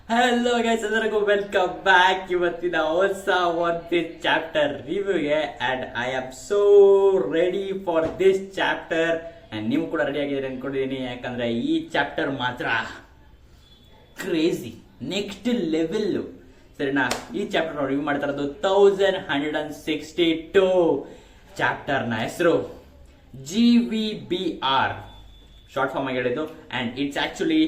Hello guys, ಎಲ್ಲರಿಗೂ welcome back. ಇವತ್ತಿನ ಹೊಸ ಒನ್ ಪೀಸ್ ಚಾಪ್ಟರ್ ರಿವ್ಯೂಗೆ and I am so ready for this chapter. And ನೀವು ಕೂಡ ರೆಡಿ ಆಗಿದ್ದೀರಿ ಅನ್ಕೊಂಡಿದ್ದೀನಿ, ಯಾಕಂದ್ರೆ ಈ ಚಾಪ್ಟರ್ ಮಾತ್ರ ಕ್ರೇಜಿ, ನೆಕ್ಸ್ಟ್ ಲೆವೆಲ್. ಸರಿನಾ? ಈ ಚಾಪ್ಟರ್ ನಾವು ರಿವ್ಯೂ ಮಾಡ್ತಾ ಇರೋದು 1162 ಚಾಪ್ಟರ್ನ ಹೆಸರು GVBR, ಶಾರ್ಟ್ ಫಾರ್ಮ್ ಆಗಿ ಹೇಳಿದ್ದು. And it's actually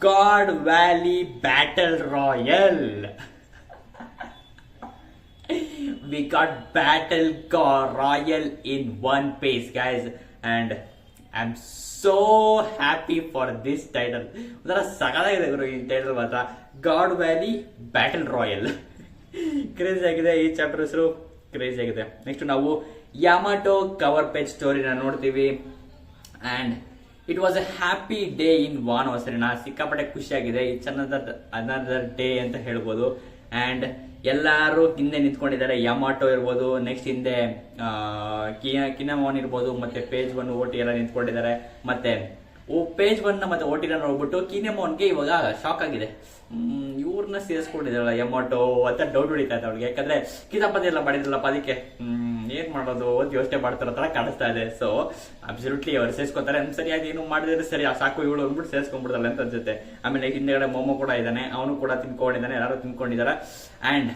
God Valley Battle Royale. We got Battle Royale in one piece, guys, and I'm so happy for this title. ಒಂಥರ ಸಗದಾಗಿದೆ ಗುರು ಈ ಟೈಟಲ್ ಮಾತ್ರ, god valley battle royal. Crazy ಆಗಿದೆ ಈ chapter ಹೆಸರು, crazy ಆಗಿದೆ. Next ನಾವು ಯಾಮಾಟೋ cover page ಸ್ಟೋರಿನ ನೋಡ್ತೀವಿ. And it was a happy day in Wano. ಸರಿನಾ? ಸಿಕ್ಕಾಪಟ್ಟೆ ಖುಷಿಯಾಗಿದೆ. ಇಟ್ಸ್ ಅನದರ್ ಡೇ ಅಂತ ಹೇಳ್ಬೋದು. ಅಂಡ್ ಎಲ್ಲಾರು ಹಿಂದೆ ನಿಂತ್ಕೊಂಡಿದ್ದಾರೆ. ಯಾಮಾಟೋ ಇರ್ಬೋದು, ನೆಕ್ಸ್ಟ್ ಹಿಂದೆ ಕಿನಮೋನ್ ಇರ್ಬೋದು, ಮತ್ತೆ ಪೇಜ್ 1 ಓಟಿ ಎಲ್ಲ ನಿಂತ್ಕೊಂಡಿದ್ದಾರೆ. ಮತ್ತೆ ಪೇಜ್ 1 ಮತ್ತೆ ಓಟಿನ ನೋಡ್ಬಿಟ್ಟು ಕಿನೆಮೋನ್ಗೆ ಇವಾಗ ಶಾಕ್ ಆಗಿದೆ. ಇವ್ರನ್ನ ಸೇರಿಸ್ಕೊಂಡಿದ್ದಾರಲ್ಲ ಯಮಾಟೋ ಅಂತ ಡೌಟ್ ಹೊಡಿತಾ ಇದೆ ಅವ್ರಿಗೆ. ಯಾಕಂದ್ರೆ ಕಿತಾಪತಿ ಎಲ್ಲ ಮಾಡಿದ್ರಲ್ಲಪ್ಪ, ಅದಕ್ಕೆ ಏನ್ ಮಾಡೋದು ಅಂತ ಯೋಚನೆ ಮಾಡ್ತಾರ ತರ ಕಾಣಿಸ್ತಾ ಇದೆ. ಸೊ ಅಬ್ಸಲ್ಯೂಟ್ಲಿ ಅವ್ರು ಸೇರಿಸ್ಕೊತಾರೆ. ಸರಿಯಾಗಿ ಏನು ಮಾಡಿದ್ರೆ ಸರಿ, ಸಾಕು ಇವಳು ಅಂದ್ಬಿಟ್ಟು ಸೇರಿಸ್ಕೊಂಡ್ಬಿಡ್ತಾಳೆ ಅಂತ ಅನ್ಸುತ್ತೆ. ಆಮೇಲೆ ಹಿಂದೆಗಡೆ ಮೊಮೋ ಕೂಡ ಇದ್ದಾನೆ, ಅವನು ಕೂಡ ತಿನ್ಕೊಂಡಿದ್ದಾನೆ, ಎಲ್ಲರೂ ತಿನ್ಕೊಂಡಿದ್ದಾರೆ. And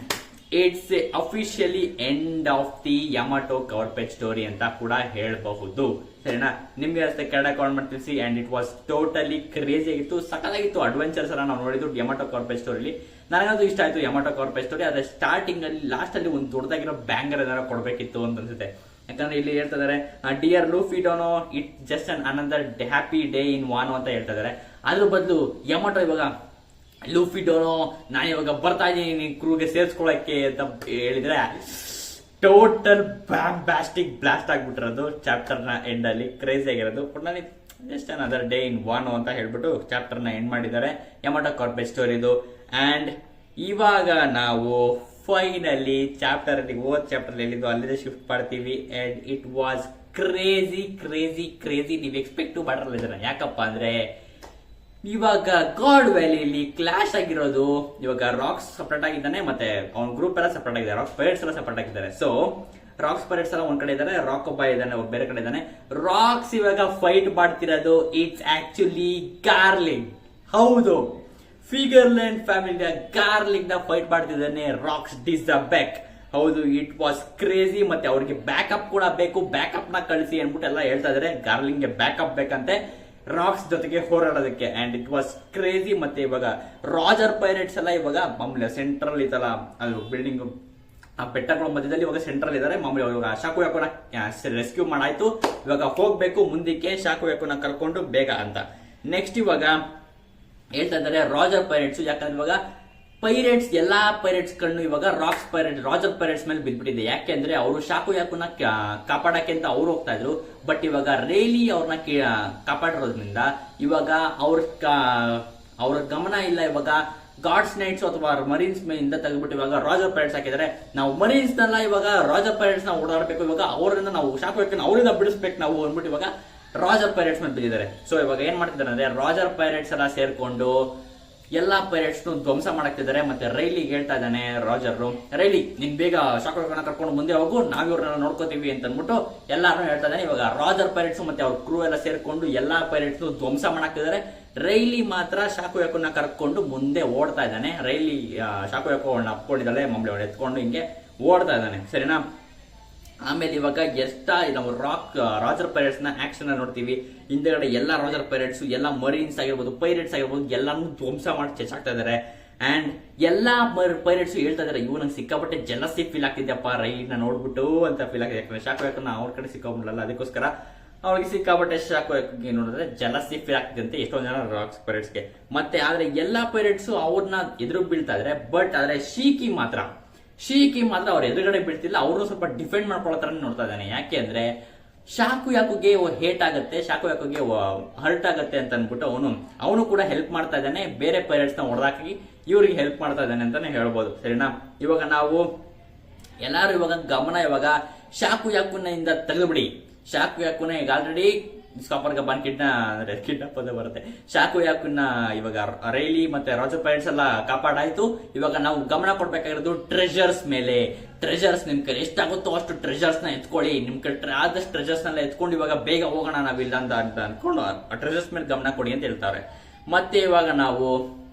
it's officially end of the Yamato cover page story ಅಂತ ಕೂಡ ಹೇಳಬಹುದು. ಸರಿನಾ? ನಿಮ್ಗೆ ಅಷ್ಟೇ ಕನ್ನಡ ಕಾಮೆಂಟ್ ಮಾಡಿ ತಿಳಿಸಿ. And it was totally crazy ಆಗಿತ್ತು, ಸಕಲಾಗಿತ್ತು. ಅಡ್ವೆಂಚರ್ಸ್ ಎಲ್ಲ ನಾವು ನೋಡಿದ್ದು ಯಮಾಟೋ ಕವರ್ ಪೇಜ್ ಸ್ಟೋರಿಲಿ. ನನಗಂತೂ ಇಷ್ಟ ಆಯ್ತು ಯಮಾಟೋ ಕವರ್ ಪೇಜ್ ಸ್ಟೋರಿ. ಅದೇ ಸ್ಟಾರ್ಟಿಂಗ್ ಅಲ್ಲಿ, ಲಾಸ್ಟ್ ಅಲ್ಲಿ ಒಂದು ದೊಡ್ಡದಾಗಿರೋ ಬ್ಯಾಂಗರ್ ಏನಾರ ಕೊಡ್ಬೇಕಿತ್ತು ಅಂತ ಅನ್ಸುತ್ತೆ. ಯಾಕಂದ್ರೆ ಇಲ್ಲಿ ಹೇಳ್ತಾ ಇದಾರೆ, ಡಿಯರ್ ಲೂಫಿ ಡೋನೋ, it just an another happy day in Wano ಅಂತ ಹೇಳ್ತಾ ಇದಾರೆ. ಅದ್ರ ಬದಲು ಯಮಾಟೋ ಇವಾಗ ಲೂಫಿ ಡೋನೋ, ನಾನು ಇವಾಗ ಬರ್ತಾ ಇದ್ದೀನಿ ಕ್ರೂಗೆ ಸೇರ್ಸ್ಕೊಳಕ್ಕೆ ಅಂತ ಹೇಳಿದ್ರೆ ಟೋಟಲ್ ಬ್ಯಾಸ್ಟಿಕ್ ಬ್ಲಾಸ್ಟ್ ಆಗ್ಬಿಟ್ಟಿರೋದು ಚಾಪ್ಟರ್ ನ ಎಂಡ್ ಅಲ್ಲಿ. ಕ್ರೇಜಿ ಆಗಿರೋದು. ಒಟ್ನಲ್ಲಿ just another day in Wano ಅಂತ ಹೇಳ್ಬಿಟ್ಟು ಚಾಪ್ಟರ್ ನ ಎಂಡ್ ಮಾಡಿದ್ದಾರೆ ಯಮಾಟೋ ಕವರ್ ಪೇಜ್ ಸ್ಟೋರಿದು. ಅಂಡ್ ಇವಾಗ ನಾವು ಫೈನಲಿ ಚಾಪ್ಟರ್ ಅಲ್ಲಿ, ಓದ್ ಚಾಪ್ಟರ್ ಎಲ್ಲಿದ್ದು ಅಲ್ಲಿದೆ ಶಿಫ್ಟ್ ಮಾಡ್ತೀವಿ. And it was crazy crazy crazy. ನೀವು ಎಕ್ಸ್ಪೆಕ್ಟ್ ಮಾಡಲ್ಲ ಇದನ್ನ. ಯಾಕಪ್ಪ ಅಂದ್ರೆ ಇವಾಗ ಗಾಡ್ ವ್ಯಾಲಿಯಲ್ಲಿ ಕ್ಲಾಶ್ ಆಗಿರೋದು. ಇವಾಗ ರಾಕ್ಸ್ ಸಪರೇಟ್ ಆಗಿದ್ದಾನೆ, ಮತ್ತೆ ಅವ್ನ ಗ್ರೂಪ್ ಎಲ್ಲ ಸಪರೇಟ್ ಆಗಿದೆ, ರಾಕ್ಸ್ ಪೈರೇಟ್ಸ್ ಎಲ್ಲ ಸಪರೇಟ್ ಆಗಿದ್ದಾರೆ. ಸೊ ರಾಕ್ಸ್ ಪೈರೇಟ್ಸ್ ಎಲ್ಲ ಒಂದ್ ಕಡೆ ಇದ್ದಾರೆ, ರಾಕ್ ಒಬ್ಬ ಇದ್ದಾನೆ, ಬೇರೆ ಕಡೆ ಇದ್ದಾನೆ. ರಾಕ್ಸ್ ಇವಾಗ ಫೈಟ್ ಮಾಡ್ತಿರೋದು ಇಟ್ಸ್ ಆಕ್ಚುಲಿ ಗಾರ್ಲಿಂಗ್. ಹೌದು, ಫಿಗರ್ಲ್ಯಾಂಡ್ ಫ್ಯಾಮಿಲಿಯ ಗಾರ್ಲಿಂಗ್ ನ ಫೈಟ್ ಮಾಡ್ತಿದ್ದಾನೆ ರಾಕ್ಸ್ ಡಿಸಬೆಕ್. ಹೌದು, ಇಟ್ ವಾಸ್ ಕ್ರೇಜಿ. ಮತ್ತೆ ಅವ್ರಿಗೆ ಬ್ಯಾಕಪ್ ಕೂಡ ಬೇಕು, ಬ್ಯಾಕಪ್ ನ ಕಳಿಸಿ ಅನ್ಬಿಟ್ಟು ಎಲ್ಲ ಹೇಳ್ತಾ ಇದಾರೆ. ಗಾರ್ಲಿಂಗ್ ಗೆ ಬ್ಯಾಕಪ್ ಬೇಕಂತೆ ರಾಕ್ಸ್ ಜೊತೆಗೆ ಹೋರಾಡೋದಕ್ಕೆ. And it was crazy. ಮತ್ತೆ ಇವಾಗ ರಾಜರ್ ಪೈರೇಟ್ಸ್ ಎಲ್ಲ ಇವಾಗ ಮಾಮೂಲಿ ಸೆಂಟ್ರಲ್ ಇದಲ್ಲ, ಅದು ಬಿಲ್ಡಿಂಗ್ ಆ ಬೆಟ್ಟಗಳ ಮಧ್ಯದಲ್ಲಿ ಇವಾಗ ಸೆಂಟ್ರಲ್ ಇದಾರೆ. ಮಾಮೂಲಿ ಇವಾಗ ಶಾಕು ಯಾಕೋನ ರೆಸ್ಕ್ಯೂ ಮಾಡಾಯ್ತು, ಇವಾಗ ಹೋಗ್ಬೇಕು ಮುಂದಕ್ಕೆ ಶಾಕು ಯಾಕೋನ ಕರ್ಕೊಂಡು ಬೇಗ ಅಂತ. ನೆಕ್ಸ್ಟ್ ಇವಾಗ ಹೇಳ್ತಾ ಇದ್ದಾರೆ ರಾಜರ್ ಪೈರೇಟ್ಸ್. ಯಾಕಂದ್ರೆ ಇವಾಗ ಪೈರೇಟ್ಸ್, ಎಲ್ಲಾ ಪೈರೇಟ್ಸ್ ಕಣ್ಣು ಇವಾಗ ರಾಜರ್ ಪೈರೇಟ್ಸ್ ಮೇಲೆ ಬಿದ್ಬಿಟ್ಟಿದೆ. ಯಾಕೆಂದ್ರೆ ಅವರು ಶಾಕು ಯಾಕುನ ಕಾಪಾಡಕ್ಕೆ ಅಂತ ಅವ್ರು ಹೋಗ್ತಾ ಇದ್ರು. ಬಟ್ ಇವಾಗ ರೇಲಿ ಅವ್ರನ್ನ ಕಾಪಾಡಿರೋದ್ರಿಂದ ಇವಾಗ ಅವ್ರ ಗಮನ ಇಲ್ಲ. ಇವಾಗ ಗಾಡ್ಸ್ ನೈಟ್ಸ್ ಅಥವಾ ಮರೀನ್ಸ್ ಇಂದ ತೆಗೆದ್ಬಿಟ್ಟು ಇವಾಗ ರಾಜರ್ ಪೈರೇಟ್ಸ್ ಹಾಕಿದ್ದಾರೆ. ನಾವು ಮರೀನ್ಸ್ ನೆಲ್ಲ ಇವಾಗ ರಾಜರ್ ಪೈರೇಟ್ಸ್ ನ ಓಡಾಡಬೇಕು. ಇವಾಗ ಅವರಿಂದ ನಾವು ಶಾಕು ಯಾಕನ್ನ ಅವರಿಂದ ಬಿಡಿಸ್ಬೇಕು ನಾವು ಅಂದ್ಬಿಟ್ಟು ಇವಾಗ ರಾಜರ್ ಪೈರೇಟ್ಸ್ ಮೇಲೆ ಬಿದ್ದಿದ್ದಾರೆ. ಸೊ ಇವಾಗ ಏನ್ ಮಾಡ್ತಿದ್ದಾರೆ ಅಂದ್ರೆ ರಾಜರ್ ಪೈರೇಟ್ಸ್ ಎಲ್ಲ ಸೇರ್ಕೊಂಡು ಎಲ್ಲಾ ಪೈರೇಟ್ಸ್ ಧ್ವಂಸ ಮಾಡಕ್ತಿದ್ದಾರೆ. ಮತ್ತೆ ರೈಲಿಗೆ ಹೇಳ್ತಾ ಇದ್ದಾನೆ ರಾಜರ್, ರೈಲಿ ನೀನ್ ಬೇಗ ಶಾಕೋನ ಕರ್ಕೊಂಡು ಮುಂದೆ ಹೋಗು, ನಾವ್ ಇವ್ರನ್ನ ನೋಡ್ಕೋತೀವಿ ಅಂತ ಅಂದ್ಬಿಟ್ಟು ಎಲ್ಲಾರು ಹೇಳ್ತಾ ಇದ್ದಾನೆ. ಇವಾಗ ರಾಜರ್ ಪೈರೇಟ್ಸ್ ಮತ್ತೆ ಅವ್ರ ಕ್ರೂ ಎಲ್ಲ ಸೇರ್ಕೊಂಡು ಎಲ್ಲಾ ಪೈರೇಟ್ಸ್ ಧ್ವಂಸ ಮಾಡಕ್ತಿದ್ದಾರೆ. ರೈಲಿ ಮಾತ್ರ ಶಾಕು ಯಾಕೋನ ಕರ್ಕೊಂಡು ಮುಂದೆ ಓಡ್ತಾ ಇದ್ದಾನೆ. ರೈಲಿ ಶಾಕು ಯಾಕೋನ ಅಪ್ಕೊಂಡಿದ್ದಾಳೆ, ಮಾಮೂಲಿ ಅವಳು ಎತ್ಕೊಂಡು ಹಿಂಗೆ ಓಡ್ತಾ ಇದ್ದಾನೆ. ಸರಿನಾ? ಆಮೇಲೆ ಇವಾಗ ನಾವು ರಾಜರ್ ಪೈರೇಟ್ಸ್ ನ ಆಕ್ಷನ್ ನೋಡ್ತೀವಿ. ಹಿಂದೆಗಡೆ ಎಲ್ಲಾ ರಾಜರ್ ಪೈರೇಟ್ಸ್, ಎಲ್ಲಾ ಮರೀನ್ಸ್ ಆಗಿರ್ಬೋದು, ಪೈರೇಟ್ಸ್ ಆಗಿರ್ಬೋದು, ಎಲ್ಲಾನು ಧ್ವಂಸ ಮಾಡಿ ಚೆಚ್ಚಾಗ್ತಾ ಇದಾರೆ. ಅಂಡ್ ಎಲ್ಲಾ ಪೈರೇಟ್ಸ್ ಹೇಳ್ತಾ ಇದಾರೆ, ಇವ್ ನಂಗೆ ಸಿಕ್ಕಾಪಟ್ಟೆ ಜಲಸಿ ಫೀಲ್ ಆಗ್ತಿದ್ಯಪ್ಪ ರೈಲಿನ ನೋಡ್ಬಿಟ್ಟು ಅಂತ ಫೀಲ್ ಆಗಿದೆ. ಯಾಕಂದ್ರೆ ಶಾಕು ಯಾಕನ್ನ ಅವ್ರ ಕಡೆ ಸಿಕ್ಕಾಬಿಡಲ್ಲ, ಅದಕ್ಕೋಸ್ಕರ ಅವ್ರಿಗೆ ಸಿಕ್ಕಾಪಟ್ಟೆ ಶಾಕು ಯಾಕೆ ನೋಡಿದ್ರೆ ಜಲಸಿ ಫೀಲ್ ಆಗ್ತಿದೆ ಅಂತ ಎಷ್ಟೊಂದ್ ಜನ ರಾಕ್ಸ್ ಪೈರೇಟ್ಸ್ಗೆ. ಮತ್ತೆ ಆದ್ರೆ ಎಲ್ಲಾ ಪೈರೇಟ್ಸ್ ಅವ್ರನ್ನ ಎದುರು ಬೀಳ್ತಾ ಇದಾರೆ. ಬಟ್ ಆದ್ರೆ ಶೀಕಿ ಮಾತ್ರ ಅವ್ರ ಎದುರುಗಡೆ ಬೀಳ್ತಿಲ್ಲ. ಅವರು ಸ್ವಲ್ಪ ಡಿಫೆಂಡ್ ಮಾಡ್ಕೊಳ್ಳೋ ತರ ನೋಡ್ತಾ ಇದ್ದಾನೆ. ಯಾಕೆ ಅಂದ್ರೆ ಶಾಕು ಯಾಕುಗೆ ಹೇಟ್ ಆಗುತ್ತೆ, ಶಾಕು ಯಾಕುಗೆ ಹರ್ಟ್ ಆಗುತ್ತೆ ಅಂತ ಅನ್ಬಿಟ್ಟು ಅವನು ಕೂಡ ಹೆಲ್ಪ್ ಮಾಡ್ತಾ ಇದ್ದಾನೆ. ಬೇರೆ ಪೈರೇಟ್ಸ್ ನ ಹೊಡೆದಾಕಿ ಇವ್ರಿಗೆ ಹೆಲ್ಪ್ ಮಾಡ್ತಾ ಇದ್ದಾನೆ ಅಂತಾನೆ ಹೇಳ್ಬೋದು. ಸರಿನಾ? ಇವಾಗ ನಾವು ಎಲ್ಲಾರು ಇವಾಗ ಗಮನ ಇವಾಗ ಶಾಕು ಯಾಕುನಿಂದ ತೆಗೆದುಬಿಡಿ. ಶಾಕು ಯಾಕುನ ಈಗ ಆಲ್ರೆಡಿ ಸ್ಕಾಪರ್ಗೆ ಬಂದ್ ಕಿಡ್ನಾಪ್ ಅಂತ ಬರುತ್ತೆ. ಶಾಕು ಯಾಕನ್ನ ಇವಾಗ ರೈಲಿ ಮತ್ತೆ ರಾಜು ಪೈರೆಟ್ಸ್ ಎಲ್ಲ ಕಾಪಾಡಾಯ್ತು. ಇವಾಗ ನಾವು ಗಮನ ಕೊಡ್ಬೇಕಾಗಿರೋದು ಟ್ರೆಜರ್ಸ್ ಮೇಲೆ. ಟ್ರೆಜರ್ಸ್ ನಿಮ್ ಕೈ ಎಷ್ಟಾಗುತ್ತೋ ಅಷ್ಟು ಟ್ರೆಜರ್ಸ್ ನ ಎತ್ಕೊಳ್ಳಿ. ನಿಮ್ ಕೈ ಆದಷ್ಟು ಟ್ರೆಜರ್ಸ್ ನೆಲ್ಲ ಎತ್ಕೊಂಡು ಇವಾಗ ಬೇಗ ಹೋಗೋಣ ನಾವಿಲ್ಲ ಅಂತ ಅನ್ಕೊಂಡು ಆ ಟ್ರೆಜರ್ಸ್ ಮೇಲೆ ಗಮನ ಕೊಡಿ ಅಂತ ಹೇಳ್ತಾರೆ. ಮತ್ತೆ ಇವಾಗ ನಾವು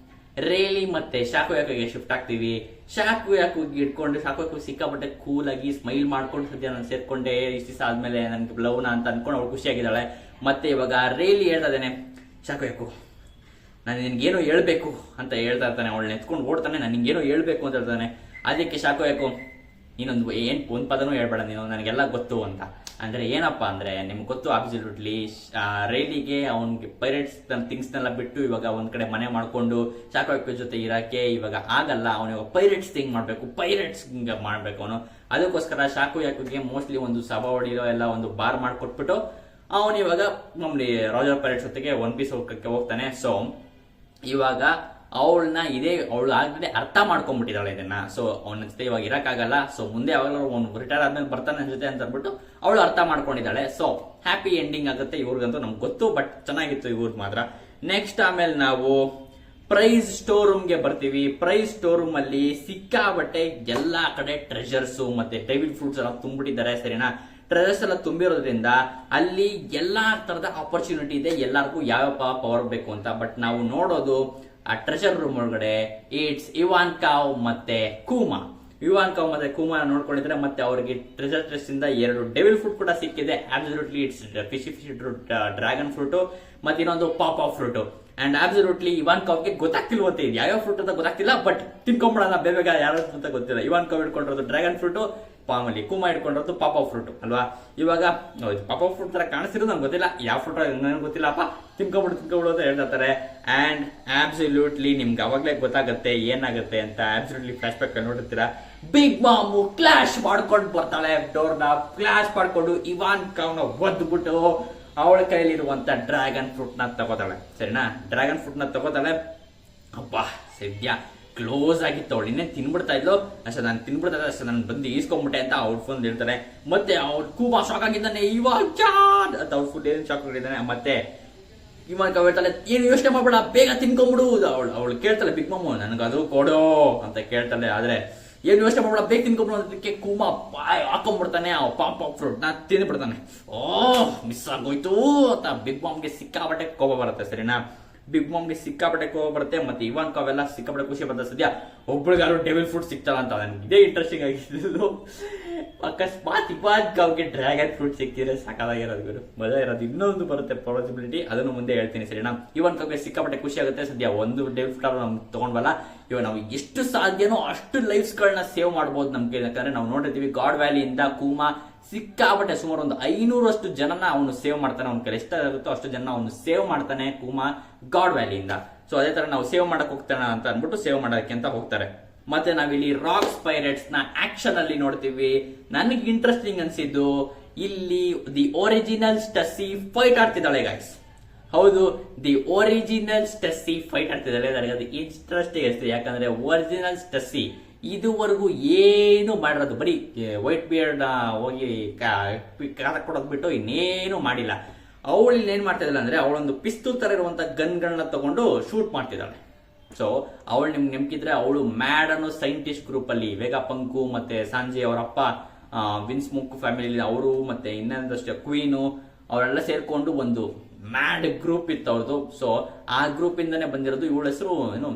ರೇಲಿ ಮತ್ತೆ ಶಾಕು ಯಾಕಿಗೆ ಶಿಫ್ಟ್ ಆಗ್ತೀವಿ. ಶಾಕು ಯಾಕು ಇಟ್ಕೊಂಡು ಶಾಕು ಯಾಕು ಸಿಕ್ಕಾಪಟ್ಟೆ ಕೂಲ್ ಆಗಿ ಸ್ಮೈಲ್ ಮಾಡ್ಕೊಂಡು ಸದ್ಯ ನಾನು ಸೇರ್ಕೊಂಡೆ ಇಷ್ಟು ದಿವಸ ಆದ್ಮೇಲೆ ನನ್ಗೆ ಲವ್ನ ಅಂತ ಅನ್ಕೊಂಡು ಅವಳು ಖುಷಿಯಾಗಿದ್ದಾಳೆ. ಮತ್ತೆ ಇವಾಗ ರೇಲಿ ಹೇಳ್ತಾ ಇದ್ದೇನೆ, ಶಾಕು ಯಾಕು ನಾನು ನಿನ್ಗೇನೋ ಹೇಳ್ಬೇಕು ಅಂತ ಹೇಳ್ತಾ ಇರ್ತಾನೆ. ಅವಳನ್ನ ಎತ್ಕೊಂಡು ಓಡ್ತಾನೆ, ನಾನು ನಿನ್ಗೇನೋ ಹೇಳ್ಬೇಕು ಅಂತ ಹೇಳ್ತಾನೆ. ಅದಕ್ಕೆ ಶಾಕು ಯಾಕು ನೀನೊಂದು ಒಂದ್ ಪದನೂ ಹೇಳ್ಬೇಡ ನೀನು, ನನಗೆಲ್ಲ ಗೊತ್ತು ಅಂತ. ಅಂದ್ರೆ ಏನಪ್ಪಾ ಅಂದ್ರೆ ನಿಮ್ಗೆ ಗೊತ್ತು ಅಬ್ಸಲ್ಯೂಟ್ಲಿ ರೈಲಿಗೆ ಅವನ್ಗೆ ಪೈರೇಟ್ಸ್ ಥಿಂಗ್ಸ್ನೆಲ್ಲ ಬಿಟ್ಟು ಇವಾಗ ಒಂದ್ ಕಡೆ ಮನೆ ಮಾಡ್ಕೊಂಡು ಶಾಕು ಜೊತೆ ಇರಕ್ಕೆ ಇವಾಗ ಆಗಲ್ಲ. ಅವನಿಗೆ ಪೈರೇಟ್ಸ್ ಥಿಂಗ್ ಮಾಡ್ಬೇಕು, ಪೈರೇಟ್ಸ್ ಮಾಡ್ಬೇಕು ಅವನು. ಅದಕ್ಕೋಸ್ಕರ ಶಾಕು ಯಾಕುಗೆ ಮೋಸ್ಟ್ಲಿ ಒಂದು ಸಭಾ ಹೊಡಿರೋ ಎಲ್ಲ ಒಂದು ಬಾರ್ ಮಾಡ್ಕೊಟ್ಬಿಟ್ಟು ಅವನು ಇವಾಗ ಮಾಮೂಲಿ ರಾಜರ್ ಪೈರೇಟ್ಸ್ ಜೊತೆಗೆ ಒನ್ ಪೀಸ್ ಹೋಗಕ್ಕೆ ಹೋಗ್ತಾನೆ. ಸೊ ಇವಾಗ ಅವಳು ಆಗ್ಲೇ ಅರ್ಥ ಮಾಡ್ಕೊಂಡ್ಬಿಟ್ಟಿದ್ದಾಳೆ ಇದನ್ನ. ಸೊ ಅವನ ಜೊತೆ ಇವಾಗ ಇರಕ್ಕಾಗಲ್ಲ. ಸೊ ಮುಂದೆ ಯಾವಾಗಲೂ ಅವ್ನು ರಿಟೈರ್ ಆದ್ಮೇಲೆ ಬರ್ತಾನೆ ನನ್ನ ಜೊತೆ ಅಂತ ಅಂದ್ಬಿಟ್ಟು ಅವಳು ಅರ್ಥ ಮಾಡ್ಕೊಂಡಿದ್ದಾಳೆ. ಸೊ ಹ್ಯಾಪಿ ಎಂಡಿಂಗ್ ಆಗುತ್ತೆ ಇವ್ರಿಗಂತೂ ನಮ್ಗೆ ಗೊತ್ತು. ಬಟ್ ಚೆನ್ನಾಗಿತ್ತು ಇವ್ರದ್ದು ಮಾತ್ರ. ನೆಕ್ಸ್ಟ್ ಆಮೇಲೆ ನಾವು ಪ್ರೈಸ್ ಸ್ಟೋರ್ ರೂಮ್ಗೆ ಬರ್ತೀವಿ. ಪ್ರೈಸ್ ಸ್ಟೋರ್ ರೂಮ್ ಅಲ್ಲಿ ಸಿಕ್ಕಾಬಟ್ಟೆ ಎಲ್ಲಾ ಕಡೆ ಟ್ರೆಜರ್ಸ್ ಮತ್ತೆ ಡೇವಿಡ್ ಫ್ರೂಟ್ಸ್ ಎಲ್ಲ ತುಂಬಿಟ್ಟಿದ್ದಾರೆ. ಸರಿನಾ, ಟ್ರೆಜರ್ಸ್ ಎಲ್ಲ ತುಂಬಿರೋದ್ರಿಂದ ಅಲ್ಲಿ ಎಲ್ಲಾ ತರದ ಆಪರ್ಚುನಿಟಿ ಇದೆ. ಎಲ್ಲರಿಗೂ ಯಾವ ಪವರ್ ಬೇಕು ಅಂತ. ಬಟ್ ನಾವು ನೋಡೋದು ಆ ಟ್ರೆಜರ್ ರೂಮ್ ಒಳಗಡೆ ಇಟ್ಸ್ ಇವಾನ್ಕಾವ್ ಮತ್ತೆ ಕೂಮಾ. ಇವಾನ್ಕಾವ್ ಮತ್ತೆ ಕೂಮಾ ನೋಡ್ಕೊಂಡಿದ್ರೆ ಮತ್ತೆ ಅವರಿಗೆ ಟ್ರೆಜರ್ ಟ್ರೆಸ್ಟ್ ಇಂದ 2 ಡೆವಿಲ್ ಫ್ರೂಟ್ ಕೂಡ ಸಿಕ್ಕಿದೆ. Absolutely it's fishy dragon fruit ಮತ್ತೆ ಇನ್ನೊಂದು pop of fruit. And absolutely ಇವಾನ್ಕಾವ್ಗೆ ಗೊತ್ತಾಗ್ತಿಲ್ವಂತೆ ಇದು ಯಾವ್ಯಾವ ಫ್ರೂಟ್ ಅಂತ ಗೊತ್ತಾಗ್ತಿಲ್ಲ. ಬಟ್ ತಿನ್ಕೊಂಬಿಡೋಣ ಬೇಗ ಯಾರು ಅಂತ ಗೊತ್ತಿಲ್ಲ. ಇವಾನ್ಕಾವ್ ಇಟ್ಕೊಂಡಿರೋದು ಡ್ರ್ಯಾಗನ್ ಫ್ರೂಟ್, ಪಾಮಲ್ಲಿ ಕೂಮಾ ಇಟ್ಕೊಂಡಿರೋದು ಪಾಪ್ ಆಫ್ ಫ್ರೂಟ್ ಅಲ್ವಾ. ಇವಾಗ ಪಾಪ್ ಆಫ್ ಫ್ರೂಟ್ ತರ ಕಾಣಿಸ್ತಿರೋದು ನಂಗೆ ಗೊತ್ತಿಲ್ಲ, ಯಾವ ಫ್ರೂಟ್ ನನಗೆ ಗೊತ್ತಿಲ್ಲಪ್ಪ. ತಿನ್ಕೊಂಬಿಡು ಅಂತ ಹೇಳ್ತಾರೆ. ಅಂಡ್ ಅಬ್ಸಲ್ಯೂಟ್ಲಿ ನಿಮ್ಗೆ ಅವಾಗ್ಲೇ ಗೊತ್ತಾಗುತ್ತೆ ಏನಾಗುತ್ತೆ ಅಂತ. ಅಬ್ಸಲ್ಯೂಟ್ಲಿ ಫ್ಲಾಶ್ ಬ್ಯಾಕ್ ನೋಡಿರ್ತೀರಾ. ಬಿಗ್ ಮಾಮು ಕ್ಲಾಶ್ ಮಾಡ್ಕೊಂಡು ಬರ್ತಾಳೆ, ಡೋರ್ನ ಕ್ಲಾಶ್ ಮಾಡ್ಕೊಂಡು ಇವಾನ್ಕಾವ್ನ ಒದ್ಬಿಟ್ಟು ಅವಳ ಕೈಲಿರುವಂತ ಡ್ರ್ಯಾಗನ್ ಫ್ರೂಟ್ ನ ತಗೋತಾಳೆ. ಸರಿನಾ, ಡ್ರ್ಯಾಗನ್ ಫ್ರೂಟ್ ನ ತಗೋತಾಳೆ. ಅಬ್ಬಾ ಸದ್ಯ ಕ್ಲೋಸ್ ಆಗಿತ್ತು. ಅವಳು ಇನ್ನೇ ತಿನ್ಬಿಡ್ತಾ ಇದ್ಲು. ಅಷ್ಟೇ ನಾನು ತಿನ್ಬಿಡ್ತಾ ಇದ್ದೆ, ಅಷ್ಟೇ ನಾನು ಬಂದು ಈಸ್ಕೊಂಡ್ಬಿಟ್ಟೆ ಅಂತ ಅವ್ರು ಫೋನ್ ಹೇಳ್ತಾರೆ. ಮತ್ತೆ ಅವ್ರು ಕೂಬಾ ಶಾಕ್ ಆಗಿದ್ದಾನೆ, ಇವಾಗ ಅಂತ ಅವ್ರು ಫುಲ್ ಏನು ಶಾಕ್ ಆಗಿದ್ದಾನೆ. ಮತ್ತೆ ಇವಾಗ ಹೇಳ್ತಾಳೆ ಏನು ಯೋಚನೆ ಮಾಡ್ಬೇಡ ಬೇಗ ತಿನ್ಕೊಂಡ್ಬಿಡು. ಅವಳು ಕೇಳ್ತಾಳೆ ಬಿಗ್ ಮಾಮು ನನಗದು ಕೊಡೋ ಅಂತ ಕೇಳ್ತಾಳೆ. ಆದ್ರೆ ಏನು ಯೋಚನೆ ಮಾಡ್ಬೇಡ ಬೇಗ ತಿನ್ಕೊಂಡ್ಬಿಡು ಅದಕ್ಕೆ ಕೂಮಾ ಬಾಯ್ ಹಾಕೊಂಡ್ಬಿಡ್ತಾನೆ. ಪಾಪ್ ಆಫ್ ಫ್ರೂಟ್ ನ ತಿಂದ್ಬಿಡ್ತಾನೆ. ಮಿಸ್ ಆಗೋಯ್ತು ಅಂತ ಬಿಗ್ ಮಾಮ್ಗೆ ಸಿಕ್ಕಾಬಟ್ಟೆ ಕೋಪ ಬರುತ್ತೆ. ಸರಿನಾ, ಬಿಗ್ ಮಾಮ್ಗೆ ಸಿಕ್ಕಾಪಟ್ಟೆ ಕೋಪ ಬರುತ್ತೆ. ಮತ್ತೆ ಇವಾನ್ಕಾವ್ ಎಲ್ಲ ಸಿಕ್ಕಾಪಟ್ಟೆ ಖುಷಿ ಬರ್ತದೆ. ಸದ್ಯ ಒಬ್ಬಳಿಗಾರು ಡೆವಿಲ್ ಫ್ರೂಟ್ ಸಿಗ್ತಾರ ಅಂತ. ನನಗೆ ಇದೇ ಇಂಟ್ರೆಸ್ಟಿಂಗ್ ಆಗಿದ್ದು. ಅಕಸ್ಮಾತ್ ಇವಾನ್ಕಾವ್ಗೆ ಡ್ರ್ಯಾಗನ್ ಫ್ರೂಟ್ ಸಿಕ್ಕಿದ್ರೆ ಸಾಕಾಗಿರೋದು, ಮಜಾ ಇರೋದು. ಇನ್ನೊಂದು ಬರುತ್ತೆ ಪಾಸಿಬಿಲಿಟಿ, ಅದನ್ನು ಮುಂದೆ ಹೇಳ್ತೀನಿ. ಸರಿನಾ, ಇವಾನ್ಕಾವ್ಗೆ ಸಿಕ್ಕಾಪಟ್ಟೆ ಖುಷಿ ಆಗುತ್ತೆ. ಸದ್ಯ ಒಂದು ಡೆವಿಲ್ ಫ್ರೂಟ್ ನಾವು ತಗೊಂಡ್ವಲ್ಲ, ಇವಾಗ ನಾವು ಎಷ್ಟು ಸಾಧ್ಯನೋ ಅಷ್ಟು ಲೈಫ್ಸ್ ಗಳನ್ನ ಸೇವ್ ಮಾಡಬಹುದು ನಮ್ಗೆ. ಯಾಕಂದ್ರೆ ನಾವು ನೋಡಿರ್ತೀವಿ ಗಾಡ್ ವ್ಯಾಲಿಯಿಂದ ಕೂಮಾ ಸಿಕ್ಕಾಪಟ್ಟೆ ಸುಮಾರು ಒಂದು 500 ಜನನ ಅವನು ಸೇವ್ ಮಾಡ್ತಾನೆ. ಅವ್ನ ಕೈಲಿ ಎಷ್ಟಾಗುತ್ತೋ ಅಷ್ಟು ಜನ ಅವನು ಸೇವ್ ಮಾಡ್ತಾನೆ ಕೂಮಾ ಗಾಡ್ ವ್ಯಾಲಿಯಿಂದ. ಸೊ ಅದೇ ತರ ನಾವು ಸೇವ್ ಮಾಡಕ್ ಹೋಗ್ತಾನೆ ಅಂತ ಅನ್ಬಿಟ್ಟು ಸೇವ್ ಮಾಡಕ್ಕೆ ಅಂತ ಹೋಗ್ತಾರೆ. ಮತ್ತೆ ನಾವಿಲ್ಲಿ ರಾಕ್ಸ್ ಪೈರೇಟ್ಸ್ ನ ಆಕ್ಷನ್ ಅಲ್ಲಿ ನೋಡ್ತೀವಿ. ನನಗೆ ಇಂಟ್ರೆಸ್ಟಿಂಗ್ ಅನ್ಸಿದ್ದು ಇಲ್ಲಿ ದಿ ಒರಿಜಿನಲ್ ಸ್ಟಸ್ಸಿ ಫೈಟ್ ಆಡ್ತಿದ್ದಾಳೆ ಗೈಸ್. ಹೌದು, ದಿ ಒರಿಜಿನಲ್ ಸ್ಟಸ್ಸಿ ಫೈಟ್ ಆಡ್ತಿದ್ದಾಳೆ. ನನಗೆ ಅದು ಇಂಟ್ರೆಸ್ಟಿಂಗ್ ಅನಿಸ್ತಿದೆ. ಯಾಕಂದ್ರೆ ಒರಿಜಿನಲ್ ಸ್ಟಸ್ಸಿ ಇದುವರೆಗೂ ಏನು ಮಾಡಿರೋದು ಬರೀ ವೈಟ್ ಬಿಯರ್ಡ್ ಹೋಗಿ ಕಾಲ ಕೊಡೋದು ಬಿಟ್ಟು ಇನ್ನೇನು ಮಾಡಿಲ್ಲ. ಅವಳು ಇಲ್ಲಿ ಏನ್ ಮಾಡ್ತಿದ್ದಾಳೆ ಅಂದ್ರೆ ಅವಳೊಂದು ಪಿಸ್ತೂಲ್ ತರ ಇರುವಂತ ಗನ್ಗಳನ್ನ ತಗೊಂಡು ಶೂಟ್ ಮಾಡ್ತಿದ್ದಾಳೆ. ಸೊ ಅವಳು ನಿಮ್ಗೆ ನೆನಪಿದ್ರೆ ಅವಳು ಮ್ಯಾಡ್ ಅನ್ನೋ ಸೈಂಟಿಸ್ಟ್ ಗ್ರೂಪ್ ಅಲ್ಲಿ ವೇಗಾಪಂಕು ಮತ್ತೆ ಸಾಂಜಿ ಅವರಪ್ಪ ವಿನ್ಸ್ ಮುಕ್ ಫ್ಯಾಮಿಲಿ ಅವರು ಮತ್ತೆ ಇನ್ನೊಂದಷ್ಟು ಕ್ವೀನು ಅವರೆಲ್ಲ ಸೇರ್ಕೊಂಡು ಒಂದು ಮ್ಯಾಡ್ ಗ್ರೂಪ್ ಇತ್ತು ಅವ್ರದ್ದು. ಸೊ ಆ ಗ್ರೂಪ್ ಇಂದಾನೆ ಬಂದಿರೋದು. ಇವಳ ಹೆಸರು ಏನು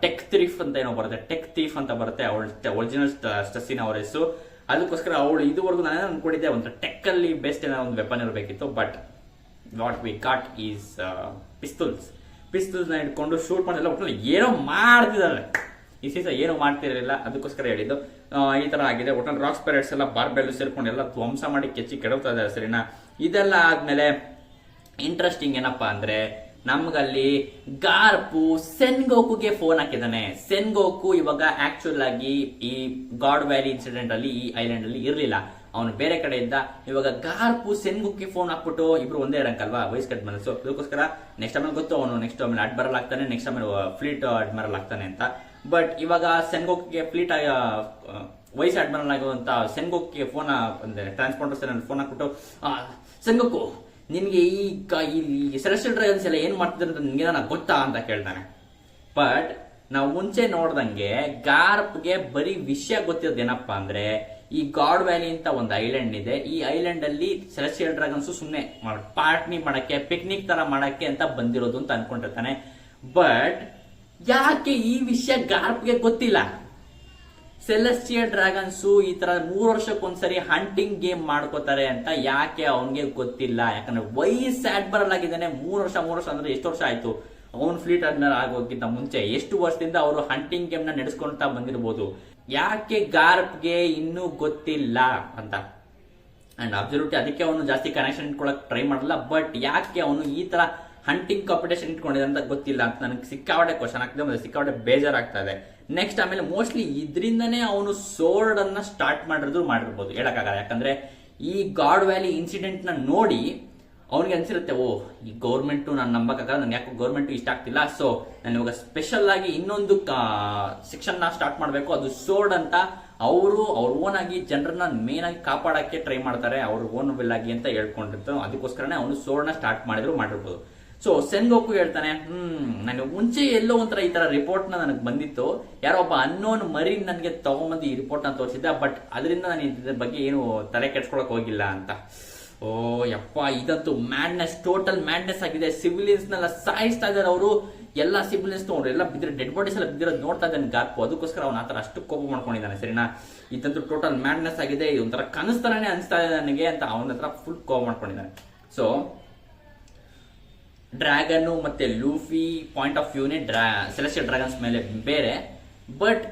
ಟೆಕ್ ಥೀಫ್ ಅಂತ ಏನೋ ಬರುತ್ತೆ, ಟೆಕ್ ಥೀಫ್ ಅಂತ ಬರುತ್ತೆ. ಅವಳ ಒರಿಜಿನಲ್ ಸ್ಟಸ್ಸಿನ ಅವರ ಹೆಸರು. ಅದಕ್ಕೋಸ್ಕರ ಅವಳು ಇದುವರೆಗೂ ನಾನು ಅನ್ಕೊಂಡಿದ್ದೆ ಒಂದು ಟೆಕ್ ಅಲ್ಲಿ ಬೆಸ್ಟ್ ಏನೋ ಒಂದು ವೆಪನ್ ಇರಬೇಕಿತ್ತು. But what we got is pistols ನ ಇಟ್ಕೊಂಡು ಶೂಟ್ ಮಾಡಿಲ್ಲ. ಒಟ್ಟಲ್ಲಿ ಏನೋ ಮಾಡ್ತಿದ್ದಾರೆ ಈ ಸೀಸ, ಏನೋ ಮಾಡ್ತಿರಲಿಲ್ಲ. ಅದಕ್ಕೋಸ್ಕರ ಹೇಳಿದ್ದು ಈ ತರ ಆಗಿದೆ. ಒಟ್ಟಲ್ಲಿ ರಾಕ್ಸ್ ಪೈರೇಟ್ಸ್ ಎಲ್ಲ ಬಾರ್ಬೆಲ್ ಸೇರ್ಕೊಂಡು ಎಲ್ಲ ಧ್ವಂಸ ಮಾಡಿ ಕೆಚ್ಚಿ ಕೆಡವ್ತಾ ಇದ್ದಾರೆ. ಸರಿನಾ, ಇದೆಲ್ಲ ಆದ್ಮೇಲೆ ಇಂಟ್ರೆಸ್ಟಿಂಗ್ ಏನಪ್ಪಾ ಅಂದ್ರೆ ನಮ್ಗಲ್ಲಿ ಗಾರ್ಪು ಸೆನ್ಗೋಕುಗೆ ಫೋನ್ ಹಾಕಿದ್ದಾನೆ. ಸೆನ್ಗೋಕು ಇವಾಗ ಆಕ್ಚುಲ್ ಆಗಿ ಈ ಗಾಡ್ ವ್ಯಾಲಿ ಇನ್ಸಿಡೆಂಟ್ ಅಲ್ಲಿ ಈ ಐಲ್ಯಾಂಡ್ ಅಲ್ಲಿ ಇರ್ಲಿಲ್ಲ, ಅವನು ಬೇರೆ ಕಡೆ ಇದ್ದ. ಇವಾಗ ಗಾರ್ಪು ಸೆನ್ಗೋಕ್ಗೆ ಫೋನ್ ಹಾಕ್ಬಿಟ್ಟು ಇಬ್ರು ಒಂದೇ ರ್ಯಾಂಕ್ ಅಲ್ವಾ, ವೈಸ್ ಕಟ್ ಮೇಲೆ. ಸೊ ಅದಕ್ಕೋಸ್ಕರ ನೆಕ್ಸ್ಟ್ ಆಮೇಲೆ ಗೊತ್ತು ಅವನು ನೆಕ್ಸ್ಟ್ ಆಮೇಲೆ ಅಡ್ಮಿರಲ್ ಆಗ್ತಾನೆ, ನೆಕ್ಸ್ಟ್ ಆಮೇಲೆ ಫ್ಲೀಟ್ ಅಡ್ಮಿರಲ್ ಆಗ್ತಾನೆ ಅಂತ. ಬಟ್ ಇವಾಗ ಸೆನ್ಗೋಕ್ಗೆ ಫ್ಲೀಟ್ ವೈಸ್ ಅಡ್ಮಿರಲ್ ಆಗುವಂತ ಸೆನ್ಗೋಕ್ಗೆ ಫೋನ್ ಅಂದ್ರೆ ಟ್ರಾನ್ಸ್ಪಾಂಡರ್ ಫೋನ್ ಹಾಕ್ಬಿಟ್ಟು ಸೆನ್ಗೋಕು ನಿನ್ಗೆ ಈ ಸೆಲೆಸ್ಟಿಯಲ್ ಡ್ರ್ಯಾಗನ್ಸ್ ಎಲ್ಲ ಏನ್ ಮಾಡ್ತಿದ್ರು ಅಂತ ನಿನ್ಗೆ ನನಗೆ ಗೊತ್ತಾ ಅಂತ ಕೇಳ್ತಾನೆ. ಬಟ್ ನಾವು ಮುಂಚೆ ನೋಡ್ದಂಗೆ ಗಾರ್ಪ್ಗೆ ಬರೀ ವಿಷಯ ಗೊತ್ತಿರೋದು ಏನಪ್ಪಾ ಅಂದ್ರೆ ಈ ಗಾಡ್ ವ್ಯಾಲಿ ಅಂತ ಒಂದು ಐಲ್ಯಾಂಡ್ ಇದೆ. ಈ ಐಲ್ಯಾಂಡ್ ಅಲ್ಲಿ ಸೆಲೆಸ್ಟಿಯಲ್ ಡ್ರ್ಯಾಗನ್ಸ್ ಸುಮ್ಮನೆ ಪಾರ್ಟಿ ಮಾಡಕ್ಕೆ, ಪಿಕ್ನಿಕ್ ತರ ಮಾಡಕ್ಕೆ ಅಂತ ಬಂದಿರೋದು ಅಂತ ಅನ್ಕೊಂಡಿರ್ತಾನೆ. ಬಟ್ ಯಾಕೆ ಈ ವಿಷಯ ಗಾರ್ಪ್ಗೆ ಗೊತ್ತಿಲ್ಲ? ಸೆಲೆಸ್ಟಿಯಲ್ ಡ್ರ್ಯಾಗನ್ಸ್ ಈ ತರ 3 ವರ್ಷಕ್ಕೊಂದ್ಸರಿ ಹಂಟಿಂಗ್ ಗೇಮ್ ಮಾಡ್ಕೋತಾರೆ ಅಂತ ಯಾಕೆ ಅವನ್ಗೆ ಗೊತ್ತಿಲ್ಲ? ಯಾಕಂದ್ರೆ ವಯಸ್ಸು ಅಡ್ಮಿರಲ್ ಆಗಿದ್ದಾನೆ. 3 ವರ್ಷ ಅಂದ್ರೆ ಎಷ್ಟು ವರ್ಷ ಆಯ್ತು? ಅವನ್ ಫ್ಲೀಟ್ ಅಡ್ಮಿರಲ್ ಆಗೋಕ್ಕಿಂತ ಮುಂಚೆ ಎಷ್ಟು ವರ್ಷದಿಂದ ಅವರು ಹಂಟಿಂಗ್ ಗೇಮ್ ನ ನಡೆಸ್ಕೊಂತಾ ಬಂದಿರಬಹುದು. ಯಾಕೆ ಗಾರ್ಪ್ಗೆ ಇನ್ನೂ ಗೊತ್ತಿಲ್ಲ ಅಂತ. ಅಂಡ್ ಅಬ್ಸಲ್ಯೂಟ್ಲಿ ಅದಕ್ಕೆ ಅವನು ಜಾಸ್ತಿ ಕನೆಕ್ಷನ್ ಇಟ್ಕೊಳಕ್ ಟ್ರೈ ಮಾಡಲ್ಲ. ಬಟ್ ಯಾಕೆ ಅವನು ಈ ತರ ಹಂಟಿಂಗ್ ಕಾಂಪಿಟೇಷನ್ ಇಟ್ಕೊಂಡಿದೆ ಅಂತ ಗೊತ್ತಿಲ್ಲ ಅಂತ ನನಗೆ ಸಿಕ್ಕಾಪಟ್ಟೆ ಕ್ವಶನ್ ಆಗ್ತದೆ, ಮತ್ತೆ ಸಿಕ್ಕಾಪಟ್ಟೆ ಬೇಜಾರಾಗ್ತಾ ಇದೆ. ನೆಕ್ಸ್ಟ್ ಆಮೇಲೆ ಮೋಸ್ಟ್ಲಿ ಇದರಿಂದನೇ ಅವನು ಸೋರ್ಡ್ ಅನ್ನ ಸ್ಟಾರ್ಟ್ ಮಾಡಿರ್ಬೋದು, ಹೇಳಕ್ಕಾಗಲ್ಲ. ಯಾಕಂದ್ರೆ ಈ ಗಾಡ್ ವ್ಯಾಲಿ ಇನ್ಸಿಡೆಂಟ್ ನ ನೋಡಿ ಅವನಿಗೆ ಅನ್ಸಿರುತ್ತೆ, ಓ ಈ ಗೌರ್ಮೆಂಟ್ ನಾನು ನಂಬಕ್ಕಾಗಲ್ಲ, ನನ್ಗೆ ಯಾಕೆ ಗೌರ್ಮೆಂಟ್ ಇಷ್ಟ ಆಗ್ತಿಲ್ಲ, ಸೊ ನಾನು ಇವಾಗ ಸ್ಪೆಷಲ್ ಆಗಿ ಇನ್ನೊಂದು ಸೆಕ್ಷನ್ ನ ಸ್ಟಾರ್ಟ್ ಮಾಡಬೇಕು, ಅದು ಸೋರ್ಡ್ ಅಂತ. ಅವ್ರ ಓನ್ ಆಗಿ ಜನರನ್ನ ಮೇನ್ ಆಗಿ ಕಾಪಾಡಕ್ಕೆ ಟ್ರೈ ಮಾಡ್ತಾರೆ, ಅವ್ರ ಓನ್ ವಿಲ್ ಆಗಿ ಅಂತ ಹೇಳ್ಕೊಂಡಿರ್ತಾರೆ. ಅದಕ್ಕೋಸ್ಕರನೇ ಅವನು ಸೋರ್ಡ್ ನ ಸ್ಟಾರ್ಟ್ ಮಾಡಿರ್ಬೋದು. ಸೊ ಸೆನ್ಗೋಕು ಹೇಳ್ತಾನೆ, ನಾನು ಮುಂಚೆ ಎಲ್ಲೋ ಒಂಥರ ಈ ತರ ರಿಪೋರ್ಟ್ ನನಗೆ ಬಂದಿತ್ತು, ಯಾರೋ ಒಬ್ಬ ಅನ್ನೋನ್ ಮರೀನ್ ನನಗೆ ತಗೊಂಬಂದು ಈ ರಿಪೋರ್ಟ್ ನ ತೋರಿಸಿದ್ದ, ಬಟ್ ಅದರಿಂದ ನಾನು ಇದ್ರ ಬಗ್ಗೆ ಏನು ತಲೆ ಕೆಡ್ಸ್ಕೊಳಕ್ ಹೋಗಿಲ್ಲ ಅಂತ. ಓ ಯಪ್ಪ, ಇದಂತೂ ಮ್ಯಾಡ್ನೆಸ್, ಟೋಟಲ್ ಮ್ಯಾಡ್ನೆಸ್ ಆಗಿದೆ. ಸಿವಿಲಿಯನ್ಸ್ ನೆಲ್ಲ ಸಾಯಿಸ್ತಾ ಇದಾರೆ ಅವರು. ಎಲ್ಲ ಸಿವಿಲಿಯನ್ಸ್ ನೋಡ್ರಿ, ಎಲ್ಲ ಬಿದ್ದಿರೋ ಡೆಡ್ ಬಾಡೀಸ್ ಎಲ್ಲ ಬಿದ್ದಿರೋದು ನೋಡ್ತಾ ಇದ್ದಾನೆ ಗಾರ್ಪು. ಅದಕ್ಕೋಸ್ಕರ ಅವ್ನ ಆತರ ಅಷ್ಟು ಕೋಪ ಮಾಡ್ಕೊಂಡಿದ್ದಾನೆ, ಸರಿನಾ? ಇದಂತೂ ಟೋಟಲ್ ಮ್ಯಾಡ್ನೆಸ್ ಆಗಿದೆ, ಇದೊಂಥರ ಕನಸ್ತರನೇ ಅನಿಸ್ತಾ ಇದೆ ನನಗೆ ಅಂತ ಅವನ ಹತ್ರ ಫುಲ್ ಕೋಪ ಮಾಡ್ಕೊಂಡಿದ್ದಾನೆ. ಸೊ ಡ್ರ್ಯಾಗನ್ ಮತ್ತೆ ಲೂಫಿ ಪಾಯಿಂಟ್ ಆಫ್ ವ್ಯೂನೇ ಸೆಲೆಸ್ಟಿಯಲ್ ಡ್ರ್ಯಾಗನ್ಸ್ ಮೇಲೆ ಬೇರೆ. ಬಟ್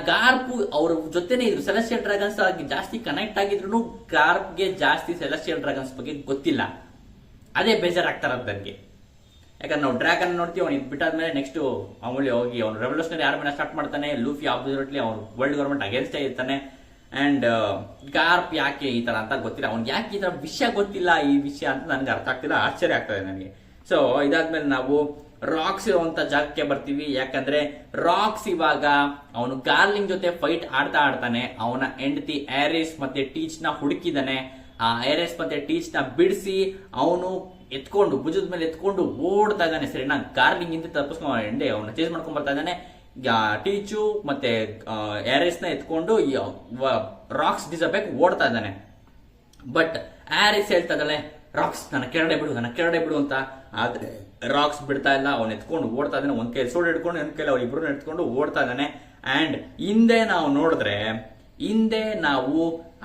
ಗಾರ್ಪ್ ಅವ್ರ ಜೊತೆನೆ ಇದ್ರು. ಸೆಲೆಸ್ಟಿಯಲ್ ಡ್ರ್ಯಾಗನ್ಸ್ ಆಗಿ ಜಾಸ್ತಿ ಕನೆಕ್ಟ್ ಆಗಿದ್ರು ಗಾರ್ಪ್ಗೆ ಜಾಸ್ತಿ ಸೆಲೆಸ್ಟಿಯಲ್ ಡ್ರ್ಯಾಗನ್ಸ್ ಬಗ್ಗೆ ಗೊತ್ತಿಲ್ಲ. ಅದೇ ಬೇಜಾರಾಗ್ತಾರ ನನಗೆ. ಯಾಕಂದ್ರೆ ನಾವು ಡ್ರ್ಯಾಗನ್ ನೋಡ್ತೀವಿ, ಅವ್ನು ಬಿಟ್ಟಾದ್ಮೇಲೆ ನೆಕ್ಸ್ಟ್ ಮಾಮೂಲಿ ಹೋಗಿ ಅವ್ನು ರೆವಲ್ಯೂಷನರಿ ಆರ್ಮಿನ ಸ್ಟಾರ್ಟ್ ಮಾಡ್ತಾನೆ. ಲೂಫಿ ಆಬ್ಸಲ್ಯೂಟ್ಲಿ ಅವ್ನು ವರ್ಲ್ಡ್ ಗವರ್ಮೆಂಟ್ ಅಗೇನ್ಸ್ಟ್ ಇರ್ತಾನೆ. ಅಂಡ್ ಗಾರ್ಪ್ ಯಾಕೆ ಈ ತರ ಅಂತ ಗೊತ್ತಿಲ್ಲ, ಅವ್ನಿಗೆ ಯಾಕೆ ಈ ತರ ವಿಷಯ ಗೊತ್ತಿಲ್ಲ ಈ ವಿಷಯ ಅಂತ ನನಗೆ ಅರ್ಥ ಆಗ್ತಿಲ್ಲ, ಆಶ್ಚರ್ಯ ಆಗ್ತದೆ ನನಗೆ. ಸೊ ಇದಾದ್ಮೇಲೆ ನಾವು ರಾಕ್ಸ್ ಇರುವಂತ ಜಾಗಕ್ಕೆ ಬರ್ತೀವಿ. ಯಾಕಂದ್ರೆ ರಾಕ್ಸ್ ಇವಾಗ ಅವನು ಗಾರ್ಲಿಂಗ್ ಜೊತೆ ಫೈಟ್ ಆಡ್ತಾನೆ. ಅವನ ಹೆಂಡತಿ ಏರಿಸ್ ಮತ್ತೆ ಟೀಚ್ ನ ಹುಡುಕಿದಾನೆ. ಆ ಏರಿಸ್ ಮತ್ತೆ ಟೀಚ್ ನ ಬಿಡಿಸಿ ಅವನು ಎತ್ಕೊಂಡು ಭುಜದ ಮೇಲೆ ಎತ್ಕೊಂಡು ಓಡ್ತಾ ಇದ್ದಾನೆ, ಸರಿನಾ? ಗಾರ್ಲಿಂಗ್ ಇಂದ ತಪ್ಪಿಸ್ಕೊಂಡು ಅವನ ಚೇಂಜ್ ಮಾಡ್ಕೊಂಡ್ ಬರ್ತಾ ಇದ್ದಾನೆ. ಟೀಚು ಮತ್ತೆ ಏರಿಸ್ ನ ಎತ್ಕೊಂಡು ರಾಕ್ಸ್ ಡಿಸಬೇಕು ಓಡ್ತಾ ಇದ್ದಾನೆ. ಬಟ್ ಆರಿಸ್ ಹೇಳ್ತಾ ಇದ್ದಾಳೆ, ರಾಕ್ಸ್ ನನ್ನ ಕೆಳಗಡೆ ಬಿಡು ಅಂತ. ಆದ್ರೆ ರಾಕ್ಸ್ ಬಿಡ್ತಾ ಇಲ್ಲ, ಅವ್ನು ಎತ್ಕೊಂಡು ಓಡ್ತಾ ಇದ್ದಾನೆ. ಒಂದ್ ಕೈ ಸೋಡ್ ಹಿಡ್ಕೊಂಡು ಒಂದ್ ಕೈ ಅವ್ರಿಬ್ರು ಎತ್ಕೊಂಡು ಓಡ್ತಾ ಇದ್ದಾನೆ. ಅಂಡ್ ಹಿಂದೆ ನಾವು ನೋಡಿದ್ರೆ, ಹಿಂದೆ ನಾವು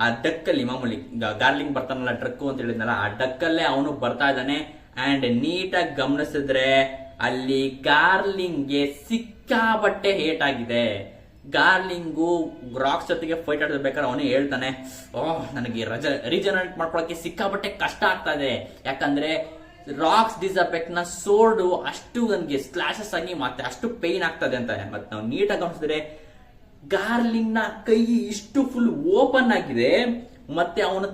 ಆ ಡಕ್ಕಲ್ಲಿ ಮಾಮೂಲಿ ಗಾರ್ಲಿಂಗ್ ಬರ್ತಾನಲ್ಲ, ಟ್ರಕ್ ಅಂತ ಹೇಳಿದ್ನಲ್ಲ, ಆ ಡಕ್ಕಲ್ಲೇ ಅವನು ಬರ್ತಾ ಇದ್ದಾನೆ. ಅಂಡ್ ನೀಟಾಗಿ ಗಮನಿಸಿದ್ರೆ ಅಲ್ಲಿ ಗಾರ್ಲಿಂಗ್ಗೆ ಸಿಕ್ಕಾಬಟ್ಟೆ ಹೇಟ್ ಆಗಿದೆ. ಗಾರ್ಲಿಂಗು ರಾಕ್ಸ್ ಜೊತೆಗೆ ಫೈಟ್ ಆಡ್ಬೇಕಾದ್ರೆ ಅವನೇ ಹೇಳ್ತಾನೆ, ಓಹ್ ನನಗೆ ರೀಜನರೇಟ್ ಮಾಡ್ಕೊಳಕ್ಕೆ ಸಿಕ್ಕಾಬಟ್ಟೆ ಕಷ್ಟ ಆಗ್ತಾ ಇದೆ. ಯಾಕಂದ್ರೆ ರಾಕ್ಸ್ ಡಿಸಪೆಕ್ಟ್ ನ ಸೋರ್ಡು ಅಷ್ಟು ನನಗೆ ಸ್ಲಾಶಸ್ ಆಗಿ ಮತ್ತೆ ಅಷ್ಟು ಪೇನ್ ಆಗ್ತದೆ ಅಂತ. ಮತ್ತೆ ನಾವು ನೀಟಾಗಿ ಗಮನಿಸಿದ್ರೆ ಗಾರ್ಲಿಂಗ್ ನ ಕೈ ಇಷ್ಟು ಫುಲ್ ಓಪನ್ ಆಗಿದೆ, ಮತ್ತೆ ಅವನ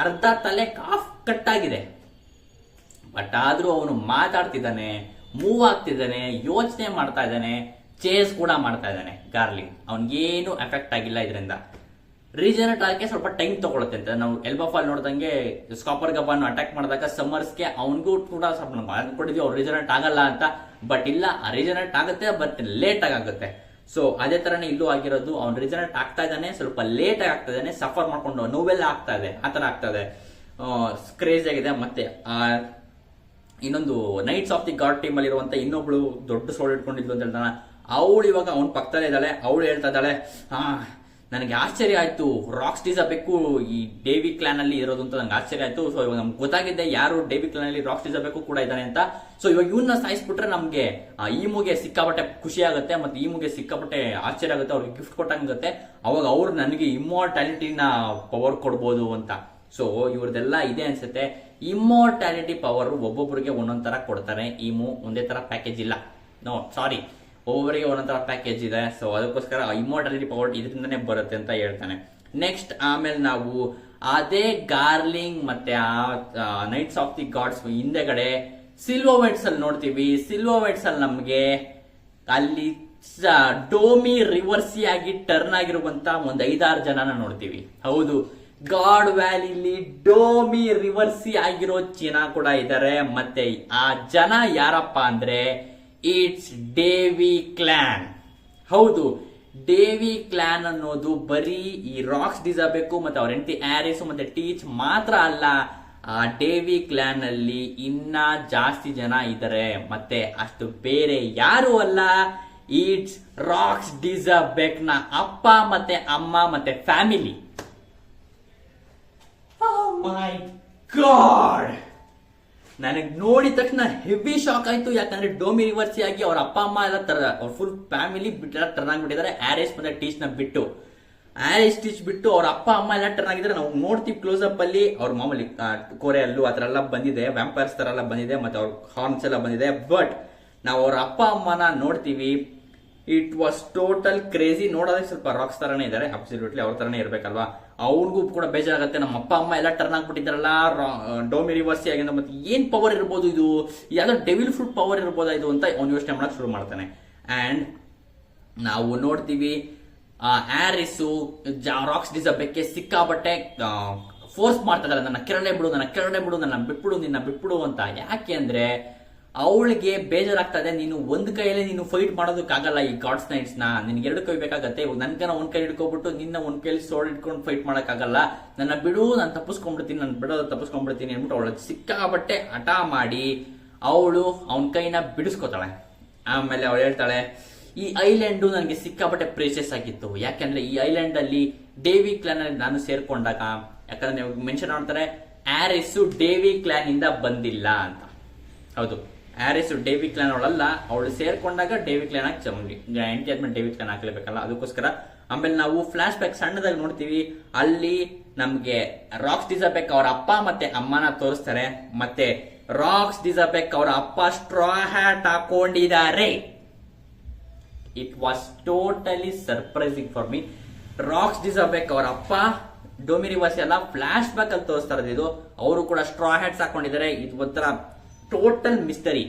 ಅರ್ಧ ತಲೆ ಕಾಫ್ ಕಟ್ ಆಗಿದೆ. ಬಟ್ ಆದ್ರೂ ಅವನು ಮಾತಾಡ್ತಿದ್ದಾನೆ, ಮೂವ್ ಆಗ್ತಿದ್ದಾನೆ, ಯೋಚನೆ ಮಾಡ್ತಾ ಇದ್ದಾನೆ, ಚೇಸ್ ಕೂಡ ಮಾಡ್ತಾ ಇದ್ದಾನೆ. ಗಾರ್ಲಿಂಗ್ ಅವನಿಗೇನು ಎಫೆಕ್ಟ್ ಆಗಿಲ್ಲ ಇದರಿಂದ. ರೀಜನರೇಟ್ ಆಗಕ್ಕೆ ಸ್ವಲ್ಪ ಟೈಮ್ ತಗೊಳುತ್ತೆ ಅಂತ ನಾವು ಎಲ್ಬಾಫಾಲ್ ನೋಡ್ದಂಗೆ ಸ್ಕಾಪರ್ ಗಬ್ಬಾನು ಅಟ್ಯಾಕ್ ಮಾಡಿದಾಗ ಸಮ್ಮರ್ಸ್ಗೆ ಅವನಿಗೂ ಕೂಡ ಸ್ವಲ್ಪ ಅನ್ಕೊಂಡಿದ್ವಿ ಅವ್ರು ರೀಜನರೇಟ್ ಆಗಲ್ಲ ಅಂತ. ಬಟ್ ಇಲ್ಲ, ರೀಜನರೇಟ್ ಆಗುತ್ತೆ, ಬಟ್ ಲೇಟ್ ಆಗುತ್ತೆ. ಸೊ ಅದೇ ತರನೇ ಇಲ್ಲೂ ಆಗಿರೋದು. ಅವ್ನು ರೀಜನರೇಟ್ ಆಗ್ತಾ ಇದ್ದಾನೆ, ಸ್ವಲ್ಪ ಲೇಟ್ ಆಗಿ ಆಗ್ತಾ ಇದ್ದಾನೆ, ಸಫರ್ ಮಾಡ್ಕೊಂಡು ನೋವೆಲ್ಲ ಆಗ್ತಾ ಇದೆ, ಆತರ ಆಗ್ತಾ ಇದೆ. ಕ್ರೇಜಿ ಆಗಿದೆ. ಮತ್ತೆ ಇನ್ನೊಂದು knights of the god team ಅಲ್ಲಿ ಇರುವಂತ ಇನ್ನೊಬ್ಳು ದೊಡ್ಡ ಸೋಲ್ ಇಟ್ಕೊಂಡಿದ್ಲು ಅಂತ ಹೇಳ್ತಾನೆ. ಅವಳು ಇವಾಗ ಅವ್ನ ಪಕ್ಕದಲ್ಲೇ ಇದ್ದಾಳೆ. ಅವಳು ಹೇಳ್ತಾ ಇದ್ದಾಳೆ, ನನಗೆ ಆಶ್ಚರ್ಯ ಆಯ್ತು, ರಾಕ್ಸ್ ಡಿಸಬೇಕು ಈ ಡೇವಿ ಕ್ಲಾನ್ ಅಲ್ಲಿ ಇರೋದು ಅಂತ ನಂಗೆ ಆಶ್ಚರ್ಯ ಆಯ್ತು. ಸೊ ಇವಾಗ ನಮ್ಗೆ ಗೊತ್ತಾಗಿದೆ ಯಾರು ಡೇವಿ ಕ್ಲಾನ್ ಅಲ್ಲಿ ರಾಕ್ಸ್ ಡಿಸಬೇಕು ಕೂಡ ಇದ್ದಾನೆ ಅಂತ. ಸೊ ಇವಾಗ ಇವನ್ನ ಸಾಯಿಸ್ಬಿಟ್ರೆ ನಮ್ಗೆ ಈಮುಗೆ ಸಿಕ್ಕಾಪಟ್ಟೆ ಖುಷಿ ಆಗುತ್ತೆ, ಮತ್ತೆ ಈಮುಗೆ ಸಿಕ್ಕಾಪಟ್ಟೆ ಆಶ್ಚರ್ಯ ಆಗುತ್ತೆ, ಅವ್ರಿಗೆ ಗಿಫ್ಟ್ ಕೊಟ್ಟಂಗುತ್ತೆ. ಅವಾಗ ಅವ್ರು ನನಗೆ ಇಮ್ಮೋರ್ಟಾಲಿಟಿನ ಪವರ್ ಕೊಡ್ಬೋದು ಅಂತ. ಸೊ ಇವ್ರದೆಲ್ಲ ಇದೆ ಅನ್ಸುತ್ತೆ. ಇಮ್ಮೋರ್ಟಾಲಿಟಿ ಪವರ್ ಒಬ್ಬೊಬ್ಬರಿಗೆ ಒಂದೊಂದ್ ತರ ಕೊಡ್ತಾರೆ. ಈಮು ಒಂದೇ ತರ ಪ್ಯಾಕೇಜ್ ಇಲ್ಲ, ನೋ ಸಾರಿ, ಒಬ್ಬೊಬ್ಬರಿಗೆ ಒಂದೊಂದರ ಪ್ಯಾಕೇಜ್ ಇದೆ. ಸೊ ಅದಕ್ಕೋಸ್ಕರ ಇಮ್ಮೋರ್ಟಾಲಿಟಿ ಪವರ್ ಇದರಿಂದನೇ ಬರುತ್ತೆ ಅಂತ ಹೇಳ್ತಾನೆ. ನೆಕ್ಸ್ಟ್ ಆಮೇಲೆ ನಾವು ಅದೇ ಗಾರ್ಲಿಂಗ್ ಮತ್ತೆ ಆ ನೈಟ್ಸ್ ಆಫ್ ದಿ ಗಾಡ್ಸ್ ಹಿಂದೆಗಡೆ ಸಿಲ್ವೋವೆಟ್ಸ್ ಅಲ್ಲಿ ನೋಡ್ತೀವಿ. ಸಿಲ್ವೋವೆಟ್ಸ್ ಅಲ್ಲಿ ನಮ್ಗೆ ಅಲ್ಲಿ ಡೋಮಿ ರಿವರ್ಸಿ ಆಗಿ ಟರ್ನ್ ಆಗಿರುವಂತ ಒಂದ್ 5-6 ಜನನ ನೋಡ್ತೀವಿ. ಹೌದು, ಗಾಡ್ ವ್ಯಾಲಿಲಿ ಡೋಮಿ ರಿವರ್ಸಿ ಆಗಿರೋ ಜನ ಕೂಡ ಇದ್ದಾರೆ. ಮತ್ತೆ ಆ ಜನ ಯಾರಪ್ಪ ಅಂದ್ರೆ ಇಟ್ಸ್ ಡೇವಿ ಕ್ಲಾನ್. ಹೌದು, ಡೇವಿ ಕ್ಲಾನ್ ಅನ್ನೋದು ಬರೀ ಈ ರಾಕ್ಸ್ ಡಿಸಾಬೆಕು ಮತ್ತೆ ಅವ್ರ ಹೆಂಡತಿ ಆರಿಸ್ ಮತ್ತೆ ಟೀಚ್ ಮಾತ್ರ ಅಲ್ಲ, ಆ ಡೇವಿ ಕ್ಲಾನ್ ಅಲ್ಲಿ ಇನ್ನ ಜಾಸ್ತಿ ಜನ ಇದ್ದಾರೆ. ಮತ್ತೆ ಅಷ್ಟು ಬೇರೆ ಯಾರು ಅಲ್ಲ, ಇಟ್ಸ್ ರಾಕ್ಸ್ ಡಿಸಾಬೆಕ್ ನ ಅಪ್ಪ ಮತ್ತೆ ಅಮ್ಮ ಮತ್ತೆ ಫ್ಯಾಮಿಲಿ. ಮೈ ಗಾಡ್, ನನಗೆ ನೋಡಿದ ತಕ್ಷಣ ಹೆವಿ ಶಾಕ್ ಆಯ್ತು. ಯಾಕಂದ್ರೆ ಡೋಮಿ ರಿವರ್ಸಿ ಆಗಿ ಅವ್ರ ಅಪ್ಪ ಅಮ್ಮ ಎಲ್ಲ ಅವ್ರ ಫುಲ್ ಫ್ಯಾಮಿಲಿ ಟರ್ನ್ ಆಗಿಬಿಟ್ಟಿದ್ದಾರೆ. ಆರಿಸ್ ಮತ್ತೆ ಟೀಚ್ ನ ಬಿಟ್ಟು, ಆರಿಸ್ ಟೀಚ್ ಬಿಟ್ಟು ಅವ್ರ ಅಪ್ಪ ಅಮ್ಮ ಎಲ್ಲ ಟರ್ನ್ ಆಗಿದ್ದಾರೆ. ನಾವು ನೋಡ್ತೀವಿ ಕ್ಲೋಸ್ ಅಪ್ ಅಲ್ಲಿ ಅವ್ರ ಮಾಮೂಲಿ ಕೋರೆಯಲ್ಲೂ ಆತರ ಎಲ್ಲ ಬಂದಿದೆ, ವ್ಯಾಂಪೈರ್ಸ್ ತರ ಎಲ್ಲ ಬಂದಿದೆ, ಮತ್ತೆ ಅವ್ರ ಹಾರ್ನ್ಸ್ ಎಲ್ಲ ಬಂದಿದೆ. ಬಟ್ ನಾವು ಅವ್ರ ಅಪ್ಪ ಅಮ್ಮನ ನೋಡ್ತೀವಿ, ಇಟ್ ವಾಸ್ ಟೋಟಲ್ ಕ್ರೇಜಿ. ನೋಡೋದಕ್ಕೆ ಸ್ವಲ್ಪ ರಾಕ್ಸ್ ತರನೇ ಇದ್ದಾರೆ, ಅಬ್ಸಲ್ಯೂಟ್ಲಿ ಅವ್ರ ತರನೇ ಇರ್ಬೇಕಲ್ವಾ. ಅವ್ರಿಗೂ ಕೂಡ ಬೇಜಾರಾಗುತ್ತೆ, ನಮ್ಮ ಅಪ್ಪ ಅಮ್ಮ ಎಲ್ಲ ಟರ್ನ್ ಆಗ್ಬಿಟ್ಟಿದ್ದಾರಲ್ಲ ಡೋಮಿ ರಿವರ್ಸಿ ಆಗಿಂದ, ಮತ್ತೆ ಏನ್ ಪವರ್ ಇರ್ಬೋದು ಇದು, ಯಾವ್ದೋ ಡೆವಿಲ್ ಫ್ರೂಟ್ ಪವರ್ ಇರ್ಬೋದಾ ಇದು ಅಂತ ಅವ್ನು ಯೋಚನೆ ಮಾಡಕ್ ಶುರು ಮಾಡ್ತಾನೆ. ಅಂಡ್ ನಾವು ನೋಡ್ತೀವಿ ಆರಿಸು ರಾಕ್ಸ್ ಡಿಸಾಬೆಕ್ಗೆ ಸಿಕ್ಕಾಬಟ್ಟೆ ಫೋರ್ಸ್ ಮಾಡ್ತಾ ಇದ್ದಾರೆ, ನನ್ನ ಕೆಳಗಡೆ ಬಿಡು, ನನ್ನ ಕೆಳಗಡೆ ಬಿಡು, ನನ್ನ ಬಿಟ್ಬಿಡು, ನಿನ್ನ ಬಿಟ್ಬಿಡು ಅಂತ. ಯಾಕೆ ಅಂದ್ರೆ ಅವಳಿಗೆ ಬೇಜಾರಾಗ್ತಾ ಇದೆ, ನೀನು ಒಂದ್ ಕೈಯಲ್ಲಿ ನೀನು ಫೈಟ್ ಮಾಡೋದಕ್ಕಾಗಲ್ಲ ಈ ಗಾಡ್ಸ್ ನೈಟ್ಸ್ ನ, ನಿನ್ಗೆ ಎರಡು ಕೈ ಬೇಕಾಗತ್ತೆ. ನನ್ಗನ ಒಂದ್ ಕೈ ಹಿಡ್ಕೊಬಿಟ್ಟು ನಿನ್ನ ಒಂದ್ ಕೈಲಿ ಸೋಡ್ ಇಟ್ಕೊಂಡು ಫೈಟ್ ಮಾಡಕ್ಕಾಗಲ್ಲ, ನನ್ನ ಬಿಡು, ನಾನು ತಪ್ಪಿಸ್ಕೊಂಡ್ಬಿಡ್ತೀನಿ, ನಾನು ಬಿಡೋದು ತಪ್ಪಿಸ್ಕೊಂಡ್ಬಿಡ್ತೀನಿ ಅಂದ್ಬಿಟ್ಟು ಅವಳ ಸಿಕ್ಕಾಬಟ್ಟೆ ಹಠ ಮಾಡಿ ಅವಳು ಅವನ ಕೈನ ಬಿಡಿಸ್ಕೋತಾಳೆ. ಆಮೇಲೆ ಅವಳು ಹೇಳ್ತಾಳೆ, ಈ ಐಲ್ಯಾಂಡ್ ನನಗೆ ಸಿಕ್ಕಾಬಟ್ಟೆ ಪ್ರೇಷಿಯಸ್ ಆಗಿತ್ತು. ಯಾಕಂದ್ರೆ ಈ ಐಲ್ಯಾಂಡ್ ಅಲ್ಲಿ ಡೇವಿ ಕ್ಲಾನ್ ಅಲ್ಲಿ ನಾನು ಸೇರ್ಕೊಂಡಾಗ, ಯಾಕಂದ್ರೆ ನೀವು ಮೆನ್ಷನ್ ಮಾಡ್ತಾರೆ ಆರಿಸ್ ಡೇವಿ ಕ್ಲಾನ್ ಇಂದ ಬಂದಿಲ್ಲ ಅಂತ. ಹೌದು, ಆರಿಸ್ ಡೇವಿ ಕ್ಲಾನ್ ಅವಳಲ್ಲ, ಅವಳು ಸೇರ್ಕೊಂಡಾಗ ಡೇವಿ ಕ್ಲಾನ್ ಹಾಕಿ ಎಂಟಿ ಆದ್ಮೇಲೆ ಡೇವಿ ಕ್ಲಾನ್ ಹಾಕ್ಲೇಬೇಕಲ್ಲ, ಅದಕ್ಕೋಸ್ಕರ. ಆಮೇಲೆ ನಾವು ಫ್ಲಾಶ್ ಬ್ಯಾಕ್ ಸಣ್ಣದಾಗಿ ನೋಡ್ತೀವಿ, ಅಲ್ಲಿ ನಮ್ಗೆ ರಾಕ್ಸ್ ಡಿಸಾಬೆಕ್ ಅವರ ಅಪ್ಪ ಮತ್ತೆ ಅಮ್ಮನ ತೋರಿಸ್ತಾರೆ. ಮತ್ತೆ ರಾಕ್ಸ್ ಡಿಸಾಬೆಕ್ ಅವರ ಅಪ್ಪ ಸ್ಟ್ರಾ ಹ್ಯಾಟ್ ಹಾಕೊಂಡಿದ್ದಾರೆ. It was totally surprising for me. Rocks D Xebec ಅವರ ಅಪ್ಪ ಡೋಮಿ ರಿವರ್ಸಿ ಎಲ್ಲ ಫ್ಲಾಶ್ ಬ್ಯಾಕ್ ಅಲ್ಲಿ ತೋರಿಸ್ತಾ ಇರೋದು, ಅವರು ಕೂಡ ಸ್ಟ್ರಾ ಹ್ಯಾಟ್ಸ್ ಹಾಕೊಂಡಿದ್ದಾರೆ. ಇದು ಒಂಥರ ಟೋಟಲ್ ಮಿಸ್ಟರಿ.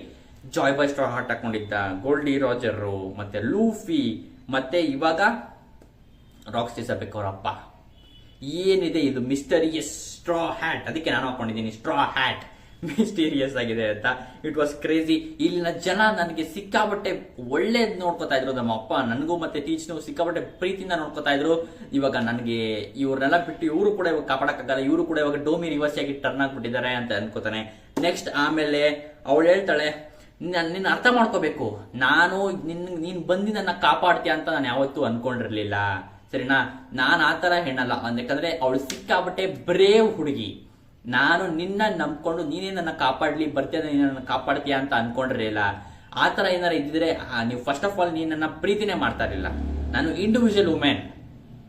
ಜಾಯ್ ಬಾಯ್ ಸ್ಟ್ರಾ ಹ್ಯಾಟ್ ಹಾಕೊಂಡಿದ್ದ, ಗೋಲ್ಡಿ ರಾಜರ್, ಮತ್ತೆ ಲೂಫಿ, ಮತ್ತೆ ಇವಾಗ ರಾಕ್ಸ್ ಡಿಸಾಬೆಕ್ ಅವರ ಅಪ್ಪ. ಏನಿದೆ ಇದು ಮಿಸ್ಟರಿಯಸ್ ಸ್ಟ್ರಾ ಹ್ಯಾಟ್, ಅದಕ್ಕೆ ನಾನು ಹಾಕೊಂಡಿದ್ದೀನಿ ಸ್ಟ್ರಾ ಹ್ಯಾಟ್, ಮಿಸ್ಟೀರಿಯಸ್ ಆಗಿದೆ ಅಂತ. It was crazy. ಇಲ್ಲಿನ ಜನ ನನಗೆ ಸಿಕ್ಕಾಬಟ್ಟೆ ಒಳ್ಳೇದ್ ನೋಡ್ಕೋತಾ ಇದ್ರು, ನಮ್ಮ ಅಪ್ಪ ನನಗೂ ಮತ್ತೆ ಟೀಚ್ನೂ ಸಿಕ್ಕಾಬಟ್ಟೆ ಪ್ರೀತಿಯಿಂದ ನೋಡ್ಕೋತಾ ಇದ್ರು. ಇವಾಗ ನನಗೆ ಇವ್ರನ್ನೆಲ್ಲ ಬಿಟ್ಟು ಇವರು ಕೂಡ ಇವಾಗ ಕಾಪಾಡಕ್ಕಾಗಲ್ಲ, ಇವರು ಕೂಡ ಇವಾಗ ಡೋಮಿ ರಿವರ್ಸ್ ಆಗಿ ಟರ್ನ್ ಆಗ್ಬಿಟ್ಟಿದ್ದಾರೆ ಅಂತ ಅನ್ಕೋತಾನೆ. ನೆಕ್ಸ್ಟ್ ಆಮೇಲೆ ಅವಳು ಹೇಳ್ತಾಳೆ, ನಿನ್ನ ಅರ್ಥ ಮಾಡ್ಕೋಬೇಕು, ನಾನು ನೀನ್ ಬಂದು ನನ್ನ ಕಾಪಾಡ್ತೀಯ ಅಂತ ನಾನು ಯಾವತ್ತೂ ಅನ್ಕೊಂಡಿರ್ಲಿಲ್ಲ, ಸರಿನಾ? ನಾನು ಆತರ ಹೆಣ್ಣಲ್ಲ. ಯಾಕಂದ್ರೆ ಅವಳು ಸಿಕ್ಕಾಬಟ್ಟೆ ಬ್ರೇವ್ ಹುಡುಗಿ. ನಾನು ನಿನ್ನ ನಂಬ್ಕೊಂಡು ನೀನೇ ನನ್ನ ಕಾಪಾಡ್ಲಿ ಬರ್ತೀಯ, ನೀನು ನನ್ನ ಕಾಪಾಡ್ತೀಯ ಅಂತ ಅನ್ಕೊಂಡಿರ್ಲಿಲ್ಲ. ಆತರ ಏನಾರ ಇದ್ದಿದ್ರೆ ನೀವು ಫಸ್ಟ್ ಆಫ್ ಆಲ್ ನೀನ್ ನನ್ನ ಪ್ರೀತಿನೇ ಮಾಡ್ತಾ ಇರಲಿಲ್ಲ. ನಾನು ಇಂಡಿವಿಜುವಲ್ ವುಮೆನ್,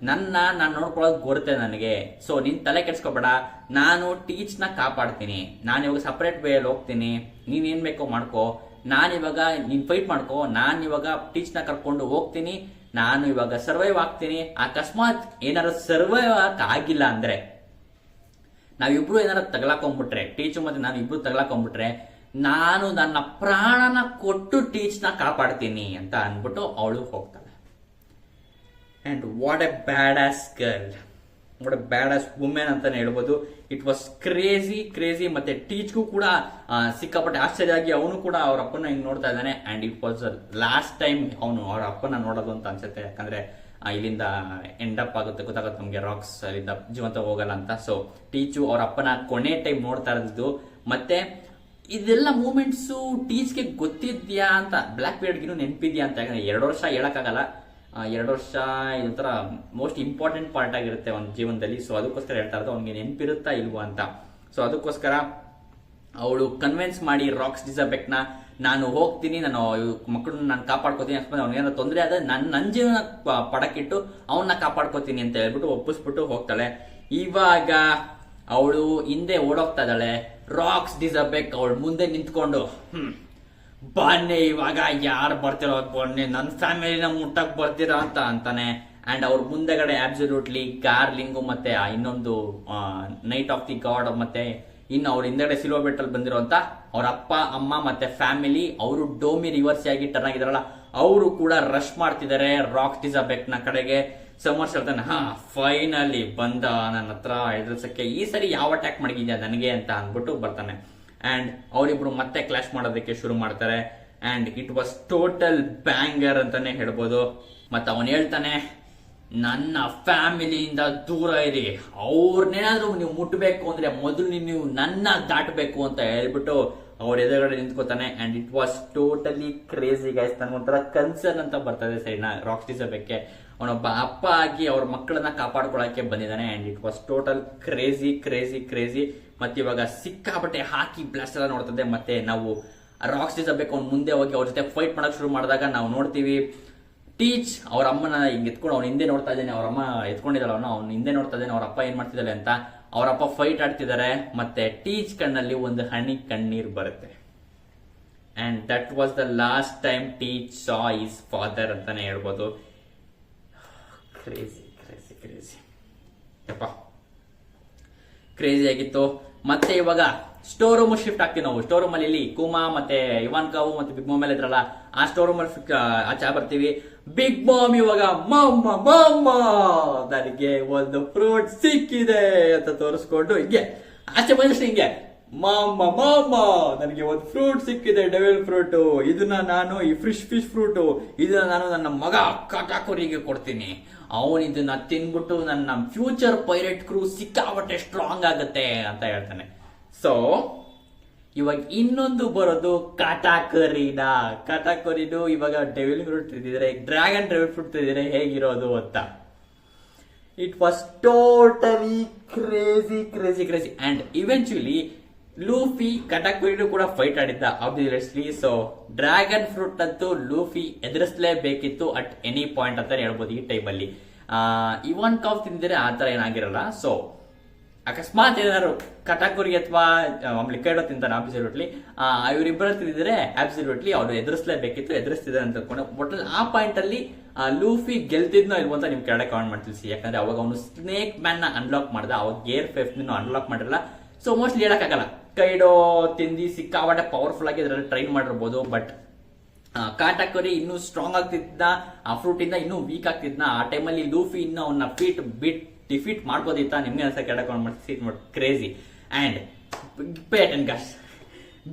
ನಾನು ನೋಡ್ಕೊಳ್ಳೋದು ಗೊರುತ್ತೆ ನನಗೆ. ಸೊ ನೀನ್ ತಲೆ ಕೆಡ್ಸ್ಕೊಬೇಡ, ನಾನು ಟೀಚ್ ನ ಕಾಪಾಡ್ತೀನಿ. ನಾನು ಇವಾಗ ಸಪರೇಟ್ ವೇಯಲ್ಲಿ ಹೋಗ್ತೀನಿ, ನೀನ್ ಏನ್ ಬೇಕೋ ಮಾಡ್ಕೋ, ನಾನಿವಾಗ ನೀನ್ ಫೈಟ್ ಮಾಡ್ಕೋ, ನಾನು ಇವಾಗ ಟೀಚ್ ನ ಕರ್ಕೊಂಡು ಹೋಗ್ತೀನಿ, ನಾನು ಇವಾಗ ಸರ್ವೈವ್ ಆಗ್ತೀನಿ. ಅಕಸ್ಮಾತ್ ಏನಾರ ಸರ್ವೈವ್ ಆಗಿಲ್ಲ ಅಂದ್ರೆ, ನಾವಿಬ್ರು ಏನಾರ ತಗಲಾಕೊಂಡ್ಬಿಟ್ರೆ, ಟೀಚು ಮತ್ತೆ ನಾನು ಇಬ್ರು ತಗಲಾಕೊಂಡ್ಬಿಟ್ರೆ, ನಾನು ನನ್ನ ಪ್ರಾಣನ ಕೊಟ್ಟು ಟೀಚ್ ನ ಕಾಪಾಡ್ತೀನಿ ಅಂತ ಅನ್ಬಿಟ್ಟು ಅವಳು ಹೋಗ್ತಾಳೆ. And what a bad as girl, what a bad as women ಅಂತಾನೆ ಹೇಳ್ಬೋದು. It was crazy. ಮತ್ತೆ ಟೀಚ್ಗೂ ಕೂಡ ಸಿಕ್ಕಾಪಟ್ಟೆ ಆಶ್ಚರ್ಯ ಆಗಿ ಅವನು ಕೂಡ ಅವ್ರ ಅಪ್ಪನ ಹಿಂಗ್ ನೋಡ್ತಾ ಇದ್ದಾನೆ. And it was last time ಅವನು ಅವ್ರ ಅಪ್ಪನ ನೋಡೋದು ಅಂತ ಅನ್ಸುತ್ತೆ. ಯಾಕಂದ್ರೆ ಇಲ್ಲಿಂದ ಎಂಡ್ ಅಪ್ ಆಗುತ್ತೆ, ಗೊತ್ತಾಗುತ್ತೆ ನಮ್ಗೆ ರಾಕ್ಸ್ ಅಲ್ಲಿಂದ ಜೀವಂತ ಹೋಗಲ್ಲ ಅಂತ. ಸೊ ಟೀಚು ಅವ್ರ ಅಪ್ಪನ ಕೊನೆ ಟೈಮ್ ನೋಡ್ತಾ ಇರೋದು. ಮತ್ತೆ ಇದೆಲ್ಲ ಮೂಮೆಂಟ್ಸು ಟೀಚ್ಗೆ ಗೊತ್ತಿದ್ಯಾ ಅಂತ, ಬ್ಲ್ಯಾಕ್ ಪೀರಿಯಡ್ಗಿನೂ ನೆನಪಿದ್ಯಾ ಅಂತ. ಯಾಕಂದ್ರೆ 2 ವರ್ಷ ಹೇಳಕ್ಕಾಗಲ್ಲ, 2 ವರ್ಷ ಇದೊಂಥರ ಮೋಸ್ಟ್ ಇಂಪಾರ್ಟೆಂಟ್ ಪಾರ್ಟ್ ಆಗಿರುತ್ತೆ ಅವನ ಜೀವನದಲ್ಲಿ. ಸೊ ಅದಕ್ಕೋಸ್ಕರ ಹೇಳ್ತಾ ಇರೋದು ಅವ್ನಿಗೆ ನೆನಪಿರುತ್ತಾ ಇಲ್ವಾ ಅಂತ. ಸೊ ಅದಕ್ಕೋಸ್ಕರ ಅವಳು ಕನ್ವಿನ್ಸ್ ಮಾಡಿ ರಾಕ್ಸ್ ಡಿಸಾಬೆಕ್ ನ, ನಾನು ಹೋಗ್ತೀನಿ, ನಾನು ಮಕ್ಕಳನ್ನ ನಾನು ಕಾಪಾಡ್ಕೋತೀನಿ, ಅವ್ನಿಗೇನೋ ತೊಂದರೆ ಆದ್ರೆ ನನ್ನ ಜೀವನ ಪಡಕ್ಕಿಟ್ಟು ಅವನ್ನ ಕಾಪಾಡ್ಕೋತೀನಿ ಅಂತ ಹೇಳ್ಬಿಟ್ಟು ಒಪ್ಪಿಸ್ಬಿಟ್ಟು ಹೋಗ್ತಾಳೆ. ಇವಾಗ ಅವಳು ಹಿಂದೆ ಓಡೋಗ್ತಾ ಇದ್ದಾಳೆ. ರಾಕ್ಸ್ ಡಿಸಾಬೆಕ್ ಅವಳು ಮುಂದೆ ನಿಂತ್ಕೊಂಡು, ಬನ್ನಿ ಇವಾಗ ಯಾರು ಬರ್ತಿರೋ ಬನ್ನಿ, ನನ್ನ ಫ್ಯಾಮಿಲಿನ ಮುಟ್ಟಕ್ ಬರ್ತೀರಾ ಅಂತ ಅಂತಾನೆ. ಅಂಡ್ ಅವ್ರ ಮುಂದೆಗಡೆ ಅಬ್ಸಲ್ಯೂಟ್ಲಿ ಗಾರ್ಲಿಂಗು ಮತ್ತೆ ಇನ್ನೊಂದು ನೈಟ್ ಆಫ್ ದಿ ಗಾಡ್, ಮತ್ತೆ ಇನ್ನು ಅವ್ರ ಹಿಂದೆಗಡೆ ಸಿಲ್ವ ಬೆಟ್ಟಲ್ಲಿ ಬಂದಿರುವಂತ ಅವ್ರ ಅಪ್ಪ ಅಮ್ಮ ಮತ್ತೆ ಫ್ಯಾಮಿಲಿ, ಅವರು ಡೋಮಿ ರಿವರ್ಸ್ ಆಗಿ ಟರ್ನ್ ಆಗಿದಾರಲ್ಲ, ಅವರು ಕೂಡ ರಶ್ ಮಾಡ್ತಿದ್ದಾರೆ ರಾಕ್ಸ್ ಡಿಸಾಬೆಕ್ ನ ಕಡೆಗೆ. ಸಮರ್ಸ್ ಹೇಳ್ತಾನೆ, ಹಾ ಫೈನಲಿ ಬಂದ ನನ್ನ ಹತ್ರ ಎದುರಿಸಕ್ಕೆ, ಈ ಸರಿ ಯಾವ ಅಟ್ಯಾಕ್ ಮಾಡಿದ್ಯಾ ನನಗೆ ಅಂತ ಅಂದ್ಬಿಟ್ಟು ಬರ್ತಾನೆ. ಅಂಡ್ ಅವರಿಬ್ರು ಮತ್ತೆ ಕ್ಲಾಶ್ ಮಾಡೋದಕ್ಕೆ ಶುರು ಮಾಡ್ತಾರೆ. ಅಂಡ್ ಇಟ್ ವಾಸ್ ಟೋಟಲ್ ಬ್ಯಾಂಗರ್ ಅಂತಾನೆ ಹೇಳ್ಬೋದು. ಮತ್ತೆ ಅವನು ಹೇಳ್ತಾನೆ, ನನ್ನ ಫ್ಯಾಮಿಲಿಯಿಂದ ದೂರ ಇರಿ, ಅವ್ರನ್ನೇನಾದ್ರೂ ನೀವು ಮುಟ್ಟಬೇಕು ಅಂದ್ರೆ ಮೊದಲು ನೀವು ನನ್ನ ದಾಟಬೇಕು ಅಂತ ಹೇಳ್ಬಿಟ್ಟು ಅವ್ರ ಎದುರುಗಡೆ ನಿಂತ್ಕೋತಾನೆ. And it was totally crazy guys. ನನಗೊಂಥರ ಕನ್ಸರ್ನ್ ಅಂತ ಬರ್ತದೆ ಸೈಡ್ನ ರಾಕ್ಸ್ಟೀಸ್ ಬಗ್ಗೆ. ಅವನೊಬ್ಬ ಅಪ್ಪ ಆಗಿ ಅವ್ರ ಮಕ್ಕಳನ್ನ ಕಾಪಾಡ್ಕೊಳಕ್ಕೆ ಬಂದಿದ್ದಾನೆ. And it was total crazy crazy crazy. ಮತ್ತೆ ಇವಾಗ ಸಿಕ್ಕಾಪಟ್ಟೆ ಹಾಕಿ ಬ್ಲಾಸ್ಟ್ ಎಲ್ಲ ನೋಡ್ತದೆ. ಮತ್ತೆ ನಾವು ರಾಕ್ಸ್ಟೀಸ್ ಬೇಕು ಅವ್ನು ಮುಂದೆ ಹೋಗಿ ಅವ್ರ ಜೊತೆ ಫೈಟ್ ಮಾಡಕ್ ಶುರು ಮಾಡಿದಾಗ ನಾವು ನೋಡ್ತೀವಿ ಟೀಚ್ ಅವ್ರ ಅಮ್ಮನ ಹಿಂಗ್ ಎತ್ಕೊಂಡು ಅವ್ನ ಹಿಂದೆ ನೋಡ್ತಾ ಇದ್ದಾನೆ. ಅವ್ರ ಅಮ್ಮ ಎತ್ಕೊಂಡಿದ್ದಾಳ, ಅವ್ನು ಹಿಂದೆ ನೋಡ್ತಾ ಇದ್ದಾನೆ ಅವ್ರ ಅಪ್ಪ ಏನ್ ಮಾಡ್ತಿದ್ದಾಳೆ ಅಂತ. ಅವರಪ್ಪ ಫೈಟ್ ಆಡ್ತಿದ್ದಾರೆ. ಮತ್ತೆ ಟೀಚ್ ಕಣ್ಣಲ್ಲಿ ಒಂದು ಹನಿ ಕಣ್ಣೀರ್ ಬರುತ್ತೆ. And that was the last time teach saw is father ಅಂತಾನೆ ಹೇಳ್ಬೋದು. ಕ್ರೇಜಿ ಕ್ರೇಜಿ ಕ್ರೇಜಿ ಯಪ್ಪ, ಕ್ರೇಜಿ ಆಗಿತ್ತು. ಮತ್ತೆ ಇವಾಗ ಸ್ಟೋರ್ ರೂಮ್ ಶಿಫ್ಟ್ ಆಗ್ತೀವಿ ನಾವು. ಸ್ಟೋರ್ ರೂಮ್ ಅಲ್ಲಿ ಇಲ್ಲಿ ಕುಮಾ ಮತ್ತೆ ಇವಾನ್ಕಾವು ಮತ್ತೆ ಬಿಗ್ ಮಾಮ್ ಎಲ್ಲ ಇದ್ರಲ್ಲ, ಆ ಸ್ಟೋರ್ ರೂಮ್ ಅಲ್ಲಿ ಆಚೆ ಬರ್ತೀವಿ. ಬಿಗ್ ಮಾಮ್ ಇವಾಗ ಮಮ್ಮ ನನಗೆ ಒಂದು ಫ್ರೂಟ್ ಸಿಕ್ಕಿದೆ ಅಂತ ತೋರಿಸ್ಕೊಂಡು ಹಿಂಗೆ ಆಚೆ ಬಂದಷ್ಟು ಹಿಂಗೆ ಮಾಮ ನನಗೆ ಒಂದು ಫ್ರೂಟ್ ಸಿಕ್ಕಿದೆ, ಡೆವಿಲ್ ಫ್ರೂಟ್. ಇದನ್ನ ನಾನು ಈ ಫಿಶ್ ಫ್ರೂಟ್ ಇದನ್ನ ನಾನು ನನ್ನ ಮಗ ಕಾಟಾಕೋರಿಗೆ ಕೊಡ್ತೀನಿ. ಅವನು ಇದನ್ನ ತಿನ್ಬಿಟ್ಟು ನನ್ನ ಫ್ಯೂಚರ್ ಪೈರೇಟ್ ಕ್ರೂ ಸಿಕ್ಕಾಪಟ್ಟೆ ಸ್ಟ್ರಾಂಗ್ ಆಗುತ್ತೆ ಅಂತ ಹೇಳ್ತಾನೆ. ಸೊ ಇವಾಗ ಇನ್ನೊಂದು ಬರೋದು ಕಾಟಾಕೋರಿನು ಇವಾಗ ಡೆವಿಲ್ ಫ್ರೂಟ್ ತಿಂದಿದ್ರೆ, ಡ್ರ್ಯಾಗನ್ ಡೆವಿಲ್ ಫ್ರೂಟ್ ತಿಂದಿದ್ರೆ ಹೇಗಿರೋದು ಅಂತ. It was totally crazy crazy crazy. And eventually Luffy ಕಾಟಾಕೋರಿನು ಕೂಡ ಫೈಟ್ ಆಡಿದ್ದ ಆಬ್ವಿಯಸ್ಲಿ. ಸೊ ಡ್ರ್ಯಾಗನ್ ಫ್ರೂಟ್ ಅಂತೂ ಲೂಫಿ ಎದುರಿಸಲೇಬೇಕಿತ್ತು ಅಟ್ ಎನಿ ಪಾಯಿಂಟ್ ಅಂತ ಹೇಳ್ಬೋದು ಈ ಟೈಮಲ್ಲಿ. ಇವನ್ ಕಾವ್ ತಿಂದಿದ್ರೆ ಆತರ ಏನಾಗಿರಲ್ಲ. ಸೊ ಅಕಸ್ಮಾತ್ ಏನಾದ್ರು ಕಟಾಕುರಿ ಅಥವಾ ಲಿಕ್ವಿಡ್ ತಿಂತಾನೆ ಆಬ್ಸಲ್ಯೂಟ್ಲಿ, ಇವರಿಬ್ಬರ ತಿಂದಿದ್ರೆ ಆಬ್ಸಲ್ಯೂಟ್ಲಿ ಅವ್ರು ಎದುರಿಸಲೇಬೇಕಿತ್ತು, ಎದುರಿಸ್ತಿದ್ದಾರೆ ಅಂತ ಅನ್ಕೊಂಡು. ಒಟ್ಟಲ್ಲಿ ಆ ಪಾಯಿಂಟ್ ಅಲ್ಲಿ ಲೂಫಿ ಗೆಲ್ತಿದ್ನೋ ಇಲ್ವೋ ಅಂತ ನೀವು ಕೆಳಗೆ ಕಾಮೆಂಟ್ ಮಾಡಿ ತಿಳಿಸಿ. ಯಾಕಂದ್ರೆ ಅವಾಗ ಅವನು ಸ್ನೇಕ್ ಮ್ಯಾನ್ ನ ಅನ್ಲಾಕ್ ಮಾಡ್ದ, ಅವಾಗ ಗೇರ್ 5 ಅನ್ಲಾಕ್ ಮಾಡಿರಲ್ಲ. ಸೊ ಮೋಸ್ಟ್ಲಿ ಹೇಳಕ್ಕಾಗಲ್ಲ, ಕೈಡೋ ತಿಂದಿ ಸಿಕ್ಕಾಪಟ್ಟೆ ಪವರ್ಫುಲ್ ಆಗಿ ಇದರಲ್ಲಿ ಟ್ರೈನ್ ಮಾಡಿರ್ಬೋದು. ಬಟ್ ಕಾಟಾಕೋರಿ ಇನ್ನೂ ಸ್ಟ್ರಾಂಗ್ ಆಗ್ತಿದ್ದ, ಆ ಫ್ರೂಟ್ ಇಂದ ಇನ್ನೂ ವೀಕ್ ಆಗ್ತಿದ್ನ. ಆ ಟೈಮಲ್ಲಿ ಲೂಫಿ ಇನ್ನು ಅವನ್ನ ಡಿಫೀಟ್ ಮಾಡ್ಬೋದಿತ್ತ. ನಿಮ್ಗೆ ಅನ್ಸ ಕೆಳಕೊಂಡು ಮಾಡಿ ಕ್ರೇಜಿ. ಅಂಡ್ ಪೇಟನ್ ಗಾಸ್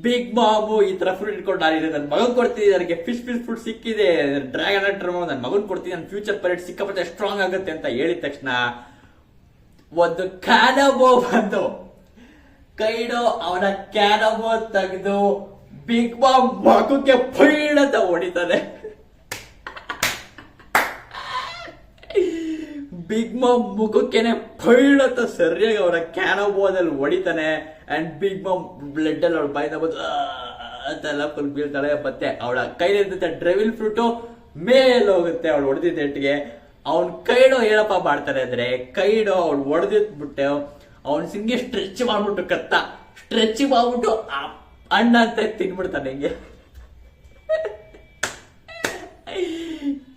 ಬಿಗ್ ಮಾಮು ಈ ತರ ಫ್ರೂಟ್ ಇಟ್ಕೊಂಡು ಆಡಿದ್ರೆ ನನ್ನ ಮಗನ್ ಕೊಡ್ತೀನಿ, ನನಗೆ ಫಿಶ್ ಫ್ರೂಟ್ ಸಿಕ್ಕಿದೆ, ಡ್ರ್ಯಾಗನ್ ನನ್ನ ಮಗನ್ ಕೊಡ್ತೀನಿ, ನನ್ನ ಫ್ಯೂಚರ್ ಪೈರೇಟ್ ಸಿಕ್ಕಾಪಟ್ಟೆ ಸ್ಟ್ರಾಂಗ್ ಆಗುತ್ತೆ ಅಂತ ಹೇಳಿದ ತಕ್ಷಣ ಒಂದು ಕ್ಯಾನಬೋ ಬಂದು ಕೈಡೋ ಅವನ ಕ್ಯಾನಬೋ ತೆಗೆದು ಬಿಗ್ ಮಾಮ್ ಮಗಕ್ಕೆ ಫೈಡಂತ ಹೊಡಿತಾನೆ. ಬಿಗ್ ಮಾಮ್ ಮುಖಕ್ಕೇನೆ ಫೈಡಂತ ಸರಿಯಾಗಿ ಅವರ ಕ್ಯಾನಬೋದಲ್ಲಿ ಹೊಡಿತಾನೆ. ಅಂಡ್ ಬಿಗ್ ಮಾಮ್ ಬ್ಲಡ್ ಅಲ್ಲಿ ಅವಳ ಬಾಯಿಂದ ಬಂದು ಅಂತೆಲ್ಲ ಫುಲ್ ಬೀಳ್ತಾಳೆ. ಮತ್ತೆ ಅವಳ ಕೈಲಿರ್ತೈತೆ ಡ್ರೆವಿಲ್ ಫ್ರೂಟು ಮೇಲೆ ಹೋಗುತ್ತೆ ಅವಳು ಹೊಡೆದಿದ್ದ ಎಟ್ಟಿಗೆ. ಅವ್ನ್ ಕೈಡೋ ಏನಪ್ಪ ಮಾಡ್ತಾನೆ ಅಂದ್ರೆ, ಕೈಡೋ ಅವ್ಳು ಹೊಡೆದಿಟ್ಬಿಟ್ಟು ಅವ್ನ್ ಸಿಂಗೆ ಸ್ಟ್ರೆಚ್ ಮಾಡ್ಬಿಟ್ಟು ಸ್ಟ್ರೆಚ್ ಮಾಡ್ಬಿಟ್ಟು ಅಣ್ಣ ಅಂತ ತಿನ್ಬಿಡ್ತಾನೆ ಹಿಂಗೆ.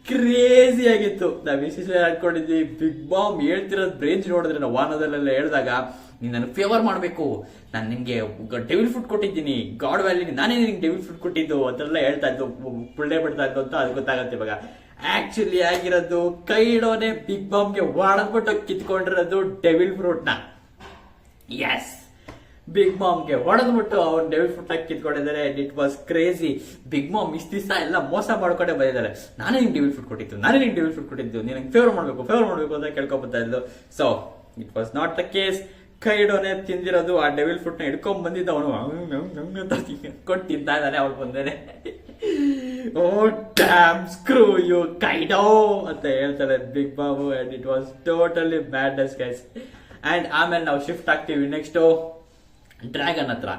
ಕ್ರೇಜಿ ಆಗಿತ್ತು. ನಾವ್ ವಿಶೇಷ ಹಾಕೊಂಡಿದ್ವಿ. ಬಿಗ್ ಬಾಮ್ ಹೇಳ್ತಿರೋದ್ ಬ್ರೇಂಜ್ ನೋಡಿದ್ರೆ ನಾವು ವಾನದಲ್ಲೆಲ್ಲ ಹೇಳಿದಾಗ, ನೀನ್ ನನಗೆ ಫೇವರ್ ಮಾಡ್ಬೇಕು, ನಾನು ನಿನ್ಗೆ ಡೆವಿಲ್ ಫುಡ್ ಕೊಟ್ಟಿದ್ದೀನಿ, ಗಾಡ್ ವ್ಯಾಲಿ ನಾನೇ ನಿನ್ಗೆ ಡೆವಿಲ್ ಫುಡ್ ಕೊಟ್ಟಿದ್ದು ಅಂತೆಲ್ಲ ಹೇಳ್ತಾ ಇದ್ದು, ಪುಳ್ಳೆ ಬಿಡ್ತಾ ಇದ್ದು ಅಂತ ಅದು ಗೊತ್ತಾಗತ್ತೆ. ಇವಾಗ ಆಕ್ಚುಲಿ ಆಗಿರೋದು ಕೈಡೋನೆ ಬಿಗ್ ಬಾಮ್ಗೆ ಹೊಡೆದ್ಬಿಟ್ಟು ಕಿತ್ಕೊಂಡಿರೋದು ಡೆವಿಲ್ ಫ್ರೂಟ್ ನ. ಎಸ್, ಬಿಗ್ ಮಾಮ್ಗೆ ಹೊಡೆದ್ಬಿಟ್ಟು ಅವ್ನು ಡೆವಿಲ್ ಫ್ರೂಟ್ ಹಾಕಿ ಕಿತ್ಕೊಂಡಿದ್ದಾರೆ. It was crazy. Big Mom ಇಷ್ಟ ದಿವಸ ಎಲ್ಲ ಮೋಸ ಮಾಡ್ಕೊಂಡೆ ಬಂದಿದ್ದಾರೆ. ನಾನೇ ನಿಂಗೆ ಡೆವಿಲ್ ಫ್ರೂಟ್ ಕೊಟ್ಟಿದ್ದು, ನೀನು ಫೇವರ್ ಮಾಡ್ಬೇಕು ಅಂತ ಕೇಳ್ಕೊಬತ್ತಾ ಇದ್ದು. So it was not the case. ಕೈಡೋನೆ ತಿಂದಿರೋದು ಆ ಡೆವಿಲ್ ಫ್ರೂಟ್ ನ ಹಿಡ್ಕೊಂಡ್ ಬಂದಿದ್ದ ಅವನು ಅಂತ ಕೊಟ್ಟು ತಿಂತಾ ಇದ್ದಾನೆ ಅವ್ರ ಬಂದೇನೆ. Oh damn screw you Kaido ಅಂತ ಹೇಳ್ತಾರೆ big Babu. And it was totally madness guys. And ಆಮೇಲೆ ನಾವು ಶಿಫ್ಟ್ ಆಗ್ತೀವಿ ನೆಕ್ಸ್ಟ್ ಡ್ರ್ಯಾಗನ್ ಹತ್ರ.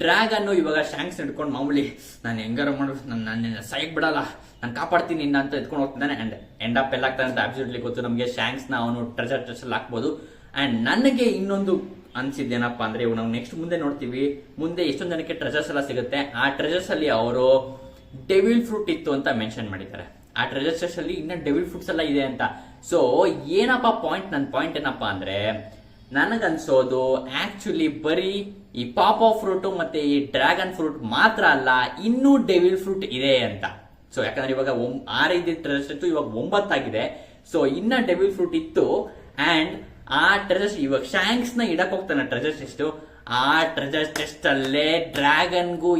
ಡ್ರ್ಯಾಗನ್ ಇವಾಗ ಶಾಂಕ್ಸ್ ಹಿಡ್ಕೊಂಡು ಮಾಮೂಲಿ ನಾನು ಹೆಂಗಾರ ಮಾಡು, ನನ್ನ ಸೈಕ್ ಬಿಡಲ್ಲ, ನಾನು ಕಾಪಾಡ್ತೀನಿ ಇನ್ನ ಅಂತ ಎತ್ಕೊಂಡು ಹೋಗ್ತಿದ್ದಾನೆ. ಅಂಡ್ ಎಂಡ್ ಅಪ್ ಎಲ್ಲ ಆಗ್ತಾನೆ ಅಂತ ಅಬ್ಸಲ್ಯೂಟ್ಲಿ ಗೊತ್ತು ನಮಗೆ. ಶಾಂಕ್ಸ್ ನ ಅವನು ಟ್ರೆಜರ್ ಅಲ್ಲಿ ಹಾಕ್ಬೋದು. ಅಂಡ್ ನನಗೆ ಇನ್ನೊಂದು ಅನ್ಸಿದ್ದೇನಪ್ಪ ಅಂದ್ರೆ, ನಾವು ನೆಕ್ಸ್ಟ್ ಮುಂದೆ ನೋಡ್ತೀವಿ, ಮುಂದೆ ಎಷ್ಟೊಂದು ಜನಕ್ಕೆ ಟ್ರೆಜರ್ಸ್ ಎಲ್ಲ ಸಿಗುತ್ತೆ. ಆ ಟ್ರೆಜರ್ಸ್ ಅಲ್ಲಿ ಅವರು ಡೆವಿಲ್ ಫ್ರೂಟ್ ಇತ್ತು ಅಂತ ಮೆನ್ಷನ್ ಮಾಡಿದ್ದಾರೆ. ಆ ಟ್ರೆಜರ್ಸ್ ಅಲ್ಲಿ ಇನ್ನ ಡೆವಿಲ್ ಫ್ರೂಟ್ಸ್ ಎಲ್ಲ ಇದೆ ಅಂತ. ಸೊ ಏನಪ್ಪ ಪಾಯಿಂಟ್, ನನ್ನ ಪಾಯಿಂಟ್ ಏನಪ್ಪಾ ಅಂದ್ರೆ, ನನಗನ್ಸೋದು ಆಕ್ಚುಲಿ ಬರೀ ಈ ಪಾಪ್ ಆಫ್ ಫ್ರೂಟ್ ಮತ್ತೆ ಈ ಡ್ರ್ಯಾಗನ್ ಫ್ರೂಟ್ ಮಾತ್ರ ಅಲ್ಲ, ಇನ್ನೂ ಡೆವಿಲ್ ಫ್ರೂಟ್ ಇದೆ ಅಂತ. ಸೊ ಯಾಕಂದ್ರೆ ಇವಾಗ 6 ಟ್ರೆಜರ್ಸ್ ಇತ್ತು, ಇವಾಗ 9 ಆಗಿದೆ. ಸೊ ಇನ್ನ ಡೆವಿಲ್ ಫ್ರೂಟ್ ಇತ್ತು. ಅಂಡ್ ಆ ಟ್ರೆಜರ್ ಇವಾಗ ಶಾಂಕ್ಸ್ ನ ಇಡಕ್ ಹೋಗ್ತಾನೆ ಟ್ರೆಜರ್ ಚೆಸ್ಟ್. ಆ ಟ್ರೆಜರ್ ಚೆಸ್ಟ್ ಅಲ್ಲೇ ಡ್ರ್ಯಾಗನ್ಗೂ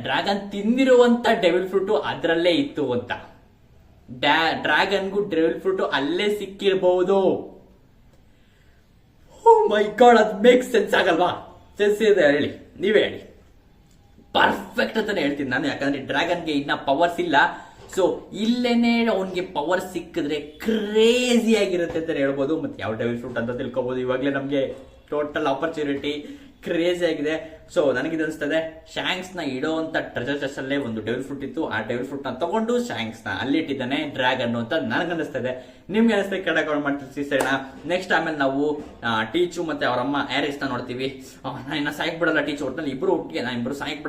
ಡ್ರ್ಯಾಗನ್ ತಿಂದಿರುವಂತ ಡೆವಿಲ್ ಫ್ರೂಟ್ ಅದ್ರಲ್ಲೇ ಇತ್ತು ಅಂತ. ಡ್ರ್ಯಾಗನ್ಗೂ ಡೆವಿಲ್ ಫ್ರೂಟ್ ಅಲ್ಲೇ ಸಿಕ್ಕಿರಬಹುದು. ಓ ಮೈ ಗಾಡ್, ಅದು ಮೇಕ್ ಸೆನ್ಸ್ ಆಗಲ್ವಾ? ಸೆನ್ಸ್ ಇದೆ, ಹೇಳಿ, ನೀವೇ ಹೇಳಿ. ಪರ್ಫೆಕ್ಟ್ ಅಂತಾನೆ ಹೇಳ್ತೀನಿ ನಾನು, ಯಾಕಂದ್ರೆ ಡ್ರ್ಯಾಗನ್ಗೆ ಇನ್ನ ಪವರ್ಸ್ ಇಲ್ಲ. ಸೊ ಇಲ್ಲೇನೆ ಅವನಿಗೆ ಪವರ್ ಸಿಕ್ಕಿದ್ರೆ ಕ್ರೇಜಿ ಆಗಿರುತ್ತೆ ಅಂತ ಹೇಳ್ಬೋದು. ಮತ್ತೆ ಯಾವ ಡೆವಿಲ್ ಫ್ರೂಟ್ ಅಂತ ತಿಳ್ಕೊಬಹುದು. ಇವಾಗಲೇ ನಮಗೆ ಟೋಟಲ್ ಆಪರ್ಚುನಿಟಿ ಕ್ರೇಜಿ ಆಗಿದೆ. ಸೊ ನನಗಿದು ಅನಿಸ್ತದೆ, ಶಾಂಕ್ಸ್ ನ ಇಡೋಂತ ಟ್ರೆಜರ್ ಚೆಸ್ಟ್ ಅಲ್ಲೇ ಒಂದು ಡೆವಿಲ್ ಫ್ರೂಟ್ ಇತ್ತು. ಆ ಡೆವಿಲ್ ಫ್ರೂಟ್ ನ ತಗೊಂಡು ಶಾಂಕ್ಸ್ ನ ಅಲ್ಲಿ ಇಟ್ಟಿದ್ದಾನೆ ಡ್ರ್ಯಾಗನ್ ಅಂತ ನನಗನ್ನಿಸ್ತದೆ. ನಿಮ್ಗೆ ಅನಿಸ್ತದೆ ಕೆಳಗೆ ಕಮೆಂಟ್ ಮಾಡಿ ತಿಳಿಸಿ ಸರಿನಾ. ನೆಕ್ಸ್ಟ್ ಆಮೇಲೆ ನಾವು ಟೀಚು ಮತ್ತೆ ಅವರಮ್ಮ ಆರಿಸ್ ನ ನೋಡ್ತೀವಿ. ಇನ್ನ ಸಾಯಕ್ ಬಿಡಲ್ಲ ಟೀಚು, ಒಟ್ಟಿನಲ್ಲಿ ಇಬ್ರು ಒಟ್ಟಿಗೆ, ನಾ ಇಬ್ರು ಸಾಯಕ್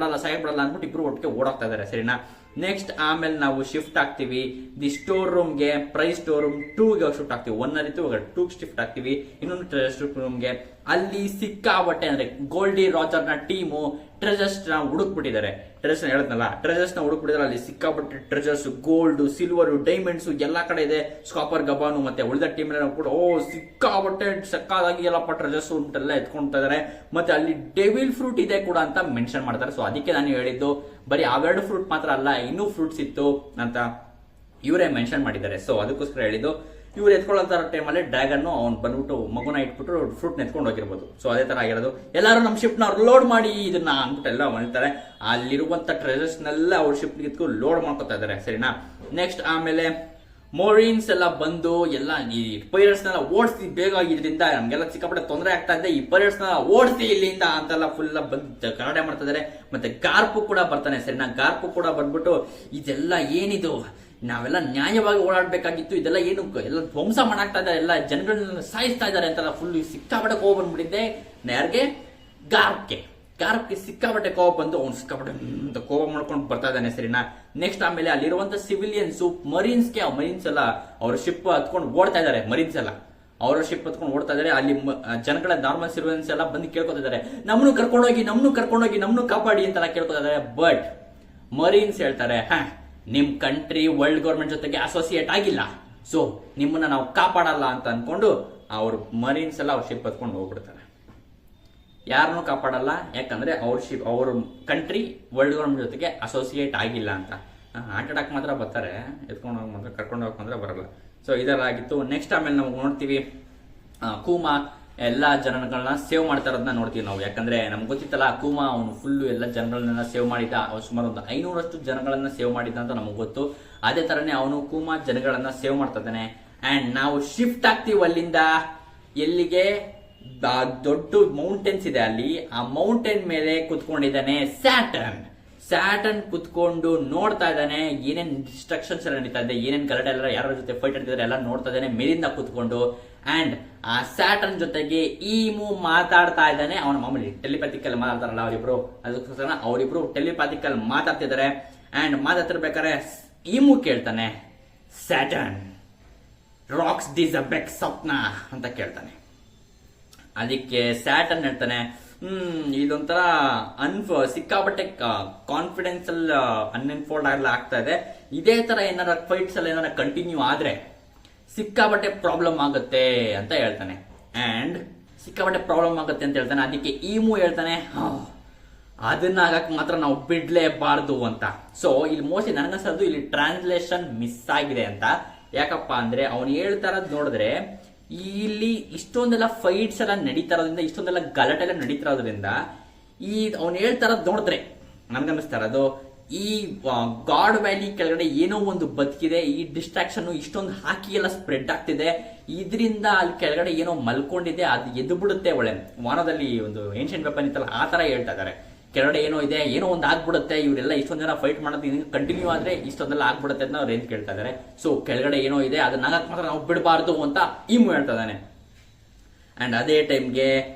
ಬಿಡಲ್ಲ ಅಂದ್ಬಿಟ್ಟು ಇಬ್ರು ಒಟ್ಟಿಗೆ ಓಡಾಗ್ತಾ ಇದಾರೆ ಸರಿನಾ. ನೆಕ್ಸ್ಟ್ ಆಮೇಲೆ ನಾವು ಶಿಫ್ಟ್ ಆಗ್ತೀವಿ ದಿ ಸ್ಟೋರ್ ರೂಮ್ಗೆ. ಪ್ರೈಸ್ ಸ್ಟೋರ್ ರೂಮ್ 2ಗೆ ಶಿಫ್ಟ್ ಆಗ್ತೀವಿ. 1 ಇತ್ತು, 2 ಶಿಫ್ಟ್ ಆಗ್ತೀವಿ. ಇನ್ನೊಂದು ಟ್ರೆಜರ್ ರೂಮ್ಗೆ. ಅಲ್ಲಿ ಸಿಕ್ಕಾಬಟ್ಟೆ ಅಂದ್ರೆ ಗೋಲ್ಡಿ ರಾಜರ್ ನ ಟೀಮು ಟ್ರೆಜರ್ಸ್ ನ ಹುಡುಕ್ಬಿಟ್ಟಿದ್ದಾರೆ. ಟ್ರೆಜರ್ಸ್ ಹೇಳದ್ನಲ್ಲ, ಟ್ರೆಜರ್ಸ್ ನ ಹುಡುಕ್ಬಿಟ್ಟಿದ್ದಾರೆ. ಅಲ್ಲಿ ಸಿಕ್ಕಾಬಟ್ಟೆ ಟ್ರೆಜರ್ಸ್, ಗೋಲ್ಡ್, ಸಿಲ್ವರ್, ಡೈಮಂಡ್ಸ್ ಎಲ್ಲಾ ಕಡೆ ಇದೆ. ಸ್ಕಾಪರ್ ಗಬಾನು ಮತ್ತೆ ಉಳಿದ ಟೀಮ್ ಕೂಡ ಸಿಕ್ಕಾಬಟ್ಟೆ ಸಕ್ಕಾದಾಗಿ ಎಲ್ಲಪ್ಪ ಟ್ರೆಜರ್ಸ್ ಎಲ್ಲ ಎತ್ಕೊಂತಾ ಇದಾರೆ. ಮತ್ತೆ ಅಲ್ಲಿ ಡೆವಿಲ್ ಫ್ರೂಟ್ ಇದೆ ಕೂಡ ಅಂತ ಮೆನ್ಷನ್ ಮಾಡ್ತಾರೆ. ಸೊ ಅದಕ್ಕೆ ನಾನು ಹೇಳಿದ್ದು ಬರೀ ಅವೆರಡು ಫ್ರೂಟ್ ಮಾತ್ರ ಅಲ್ಲ, ಇನ್ನೂ ಫ್ರೂಟ್ಸ್ ಇತ್ತು ಅಂತ ಇವರೇ ಮೆನ್ಷನ್ ಮಾಡಿದ್ದಾರೆ. ಸೊ ಅದಕ್ಕೋಸ್ಕರ ಹೇಳಿದ್ದು. ಇವ್ರು ಎತ್ಕೊಳ್ಳೋ ಟೈಮಲ್ಲಿ ಡ್ರ್ಯಾಗನ್ ಅವ್ನು ಬಂದ್ಬಿಟ್ಟು ಮಗುನ ಇಟ್ಬಿಟ್ಟು ಫ್ರೂಟ್ ಎತ್ಕೊಂಡು ಹೋಗಿರ್ಬೋದು. ಸೊ ಅದೇ ತರ ಆಗಿರೋದು. ಎಲ್ಲರೂ ನಮ್ಮ ಶಿಪ್ ನ ಲೋಡ್ ಮಾಡಿ ಇದನ್ನ ಅಂದ್ಬಿಟ್ಟು ಎಲ್ಲ ಮಾಡ್ತಾರೆ. ಅಲ್ಲಿರುವಂತ ಟ್ರೆಜರ್ಸ್ ನೆಲ್ಲ ಅವ್ರ ಶಿಪ್ ಎತ್ಕೊ ಲೋಡ್ ಮಾಡ್ಕೊತಾ ಇದಾರೆ ಸರಿನಾ. ನೆಕ್ಸ್ಟ್ ಆಮೇಲೆ ಮೋರಿನ್ಸ್ ಎಲ್ಲ ಬಂದು ಎಲ್ಲ ಈ ಪೈರಟ್ಸ್ ನೆಲ್ಲ ಓಡಿಸಿ ಬೇಗ ಇದರಿಂದ ನಮ್ಗೆಲ್ಲ ಸಿಕ್ಕಾಪಟ್ಟೆ ತೊಂದರೆ ಆಗ್ತಾ ಇದೆ, ಈ ಪೈರಟ್ಸ್ ನೆಲ್ಲ ಓಡಿಸಿ ಇಲ್ಲಿಂದ ಅಂತೆಲ್ಲ ಫುಲ್ ಬಂದು ಕನ್ನಡ ಮಾಡ್ತಾ ಇದಾರೆ. ಮತ್ತೆ ಗಾರ್ಪು ಕೂಡ ಬರ್ತಾನೆ ಸರಿನಾ. ಗಾರ್ಪು ಕೂಡ ಬಂದ್ಬಿಟ್ಟು ಇದೆಲ್ಲ ಏನಿದು, ನಾವೆಲ್ಲ ನ್ಯಾಯವಾಗಿ ಓಡಾಡ್ಬೇಕಾಗಿತ್ತು, ಇದೆಲ್ಲ ಏನು ಎಲ್ಲ ಧ್ವಂಸ ಮಾಡಾಕ್ತಾ ಇದ್ದಾರೆ, ಎಲ್ಲ ಜನಗಳನ್ನ ಸಾಯಿಸ್ತಾ ಇದ್ದಾರೆ ಅಂತೆಲ್ಲ ಫುಲ್ ಸಿಕ್ಕಾಪಟ್ಟೆ ಕೋಪ ಬಂದ್ಬಿಟ್ಟಿದ್ದೆ. ಯಾರಿಗೆ? ಗಾರ್ಪ್ಗೆ ಸಿಕ್ಕಾಪಟ್ಟೆ ಕೋಪ ಬಂದು ಅವ್ನು ಸಿಕ್ಕಾಪಟ್ಟೆ ಕೋಪ ಮಾಡ್ಕೊಂಡು ಬರ್ತಾ ಇದ್ದಾನೆ ಸರಿನಾ. ನೆಕ್ಸ್ಟ್ ಆಮೇಲೆ ಅಲ್ಲಿರುವಂತ ಸಿವಿಲಿಯನ್ಸ್ ಮರೀನ್ಸ್ ಎಲ್ಲ ಅವ್ರ ಶಿಪ್ ಹತ್ಕೊಂಡು ಓಡ್ತಾ ಇದಾರೆ. ಮರೀನ್ಸ್ ಎಲ್ಲ ಅವರ ಶಿಪ್ ಹತ್ಕೊಂಡು ಓಡ್ತಾ ಇದಾರೆ. ಅಲ್ಲಿ ಜನಗಳ ನಾರ್ಮಲ್ ಸಿವಿಲಿಯನ್ಸ್ ಎಲ್ಲ ಬಂದು ಕೇಳ್ಕೊತಾ ಇದಾರೆ, ನಮ್ಮನ್ನು ಕರ್ಕೊಂಡೋಗಿ ನಮ್ಮನ್ನು ಕಾಪಾಡಿ ಅಂತೆಲ್ಲ ಕೇಳ್ಕೊತಾ ಇದಾರೆ. ಬಟ್ ಮರೀನ್ಸ್ ಹೇಳ್ತಾರೆ, ನಿಮ್ ಕಂಟ್ರಿ ವರ್ಲ್ಡ್ ಗವರ್ಮೆಂಟ್ ಜೊತೆಗೆ ಅಸೋಸಿಯೇಟ್ ಆಗಿಲ್ಲ, ಸೊ ನಿಮ್ಮನ್ನ ನಾವು ಕಾಪಾಡಲ್ಲ ಅಂತ ಅನ್ಕೊಂಡು ಅವ್ರ ಮರೀನ್ಸ್ ಎಲ್ಲ ಅವ್ರ ಶಿಪ್ ಹತ್ಕೊಂಡು ಹೋಗ್ಬಿಡ್ತಾರೆ. ಯಾರನ್ನೂ ಕಾಪಾಡಲ್ಲ, ಯಾಕಂದ್ರೆ ಅವ್ರ ಕಂಟ್ರಿ ವರ್ಲ್ಡ್ ಗವರ್ಮೆಂಟ್ ಜೊತೆಗೆ ಅಸೋಸಿಯೇಟ್ ಆಗಿಲ್ಲ ಅಂತ. ಆಟಾಡಕ್ ಮಾತ್ರ ಬರ್ತಾರೆ, ಎತ್ಕೊಂಡು ಹೋಗಿ ಮಾತ್ರ ಕರ್ಕೊಂಡು ಹೋಗಕ್ ಮಾತ್ರ ಬರಲ್ಲ. ಸೊ ಇದೆಲ್ಲ ಆಗಿತ್ತು. ನೆಕ್ಸ್ಟ್ ಆಮೇಲೆ ನಾವು ನೋಡ್ತೀವಿ ಕೂಮಾ ಎಲ್ಲಾ ಜನಗಳನ್ನ ಸೇವ್ ಮಾಡ್ತಾ ಇರೋದನ್ನ ನೋಡ್ತೀವಿ ನಾವು. ಯಾಕಂದ್ರೆ ನಮ್ಗೆ ಗೊತ್ತಿತ್ತಲ್ಲ, ಕೂಮಾ ಅವನು ಫುಲ್ ಎಲ್ಲ ಜನಗಳನ್ನ ಸೇವ್ ಮಾಡಿದ್ದ. ಸುಮಾರು ಒಂದು 500 ಜನಗಳನ್ನ ಸೇವ್ ಮಾಡಿದ್ದ ಅಂತ ನಮ್ಗೆ ಗೊತ್ತು. ಅದೇ ತರನೇ ಅವನು ಕೂಮಾ ಜನಗಳನ್ನ ಸೇವ್ ಮಾಡ್ತಾ ಇದ್ದಾನೆ. ಅಂಡ್ ನಾವು ಶಿಫ್ಟ್ ಆಗ್ತೀವಿ ಅಲ್ಲಿಂದ ಎಲ್ಲಿಗೆ, ದೊಡ್ಡ ಮೌಂಟೇನ್ಸ್ ಇದೆ ಅಲ್ಲಿ. ಆ ಮೌಂಟೇನ್ ಮೇಲೆ ಕುತ್ಕೊಂಡಿದ್ದಾನೆ ಸ್ಯಾಟರ್ನ್ ಕುತ್ಕೊಂಡು ನೋಡ್ತಾ ಇದ್ದಾನೆ ಏನೇನ್ ಡಿಸ್ಟ್ರಕ್ಷನ್ಸ್ ಎಲ್ಲ ನಡೀತಾ ಇದೆ, ಏನೇನ್ ಗಲಾಟೆ ಎಲ್ಲ ಯಾರ ಜೊತೆ ಫೈಟ್ ಆಡ್ತಿದ್ದಾರೆ ಎಲ್ಲ ನೋಡ್ತಾ ಇದ್ದಾನೆ ಮೇಲಿಂದ ಕುತ್ಕೊಂಡು. ಅಂಡ್ ಆ ಸ್ಯಾಟರ್ನ್ ಜೊತೆಗೆ ಈಮು ಮಾತಾಡ್ತಾ ಇದ್ದಾನೆ. ಅವನ ಮಾಮೂಲಿ ಟೆಲಿಪ್ಯಾಥಿಕಲ್ ಮಾತಾಡ್ತಾರಲ್ಲ ಅವರಿಬ್ರು, ಅದಕ್ಕೋಸ್ಕರ ಅವರಿಬ್ರು ಟೆಲಿಪ್ಯಾಥಿಕಲ್ ಮಾತಾಡ್ತಿದ್ದಾರೆ. ಅಂಡ್ ಮಾತಾಡ್ತಿರ್ಬೇಕಾದ್ರೆ ಈಮು ಕೇಳ್ತಾನೆ, ಸ್ಯಾಟರ್ನ್ ರಾಕ್ಸ್ ಡಿಸ್ ಅ ಬೆಕ್ ಸ್ವಪ್ನ ಅಂತ ಕೇಳ್ತಾನೆ. ಅದಕ್ಕೆ ಸ್ಯಾಟರ್ನ್ ಹೇಳ್ತಾನೆ, ಇದೊಂಥರ ಸಿಕ್ಕಾಬಟ್ಟೆ ಕಾನ್ಫಿಡೆನ್ಸ್ ಅಲ್ಲಿ ಅನ್ಎನ್ಫೋಲ್ಡ್ ಆಗಲ್ಲ ಆಗ್ತಾ ಇದೆ. ಇದೇ ತರ ಏನಾರ ಫೈಟ್ಸ್ ಅಲ್ಲಿ ಏನಾರ ಕಂಟಿನ್ಯೂ ಆದ್ರೆ ಸಿಕ್ಕಾಬಟ್ಟೆ ಪ್ರಾಬ್ಲಮ್ ಆಗುತ್ತೆ ಅಂತ ಹೇಳ್ತಾನೆ. ಅಂಡ್ ಸಿಕ್ಕಾಬಟ್ಟೆ ಪ್ರಾಬ್ಲಮ್ ಆಗುತ್ತೆ ಅಂತ ಹೇಳ್ತಾನೆ. ಅದಕ್ಕೆ ಈಮು ಹೇಳ್ತಾನೆ, ಅದನ್ನ ಆಗಕ್ ಮಾತ್ರ ನಾವು ಬಿಡ್ಲೇಬಾರ್ದು ಅಂತ. ಸೊ ಇಲ್ಲಿ ಮೋಸ್ಟ್ಲಿ ನನಗನ್ಸೋದು ಇಲ್ಲಿ ಟ್ರಾನ್ಸ್ಲೇಷನ್ ಮಿಸ್ ಆಗಿದೆ ಅಂತ. ಯಾಕಪ್ಪ ಅಂದ್ರೆ ಅವನು ಹೇಳ್ತಾ ಇರೋದು ನೋಡಿದ್ರೆ, ಇಲ್ಲಿ ಇಷ್ಟೊಂದೆಲ್ಲ ಫೈಟ್ಸ್ ಎಲ್ಲ ನಡೀತಾ ಇರೋದ್ರಿಂದ, ಇಷ್ಟೊಂದೆಲ್ಲ ಗಲಾಟೆ ಎಲ್ಲ ನಡೀತಾ ಇರೋದ್ರಿಂದ, ಈ ಅವ್ನು ಹೇಳ್ತಾ ಇರೋದು ನೋಡಿದ್ರೆ ನನ್ಗನ್ನಿಸ್ತಾ ಇರೋದು, ಈ ಗಾಡ್ ವ್ಯಾಲಿ ಕೆಳಗಡೆ ಏನೋ ಒಂದು ಬದುಕಿದೆ, ಈ ಡಿಸ್ಟ್ರಾಕ್ಷನ್ ಇಷ್ಟೊಂದು ಹಾಕಿ ಎಲ್ಲ ಸ್ಪ್ರೆಡ್ ಆಗ್ತಿದೆ, ಇದರಿಂದ ಅಲ್ಲಿ ಕೆಳಗಡೆ ಏನೋ ಮಲ್ಕೊಂಡಿದೆ, ಅದು ಎದ್ದು ಬಿಡುತ್ತೆ ಒಳ್ಳೆ ವಾನದಲ್ಲಿ ಒಂದು ಏನ್ಷಿಯಂಟ್ ವೆಪನ್ ಇತ್ತಲ್ಲ ಆ ತರ ಹೇಳ್ತಾ ಇದಾರೆ. ಕೆಳಗಡೆ ಏನೋ ಇದೆ, ಏನೋ ಒಂದು ಆಗ್ಬಿಡುತ್ತೆ, ಇವರೆಲ್ಲ ಇಷ್ಟೊಂದು ಜನ ಫೈಟ್ ಮಾಡೋದು ಕಂಟಿನ್ಯೂ ಆದ್ರೆ ಇಷ್ಟೊಂದೆಲ್ಲ ಆಗ್ಬಿಡುತ್ತೆ ಅಂತ ಅವ್ರು ಏನ್ ಕೇಳ್ತಾ ಇದಾರೆ. ಸೊ ಕೆಳಗಡೆ ಏನೋ ಇದೆ, ಅದನ್ನ ಆಗಕ್ ಮಾತ್ರ ನಾವು ಬಿಡಬಾರ್ದು ಅಂತ ಈಮು ಹೇಳ್ತಾ ಇದ್ದಾನೆ. ಅಂಡ್ ಅದೇ ಟೈಮ್ಗೆ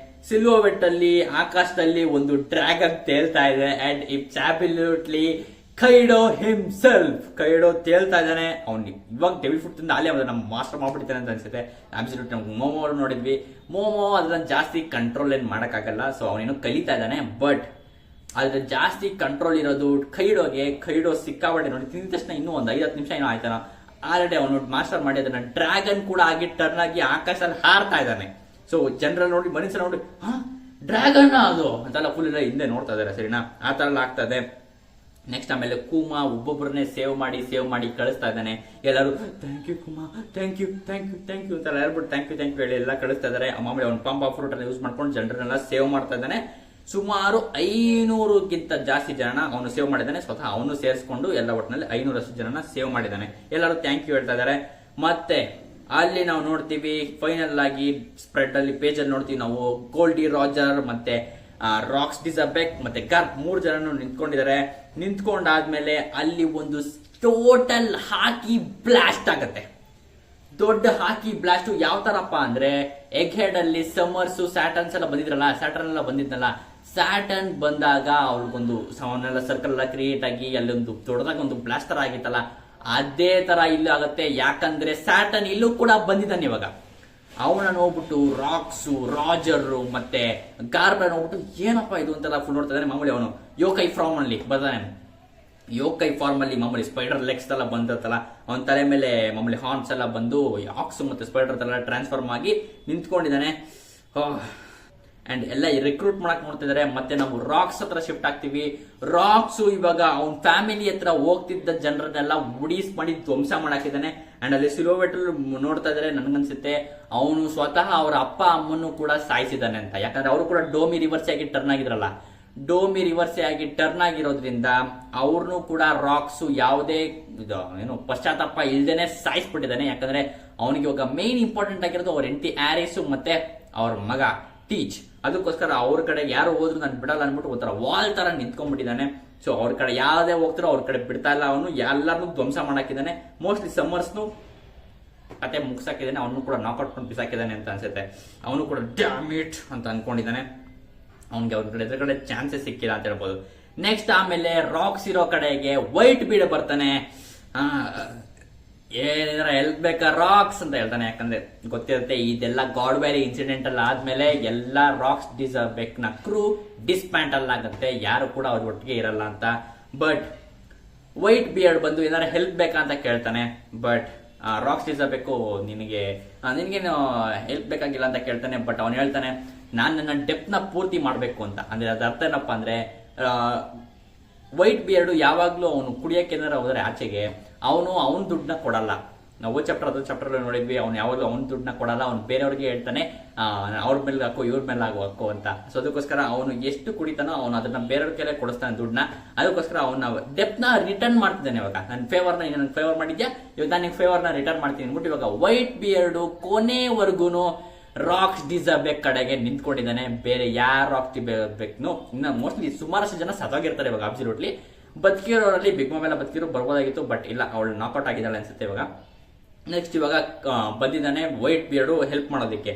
ಸಿಲ್ವರ್ವೆಟ್ ಅಲ್ಲಿ ಆಕಾಶದಲ್ಲಿ ಒಂದು ಡ್ರ್ಯಾಗನ್ ತೇಲ್ತಾ ಇದೆ. And it's absolutely Kaido himself. Kaido ತೇಲ್ತಾ ಇದ್ದಾನೆ. ಅವ್ನಿಗೆ ಇವಾಗ ಡೆವಿಲ್ ಫುಟ್ ತಿಂದ ಅಲ್ಲೇ ನಮ್ಮ ಮಾಸ್ಟರ್ ಮಾಡ್ಬಿಡ್ತಾನೆ ಅಂತ ಅನ್ಸುತ್ತೆ. ಅಬ್ಸಲ್ಯೂಟ್ ನಮ್ಗೆ ಮೋಮೋ ನೋಡಿದ್ವಿ. ಮೋಮೋ ಅದನ್ನ ಜಾಸ್ತಿ ಕಂಟ್ರೋಲ್ ಏನ್ ಮಾಡಕ್ಕಾಗಲ್ಲ. ಸೊ ಅವನೇನು ಕಲಿತಾ ಇದ್ದಾನೆ. ಬಟ್ ಅದ್ರ ಜಾಸ್ತಿ ಕಂಟ್ರೋಲ್ ಇರೋದು ಕೈಡೋಗೆ. ಕೈಡೋ ಸಿಕ್ಕಾಬಟ್ಟೆ ನೋಡಿ ತಿಂದ ತಕ್ಷಣ ಇನ್ನೂ ಒಂದು 5-10 ನಿಮಿಷ ಏನೋ ಆಯ್ತಾನ ಆಲ್ರೆಡಿ ಅವನು ಮಾಸ್ಟರ್ ಮಾಡಿ ಅದನ್ನ ಡ್ರ್ಯಾಗನ್ ಕೂಡ ಆಗಿ ಟರ್ನ್ ಆಗಿ ಆಕಾಶದಲ್ಲಿ ಹಾರ್ತಾ ಇದ್ದಾನೆ. ಸೊ ಜನರಲ್ ನೋಡಿ ಮನುಷ್ಯ ನೋಡಿ ಡ್ರ್ಯಾಗನ್ ಅದು ಅಂತೆಲ್ಲ ಫುಲ್ ಎಲ್ಲ ಹಿಂದೆ ನೋಡ್ತಾ ಇದಾರೆ, ಸರಿನಾ? ಆ ತರ ಎಲ್ಲ ಆಗ್ತಾ ಇದೆ. ನೆಕ್ಸ್ಟ್ ಆಮೇಲೆ ಕೂಮಾ ಒಬ್ಬೊಬ್ಬರನ್ನೇ ಸೇವ್ ಮಾಡಿ ಕಳಿಸ್ತಾ ಇದ್ದಾನೆ. ಎಲ್ಲರೂ ಥ್ಯಾಂಕ್ ಯು ಕೂಮಾ, ಥ್ಯಾಂಕ್ ಯು ಅಂತ ಹೇಳ್ಬಿಟ್ಟು ಥ್ಯಾಂಕ್ ಯು ಹೇಳಿ ಎಲ್ಲ ಕಳಿಸ್ತಾ ಇದಾರೆ. ಮಾಮೂಲಿ ಅವ್ನು ಪಂಪ್ ಆಫ್ ಫ್ರೂಟ್ ಅನ್ನ ಯೂಸ್ ಮಾಡ್ಕೊಂಡು ಜನರನ್ನೆಲ್ಲ ಸೇವ್ ಮಾಡ್ತಾ ಇದ್ದಾನೆ. ಸುಮಾರು 500ಗಿಂತ ಜಾಸ್ತಿ ಜನ ಅವನು ಸೇವ್ ಮಾಡಿದ್ದಾನೆ. ಸ್ವತಃ ಅವನು ಸೇರಿಸ್ಕೊಂಡು ಎಲ್ಲ ಒಟ್ಟಿನಲ್ಲಿ 500 ಜನನ ಸೇವ್ ಮಾಡಿದ್ದಾನೆ. ಎಲ್ಲರೂ ಥ್ಯಾಂಕ್ ಯು ಹೇಳ್ತಾ ಇದಾರೆ. ಮತ್ತೆ ಅಲ್ಲಿ ನಾವು ನೋಡ್ತೀವಿ ಫೈನಲ್ ಆಗಿ ಸ್ಪ್ರೆಡ್ ಅಲ್ಲಿ ಪೇಜ್ ಅಲ್ಲಿ ನೋಡ್ತೀವಿ ನಾವು ಗೋಲ್ಡಿ ರಾಜರ್ ಮತ್ತೆ ರಾಕ್ಸ್ ಡಿಸಬೆಕ್ ಮತ್ತೆ ಗರ್ಪ್ 3 ಜನನು ನಿಂತ್ಕೊಂಡಿದ್ದಾರೆ. ನಿಂತ್ಕೊಂಡಾದ್ಮೇಲೆ ಅಲ್ಲಿ ಒಂದು ಟೋಟಲ್ ಹಾಕಿ ಬ್ಲಾಸ್ಟ್ ಆಗತ್ತೆ. ದೊಡ್ಡ ಹಾಕಿ ಬ್ಲಾಸ್ಟ್ ಯಾವ ತರಪ್ಪ ಅಂದ್ರೆ ಎಗ್ ಹೆಡ್ ಅಲ್ಲಿ ಸಮರ್ಸ್ ಸ್ಯಾಟರ್ನ್ಸ್ ಎಲ್ಲ ಬಂದಿದ್ರಲ್ಲ, ಸ್ಯಾಟರ್ನ್ ಎಲ್ಲ ಬಂದಿದ್ನಲ್ಲ, ಸ್ಯಾಟರ್ನ್ ಬಂದಾಗ ಅವ್ರಿಗೊಂದು ಅವನ್ನೆಲ್ಲ ಸರ್ಕಲ್ ಎಲ್ಲ ಕ್ರಿಯೇಟ್ ಆಗಿ ಅಲ್ಲಿ ಒಂದು ದೊಡ್ಡದಾಗ ಒಂದು ಬ್ಲಾಸ್ಟ್ ತರ ಆಗಿತ್ತಲ್ಲ, ಅದೇ ತರ ಇಲ್ಲೂ ಆಗತ್ತೆ. ಯಾಕಂದ್ರೆ ಸ್ಯಾಟರ್ನ್ ಇಲ್ಲೂ ಕೂಡ ಬಂದಿದ್ದಾನೆ. ಇವಾಗ ಅವನ ನೋಡ್ಬಿಟ್ಟು ರಾಕ್ಸು ರಾಜರು ಮತ್ತೆ ಗಾರ್ಬನ್ ನೋಡ್ಬಿಟ್ಟು ಏನಪ್ಪಾ ಇದು ಅಂತೆಲ್ಲ ಫುಲ್ ನೋಡ್ತಾ ಇದ್ದಾನೆ. ಮಾಮೂಲಿ ಅವನು ಯೋಕೈ ಫಾರ್ಮ್ ಅಲ್ಲಿ ಬರ್ತಾನೆ. ಯೋಕೈ ಫಾರ್ಮ್ ಅಲ್ಲಿ ಮಾಮೂಲಿ ಸ್ಪೈಡರ್ ಲೆಗ್ಸ್ ಎಲ್ಲ ಬಂದಿರ್ತಲ್ಲ, ಅವನ ತಲೆ ಮೇಲೆ ಮಾಮೂಲಿ ಹಾರ್ನ್ಸ್ ಎಲ್ಲ ಬಂದು ಆಕ್ಸ್ ಮತ್ತೆ ಸ್ಪೈಡರ್ ತರ ಟ್ರಾನ್ಸ್ಫಾರ್ಮ್ ಆಗಿ ನಿಂತ್ಕೊಂಡಿದ್ದಾನೆ. ಅಂಡ್ ಎಲ್ಲ ರಿಕ್ರೂಟ್ ಮಾಡಕ್ ನೋಡ್ತಿದ್ದಾರೆ. ಮತ್ತೆ ನಾವು ರಾಕ್ಸ್ ಹತ್ರ ಶಿಫ್ಟ್ ಆಗ್ತೀವಿ. ರಾಕ್ಸ್ ಇವಾಗ ಅವನ್ ಫ್ಯಾಮಿಲಿ ಹತ್ರ ಹೋಗ್ತಿದ್ದ ಜನರನ್ನೆಲ್ಲ ಉಡೀಸ್ ಮಾಡಿ ಧ್ವಂಸ ಮಾಡಾಕಿದ್ದಾನೆ. ಅಂಡ್ ಅಲ್ಲಿ ಸಿಲೋವೆಟ್ ನೋಡ್ತಾ ಇದಾರೆ. ನನ್ಗನ್ಸುತ್ತೆ ಅವನು ಸ್ವತಃ ಅವರ ಅಪ್ಪ ಅಮ್ಮನ್ನು ಕೂಡ ಸಾಯಿಸಿದ್ದಾನೆ ಅಂತ. ಯಾಕಂದ್ರೆ ಅವರು ಕೂಡ ಡೋಮಿ ರಿವರ್ಸ್ ಆಗಿ ಟರ್ನ್ ಆಗಿದ್ರಲ್ಲ, ಡೋಮಿ ರಿವರ್ಸ್ ಆಗಿ ಟರ್ನ್ ಆಗಿರೋದ್ರಿಂದ ಅವ್ರನ್ನು ಕೂಡ ರಾಕ್ಸ್ ಯಾವುದೇ ಏನು ಪಶ್ಚಾತ್ತಾಪ ಇಲ್ದೇನೆ ಸಾಯಿಸ್ಬಿಟ್ಟಿದ್ದಾನೆ. ಯಾಕಂದ್ರೆ ಅವನಿಗೆ ಇವಾಗ ಮೇನ್ ಇಂಪಾರ್ಟೆಂಟ್ ಆಗಿರೋದು ಅವ್ರ ಹೆಂಡತಿ ಆರಿಸ್ ಮತ್ತೆ ಅವ್ರ ಮಗ ಟೀಚ್. ಅದಕ್ಕೋಸ್ಕರ ಅವ್ರ ಕಡೆ ಯಾರು ಹೋದ್ರು ನಾನು ಬಿಡಲ್ಲ ಅನ್ಬಿಟ್ಟು ಒಂಥರ ವಾಲ್ ತರ ನಿಂತ್ಕೊಂಡ್ಬಿಟ್ಟಿದ್ದಾನೆ. ಸೊ ಅವ್ರ ಕಡೆ ಯಾವ್ದೇ ಹೋಗ್ತಾರೋ ಅವ್ರ ಕಡೆ ಬಿಡ್ತಾ ಇಲ್ಲ. ಅವನು ಎಲ್ಲರನ್ನೂ ಧ್ವಂಸ ಮಾಡಾಕಿದ್ದಾನೆ. ಮೋಸ್ಟ್ಲಿ ಸಮ್ಮರ್ಸ್ನು ಕತೆ ಮುಗಿಸಾಕಿದ್ದಾನೆ. ಅವನು ಕೂಡ ನಾಕ್ಔಟ್ ಮಾಡಿ ಬಿಸಾಕಿದ್ದಾನೆ ಅಂತ ಅನ್ಸುತ್ತೆ. ಅವನು ಕೂಡ ಡ್ಯಾಮಿಟ್ ಅಂತ ಅನ್ಕೊಂಡಿದ್ದಾನೆ. ಅವ್ನಿಗೆ ಅವ್ರ ಕಡೆ ಎದುರುಗಡೆ ಚಾನ್ಸಸ್ ಸಿಕ್ಕಿಲ್ಲ ಅಂತ ಹೇಳ್ಬೋದು. ನೆಕ್ಸ್ಟ್ ಆಮೇಲೆ ರಾಕ್ಸ್ ಇರೋ ಕಡೆಗೆ ವೈಟ್ ಬೀಡ್ ಬರ್ತಾನೆ. ಏನಾರ ಹೆಲ್ಪ್ ಬೇಕಾ ರಾಕ್ಸ್ ಅಂತ ಹೇಳ್ತಾನೆ. ಯಾಕಂದ್ರೆ ಗೊತ್ತಿರುತ್ತೆ ಇದೆಲ್ಲ ಗಾಡ್ ವ್ಯಾಲಿ ಇನ್ಸಿಡೆಂಟ್ ಅಲ್ಲಿ ಆದ್ಮೇಲೆ ಎಲ್ಲಾ ರಾಕ್ಸ್ ಡಿಸರ್ಬೇಕ್ ನ ಕ್ರೂ ಡಿಸ್ಪ್ಯಾಂಟಲ್ ಆಗುತ್ತೆ, ಯಾರು ಕೂಡ ಅವ್ರ ಒಟ್ಟಿಗೆ ಇರಲ್ಲ ಅಂತ. ಬಟ್ ವೈಟ್ ಬಿಯರ್ಡ್ ಬಂದು ಏನಾರ ಹೆಲ್ಪ್ ಬೇಕಾ ಅಂತ ಕೇಳ್ತಾನೆ. ಬಟ್ ರಾಕ್ಸ್ ಡಿಸರ್ಬೇಕು ನಿನಗೇನು ಹೆಲ್ಪ್ ಬೇಕಾಗಿಲ್ಲ ಅಂತ ಕೇಳ್ತಾನೆ. ಬಟ್ ಅವ್ನು ಹೇಳ್ತಾನೆ ನಾನು ನನ್ನ ಡೆಪ್ತ್ ನ ಪೂರ್ತಿ ಮಾಡ್ಬೇಕು ಅಂತ. ಅಂದ್ರೆ ಅದ ಅರ್ಥ ಏನಪ್ಪಾ ಅಂದ್ರೆ ವೈಟ್ ಬಿಯರ್ಡ್ ಯಾವಾಗ್ಲೂ ಅವನು ಕುಡಿಯಕ್ಕೆ ಏನಾರ ಹೋದ್ರೆ ಆಚೆಗೆ ಅವನು ದುಡ್ಡನ್ನ ಕೊಡಲ್ಲ. ನಾವು ಚಾಪ್ಟರ್ ನೋಡಿದ್ವಿ, ಅವ್ನು ಯಾವಾಗಲೂ ಅವ್ನ ದುಡ್ಡನ್ನ ಕೊಡಲ್ಲ. ಅವ್ನು ಬೇರೆಯವ್ರಿಗೆ ಹೇಳ್ತಾನೆ ಅವ್ರ ಮೇಲೆ ಹಾಕೋ ಇವ್ರ ಮೇಲೆ ಹಾಕೋ ಅಂತ. ಸೊ ಅದಕ್ಕೋಸ್ಕರ ಅವನು ಎಷ್ಟು ಕುಡಿತಾನೋ ಅವನು ಅದನ್ನ ಬೇರೆಯವ್ರ ಕೈಲೇ ಕೊಡಿಸ್ತಾನೆ ದುಡ್ಡನ್ನ. ಅದಕ್ಕೋಸ್ಕರ ಅವನ ಡೆಪ್ತ್ ನ ರಿಟರ್ನ್ ಮಾಡ್ತಿದ್ದಾನೆ. ಇವಾಗ ನನ್ನ ಫೇವರ್ ಮಾಡಿದ್ಯಾ, ಇವಾಗ ನಾನು ಫೇವರ್ ನ ರಿಟರ್ನ್ ಮಾಡ್ತೀನಿ ಅಂದ್ಬಿಟ್ಟು ಇವಾಗ ವೈಟ್ ಬಿಯರ್ಡ್ ಕೊನೆವರೆಗೂ ರಾಕ್ಸ್ ಡಿಸರ್ಬೇಕ್ ಕಡೆಗೆ ನಿಂತ್ಕೊಂಡಿದ್ದಾನೆ. ಬೇರೆ ಯಾರು ರಾಕ್ಸ್ ಡಿಸರ್ಬೇಕ್ನು ಇನ್ನು ಮೋಸ್ಟ್ಲಿ ಸುಮಾರಷ್ಟು ಜನ ಸತ್ತೋಗಿರ್ತಾರೆ ಇವಾಗ. ಅಬ್ಸಲ್ಯೂಟ್ಲಿ ಬದುಕಿರೋರಲ್ಲಿ ಬಿಗ್ ಮಾಮ್ ಎಲ್ಲ ಬದುಕಿರೋ ಬರ್ಬೋದಾಗಿತ್ತು. ಬಟ್ ಇಲ್ಲ, ಅವಳು ನಾಕ್ಔಟ್ ಆಗಿದ್ದಾಳೆ ಅನ್ಸುತ್ತೆ ಇವಾಗ. ನೆಕ್ಸ್ಟ್ ಇವಾಗ ಬಂದಿದ್ದಾನೆ ವೈಟ್ ಬಿಯರ್ಡ್ ಹೆಲ್ಪ್ ಮಾಡೋದಕ್ಕೆ.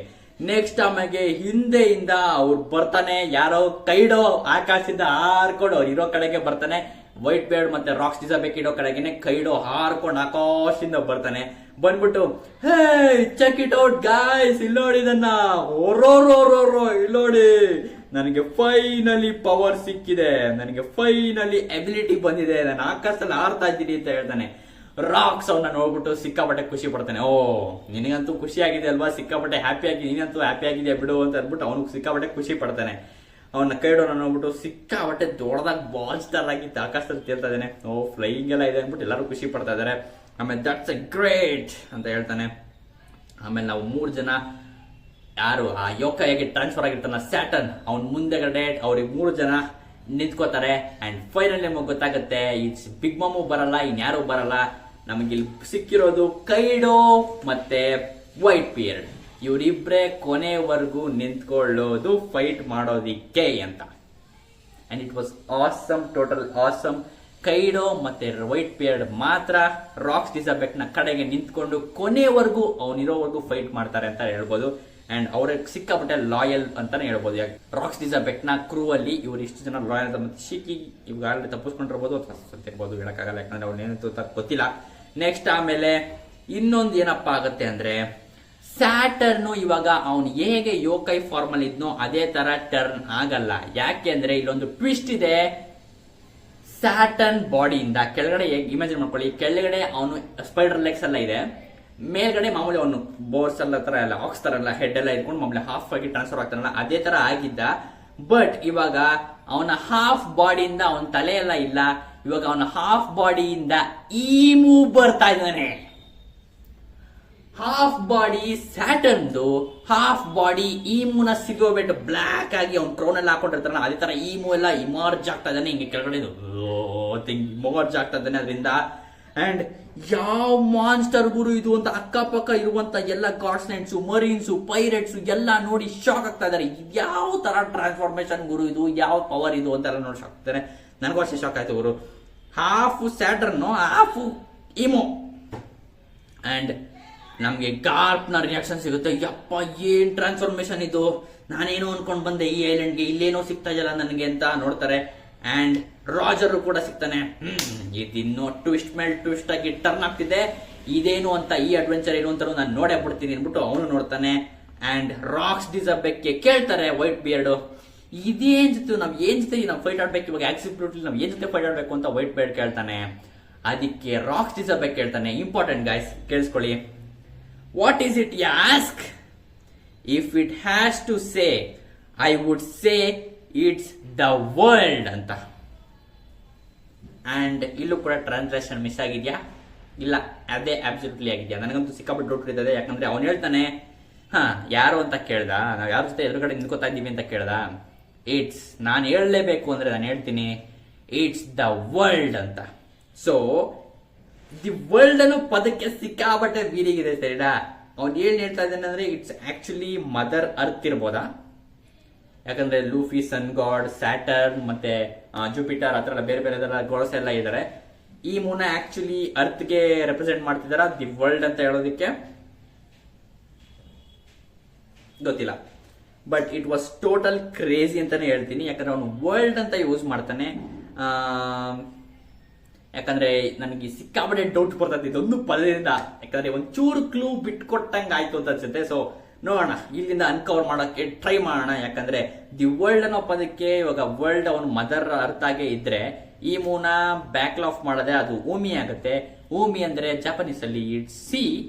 ನೆಕ್ಸ್ಟ್ ಆಮೇಲೆ ಹಿಂದೆಯಿಂದ ಅವ್ರು ಬರ್ತಾನೆ. ಯಾರೋ ಕೈಡೋ ಆಕಾಶದಿಂದ ಹಾರ್ಕೊಂಡು ಅವ್ರು ಇರೋ ಕಡೆಗೆ ಬರ್ತಾನೆ. ವೈಟ್ ಬಿಯರ್ಡ್ ಮತ್ತೆ ರಾಕ್ಸ್ ಡಿಸರ್ಬೇಕ್ ಇಡೋ ಕಡೆಗೆ ಕೈಡೋ ಹಾರ್ಕೊಂಡು ಆಕಾಶದಿಂದ ಬರ್ತಾನೆ. ಬಂದ್ಬಿಟ್ಟು ಹೇ ಚೆಕ್ ಇಟ್ ಔಟ್ ಗಾಯ್ಸ್, ಇಲ್ಲೋಡಿ ಇದನ್ನ ಇಲ್ಲೋಡಿ, ನನಗೆ ಫೈನಲಿ ಪವರ್ ಸಿಕ್ಕಿದೆ, ನನಗೆ ಫೈನಲಿ ಎಬಿಲಿಟಿ ಬಂದಿದೆ, ನಾನು ಆಕಾಶದಲ್ಲಿ ಹಾರ್ತಾ ಇದ್ದೀನಿ ಅಂತ ಹೇಳ್ತಾನೆ. ರಾಕ್ಸ್ ಅವನ್ನ ನೋಡ್ಬಿಟ್ಟು ಸಿಕ್ಕಾಪಟ್ಟೆ ಖುಷಿ ಪಡ್ತಾನೆ. ಓ ನಿನಗಂತೂ ಖುಷಿ ಆಗಿದೆ ಅಲ್ವಾ, ಸಿಕ್ಕಾಪಟ್ಟೆ ಹ್ಯಾಪಿ ಆಗಿ, ನೀನಂತೂ ಹ್ಯಾಪಿ ಆಗಿದೆಯಾ ಬಿಡು ಅಂತ ಅಂದ್ಬಿಟ್ಟು ಅವನು ಸಿಕ್ಕಾಪಟ್ಟೆ ಖುಷಿ ಪಡ್ತಾನೆ. ಅವನ ಕೈಡೋನ ನೋಡ್ಬಿಟ್ಟು ಸಿಕ್ಕಾಪಟ್ಟೆ ದೊಡ್ಡದಾಗ ಬಾಲ್ಸ್ ತರ ಆಗಿ ಆಕಾಶದಲ್ಲಿ ತೇಲ್ತಾ ಇದ್ದಾನೆ. ಓ ಫ್ಲೈಯಿಂಗ್ ಎಲ್ಲ ಇದೆ ಅಂದ್ಬಿಟ್ಟು ಎಲ್ಲರೂ ಖುಷಿ ಪಡ್ತಾ ಇದಾರೆ. ಆಮೇಲೆ ದಟ್ಸ್ ಎ ಗ್ರೇಟ್ ಅಂತ ಹೇಳ್ತಾನೆ. ಆಮೇಲೆ ನಾವು 3 ಜನ ಯಾರು ಆ ಯೋಕಾಯಾಗಿ ಟ್ರಾನ್ಸ್ಫರ್ ಆಗಿರ್ತಾನ ಸ್ಯಾಟರ್ನ್, ಅವನ್ ಮುಂದೆಗಡೆ ಅವ್ರಿಗೆ 3 ಜನ ನಿಂತ್ಕೋತಾರೆ. ಅಂಡ್ ಫೈನಲಿ ನಮಗೆ ಗೊತ್ತಾಗುತ್ತೆ ಇಟ್ಸ್ ಬಿಗ್ ಮಾಮು ಬರಲ್ಲ, ಇನ್ಯಾರು ಬರಲ್ಲ, ನಮಗಿಲ್ಲಿ ಸಿಕ್ಕಿರೋದು ಕೈಡೋ ಮತ್ತೆ ವೈಟ್ ಬಿಯರ್ಡ್. ಇವರಿಬ್ರೆ ಕೊನೆವರೆಗೂ ನಿಂತ್ಕೊಳ್ಳೋದು ಫೈಟ್ ಮಾಡೋದಿಕ್ಕೆ ಅಂತ. And it was awesome, total awesome. Kaido ಮತ್ತೆ ವೈಟ್ ಬಿಯರ್ಡ್ ಮಾತ್ರ ರಾಕ್ಸ್ ಡಿಸರ್ಬೇಕ್ ನ ಕಡೆಗೆ ನಿಂತ್ಕೊಂಡು ಕೊನೆವರೆಗೂ ಅವನಿರೋವರೆಗೂ ಫೈಟ್ ಮಾಡ್ತಾರೆ ಅಂತ ಹೇಳ್ಬೋದು. ಅಂಡ್ ಅವ್ರಿಗೆ ಸಿಕ್ಕಾಪಟ್ಟೆ ಲಾಯಲ್ ಅಂತಾನೆ ಹೇಳ್ಬೋದು. ಯಾಕೆ ರಾಕ್ಸ್ ಡಿಸರ್ಬೇಕ್ ನ ಕ್ರೂ ಅಲ್ಲಿ ಇವ್ರು ಇಷ್ಟು ಜನ ಲಾಯಲ್ ಅಂತ. ಮತ್ತೆ ಶಿಕಿ ಇವಾಗ ಆಲ್ರೆಡಿ ತಪ್ಪಿಸ್ಕೊಂಡಿರ್ಬೋದು ಅಥವಾ ಸತ್ತಿರ್ಬೋದು, ಹೇಳಕ್ಕಾಗಲ್ಲ, ಯಾಕಂದ್ರೆ ಅವ್ರು ಏನಂತ ಗೊತ್ತಿಲ್ಲ. ನೆಕ್ಸ್ಟ್ ಆಮೇಲೆ ಇನ್ನೊಂದು ಏನಪ್ಪಾ ಆಗುತ್ತೆ ಅಂದ್ರೆ ಸ್ಯಾಟರ್ನು ಇವಾಗ ಅವನು ಹೇಗೆ ಯೋಕೈ ಫಾರ್ಮ್ ಅಲ್ಲಿ ಇದ್ನೋ ಅದೇ ತರ ಟರ್ನ್ ಆಗಲ್ಲ. ಯಾಕೆ ಅಂದ್ರೆ ಇಲ್ಲೊಂದು ಟ್ವಿಸ್ಟ್ ಇದೆ. ಸ್ಯಾಟರ್ನ್ ಬಾಡಿಯಿಂದ ಕೆಳಗಡೆ ಇಮ್ಯಾಜಿನ್ ಮಾಡ್ಕೊಳ್ಳಿ, ಕೆಳಗಡೆ ಅವನು ಸ್ಪೈಡರ್ ಲೆಗ್ಸ್ ಎಲ್ಲ ಇದೆ, ಮೇಲ್ಗಡೆ ಮಾಮೂಲಿ ಅವನು ಬೋರ್ಸ್ ಎಲ್ಲ ತರ ಎಲ್ಲ ಆಕ್ಸ್ ತರ ಎಲ್ಲ ಹೆಡ್ ಎಲ್ಲ ಇಟ್ಕೊಂಡು ಮಾಮೂಲಿ ಹಾಫ್ ಆಗಿ ಟ್ರಾನ್ಸ್ಫರ್ ಆಗ್ತಾನಲ್ಲ ಅದೇ ತರ ಆಗಿದ್ದ. ಬಟ್ ಇವಾಗ ಅವನ ಹಾಫ್ ಬಾಡಿಯಿಂದ ಅವನ ತಲೆ ಎಲ್ಲ ಇಲ್ಲ, ಇವಾಗ ಅವನ ಹಾಫ್ ಬಾಡಿಯಿಂದ ಈಮು ಬರ್ತಾ ಇದ್ದಾನೆ. ಹಾಫ್ ಬಾಡಿ ಸ್ಯಾಟರ್ನ್ದು, ಹಾಫ್ ಬಾಡಿ ಈಮುನ ಸಿಗೋಬಿಟ್ಟು ಬ್ಲಾಕ್ ಆಗಿ ಅವ್ನು ಕ್ರೌನ್ ಎಲ್ಲ ಹಾಕೊಂಡಿರ್ತಾರಲ್ಲ ಅದೇ ತರ ಈಮು ಎಲ್ಲ ಇಮರ್ಜ್ ಆಗ್ತಾ ಇದ್ದಾನೆ, ಹಿಂಗೆ ಕೆಳಗಡೆ ಇಮರ್ಜ್ ಆಗ್ತಾ ಇದ್ದಾನೆ ಅದರಿಂದ. ಅಂಡ್ ಯಾವ ಮಾನ್ಸ್ಟರ್ ಗುರು ಇದು ಅಂತ ಅಕ್ಕಪಕ್ಕ ಇರುವಂತ ಎಲ್ಲ ಗಾಡ್ಸ್ನೆಂಟ್ಸು, ಮರೀನ್ಸು, ಪೈರೇಟ್ಸು ಎಲ್ಲ ನೋಡಿ ಶಾಕ್ ಆಗ್ತಾ ಇದಾರೆ. ಯಾವ ತರ ಟ್ರಾನ್ಸ್ಫಾರ್ಮೇಶನ್ ಗುರು ಇದು, ಯಾವ ಪವರ್ ಇದು ಅಂತೆಲ್ಲ ನೋಡಿ ಶಾಕ್ ಆಗ್ತಾನೆ. ನನಗೂ ಅಷ್ಟೇ ಶಾಕ್ ಆಯ್ತು ಗುರು. Half Saturn, half Imu. And ನಮ್ಗೆ ಗಾರ್ಪ್ನ ರಿಯಾಕ್ಷನ್ ಸಿಗುತ್ತೆ, ಯಪ್ಪ ಏನ್ ಟ್ರಾನ್ಸ್ಫಾರ್ಮೇಶನ್ ಇದು, ನಾನೇನೋ ಅನ್ಕೊಂಡ್ ಬಂದೆ ಈ ಐಲ್ಯಾಂಡ್ಗೆ, ಇಲ್ಲೇನೋ ಸಿಗ್ತಾ ಇದೆಯಲ್ಲ ನನಗೆ ಅಂತ ನೋಡ್ತಾರೆ. ಅಂಡ್ ರಾಜರ್ ಕೂಡ ಸಿಗ್ತಾನೆ. ಇದಿನ್ನೋ ಟ್ವಿಸ್ಟ್ ಮೇಲೆ ಟ್ವಿಸ್ಟ್ ಆಗಿ ಟರ್ನ್ ಆಗ್ತಿದೆ, ಇದೇನು ಅಂತ, ಈ ಅಡ್ವೆಂಚರ್ ಏನು ಅಂತ ನಾನು ನೋಡೇ ಬಿಡ್ತೀನಿ ಅಂದ್ಬಿಟ್ಟು ಅವನು ನೋಡ್ತಾನೆ. ಅಂಡ್ ರಾಕ್ಸ್ ಡಿಸಬೆಕ್ಗೆ ಕೇಳ್ತಾರೆ ವೈಟ್ ಬಿಯರ್ಡ್, ಇದೇನ್ ಜೊತೆ ನಾವ್ ಏನ್ ಜೊತೆ ನಾವು ಫೈಟ್ ಆಡ್ಬೇಕು ಇವಾಗ, ಆಕ್ಸಿಬ್ಯೂಟ್ಲಿ ನಾವ್ ಏನ್ ಜೊತೆ ಫೈಟ್ ಆಡ್ಬೇಕು ಅಂತ ವೈಟ್ ಬಿಯರ್ಡ್ ಕೇಳ್ತಾನೆ. ಅದಕ್ಕೆ ರಾಕ್ಸ್ ಡಿಸಬೆಕ್ ಕೇಳ್ತಾನೆ, ಇಂಪಾರ್ಟೆಂಟ್ ಗೈಸ್ ಕೇಳಿಸ್ಕೊಳ್ಳಿ, what is it you ask? If it has to say I would say it's the world ಅಂತ. ಅಂಡ್ ಇಲ್ಲೂ ಕೂಡ ಟ್ರಾನ್ಸ್ಲೇಷನ್ ಮಿಸ್ ಆಗಿದ್ಯಾ? ಇಲ್ಲ, ಅದೇ ಅಬ್ಸಲ್ಯೂಟ್ಲಿ ಆಗಿದ್ಯಾ. ನನಗಂತೂ ಸಿಕ್ಕಾಪಟ್ಟೆ ಡೌಟ್ ಇರ್ತದೆ, ಯಾಕಂದ್ರೆ ಅವನು ಹೇಳ್ತಾನೆ ಯಾರು ಅಂತ ಕೇಳ್ದ, ನಾವು ಯಾರ ಜೊತೆ ಎದುರುಗಡೆ ನಿಂತ್ಕೋತಾ ಇದ್ದೀವಿ ಅಂತ ಕೇಳ್ದ. ಇಟ್ಸ್, ನಾನು ಹೇಳಲೇಬೇಕು ಅಂದ್ರೆ ನಾನು ಹೇಳ್ತೀನಿ ಇಟ್ಸ್ ದ ವರ್ಲ್ಡ್ ಅಂತ. ಸೊ ದಿ ವರ್ಲ್ಡ್ ಅನ್ನೋ ಪದಕ್ಕೆ ಸಿಕ್ಕಾಪಟ್ಟೆ ಮೀನಿಂಗ್ ಸರಿನಾ? ಅವ್ನು ಏನ್ ಹೇಳ್ತಾ ಇದ್ದಾನೆ ಅಂದ್ರೆ ಇಟ್ಸ್ ಆಕ್ಚುಲಿ ಮದರ್ ಅರ್ತ್ ಇರ್ಬೋದಾ, ಯಾಕಂದ್ರೆ ಲೂಫಿ ಸನ್ ಗಾಡ್, ಸ್ಯಾಟರ್ನ್ ಮತ್ತೆ ಜುಪಿಟರ್ ಆತರ ಬೇರೆ ಬೇರೆ ಗಾಡ್ಸ್ ಎಲ್ಲ ಇದಾರೆ. ಈ ಮೂನ ಆಕ್ಚುಲಿ ಅರ್ತ್ಗೆ ರೆಪ್ರೆಸೆಂಟ್ ಮಾಡ್ತಿದಾರ ದಿ ವರ್ಲ್ಡ್ ಅಂತ ಹೇಳೋದಕ್ಕೆ ಗೊತ್ತಿಲ್ಲ. But it was total crazy ಅಂತಾನೆ ಹೇಳ್ತೀನಿ, ಯಾಕಂದ್ರೆ ಅವನು ವರ್ಲ್ಡ್ ಅಂತ ಯೂಸ್ ಮಾಡ್ತಾನೆ. ಯಾಕಂದ್ರೆ ನನಗೆ ಸಿಕ್ಕಾಪಟ್ಟೆ ಡೌಟ್ ಬರ್ತದೆ ಇದೊಂದು ಪದದಿಂದ, ಯಾಕಂದ್ರೆ ಒಂಚೂರು ಕ್ಲೂ ಬಿಟ್ಕೊಟ್ಟಂಗ ಆಯ್ತು ಅಂತ ಅನ್ಸುತ್ತೆ. ಸೊ ನೋಡೋಣ, ಇಲ್ಲಿಂದ ಅನ್ಕವರ್ ಮಾಡೋಕೆ ಟ್ರೈ ಮಾಡೋಣ. ಯಾಕಂದ್ರೆ ದಿ ವರ್ಲ್ಡ್ ಅನ್ನೋ ಪದಕ್ಕೆ ಇವಾಗ ವರ್ಲ್ಡ್ ಅವನು ಮದರ್ ಅರ್ಥ ಆಗೇ ಇದ್ರೆ ಈ ಮೂನ ಬ್ಯಾಕ್ಲ್ ಆಫ್ ಮಾಡದೆ ಅದು ಓಮಿ ಆಗುತ್ತೆ. ಓಮಿ ಅಂದ್ರೆ ಜಾಪನೀಸ್ ಅಲ್ಲಿ ಇಟ್ಸ್ ಸಿ.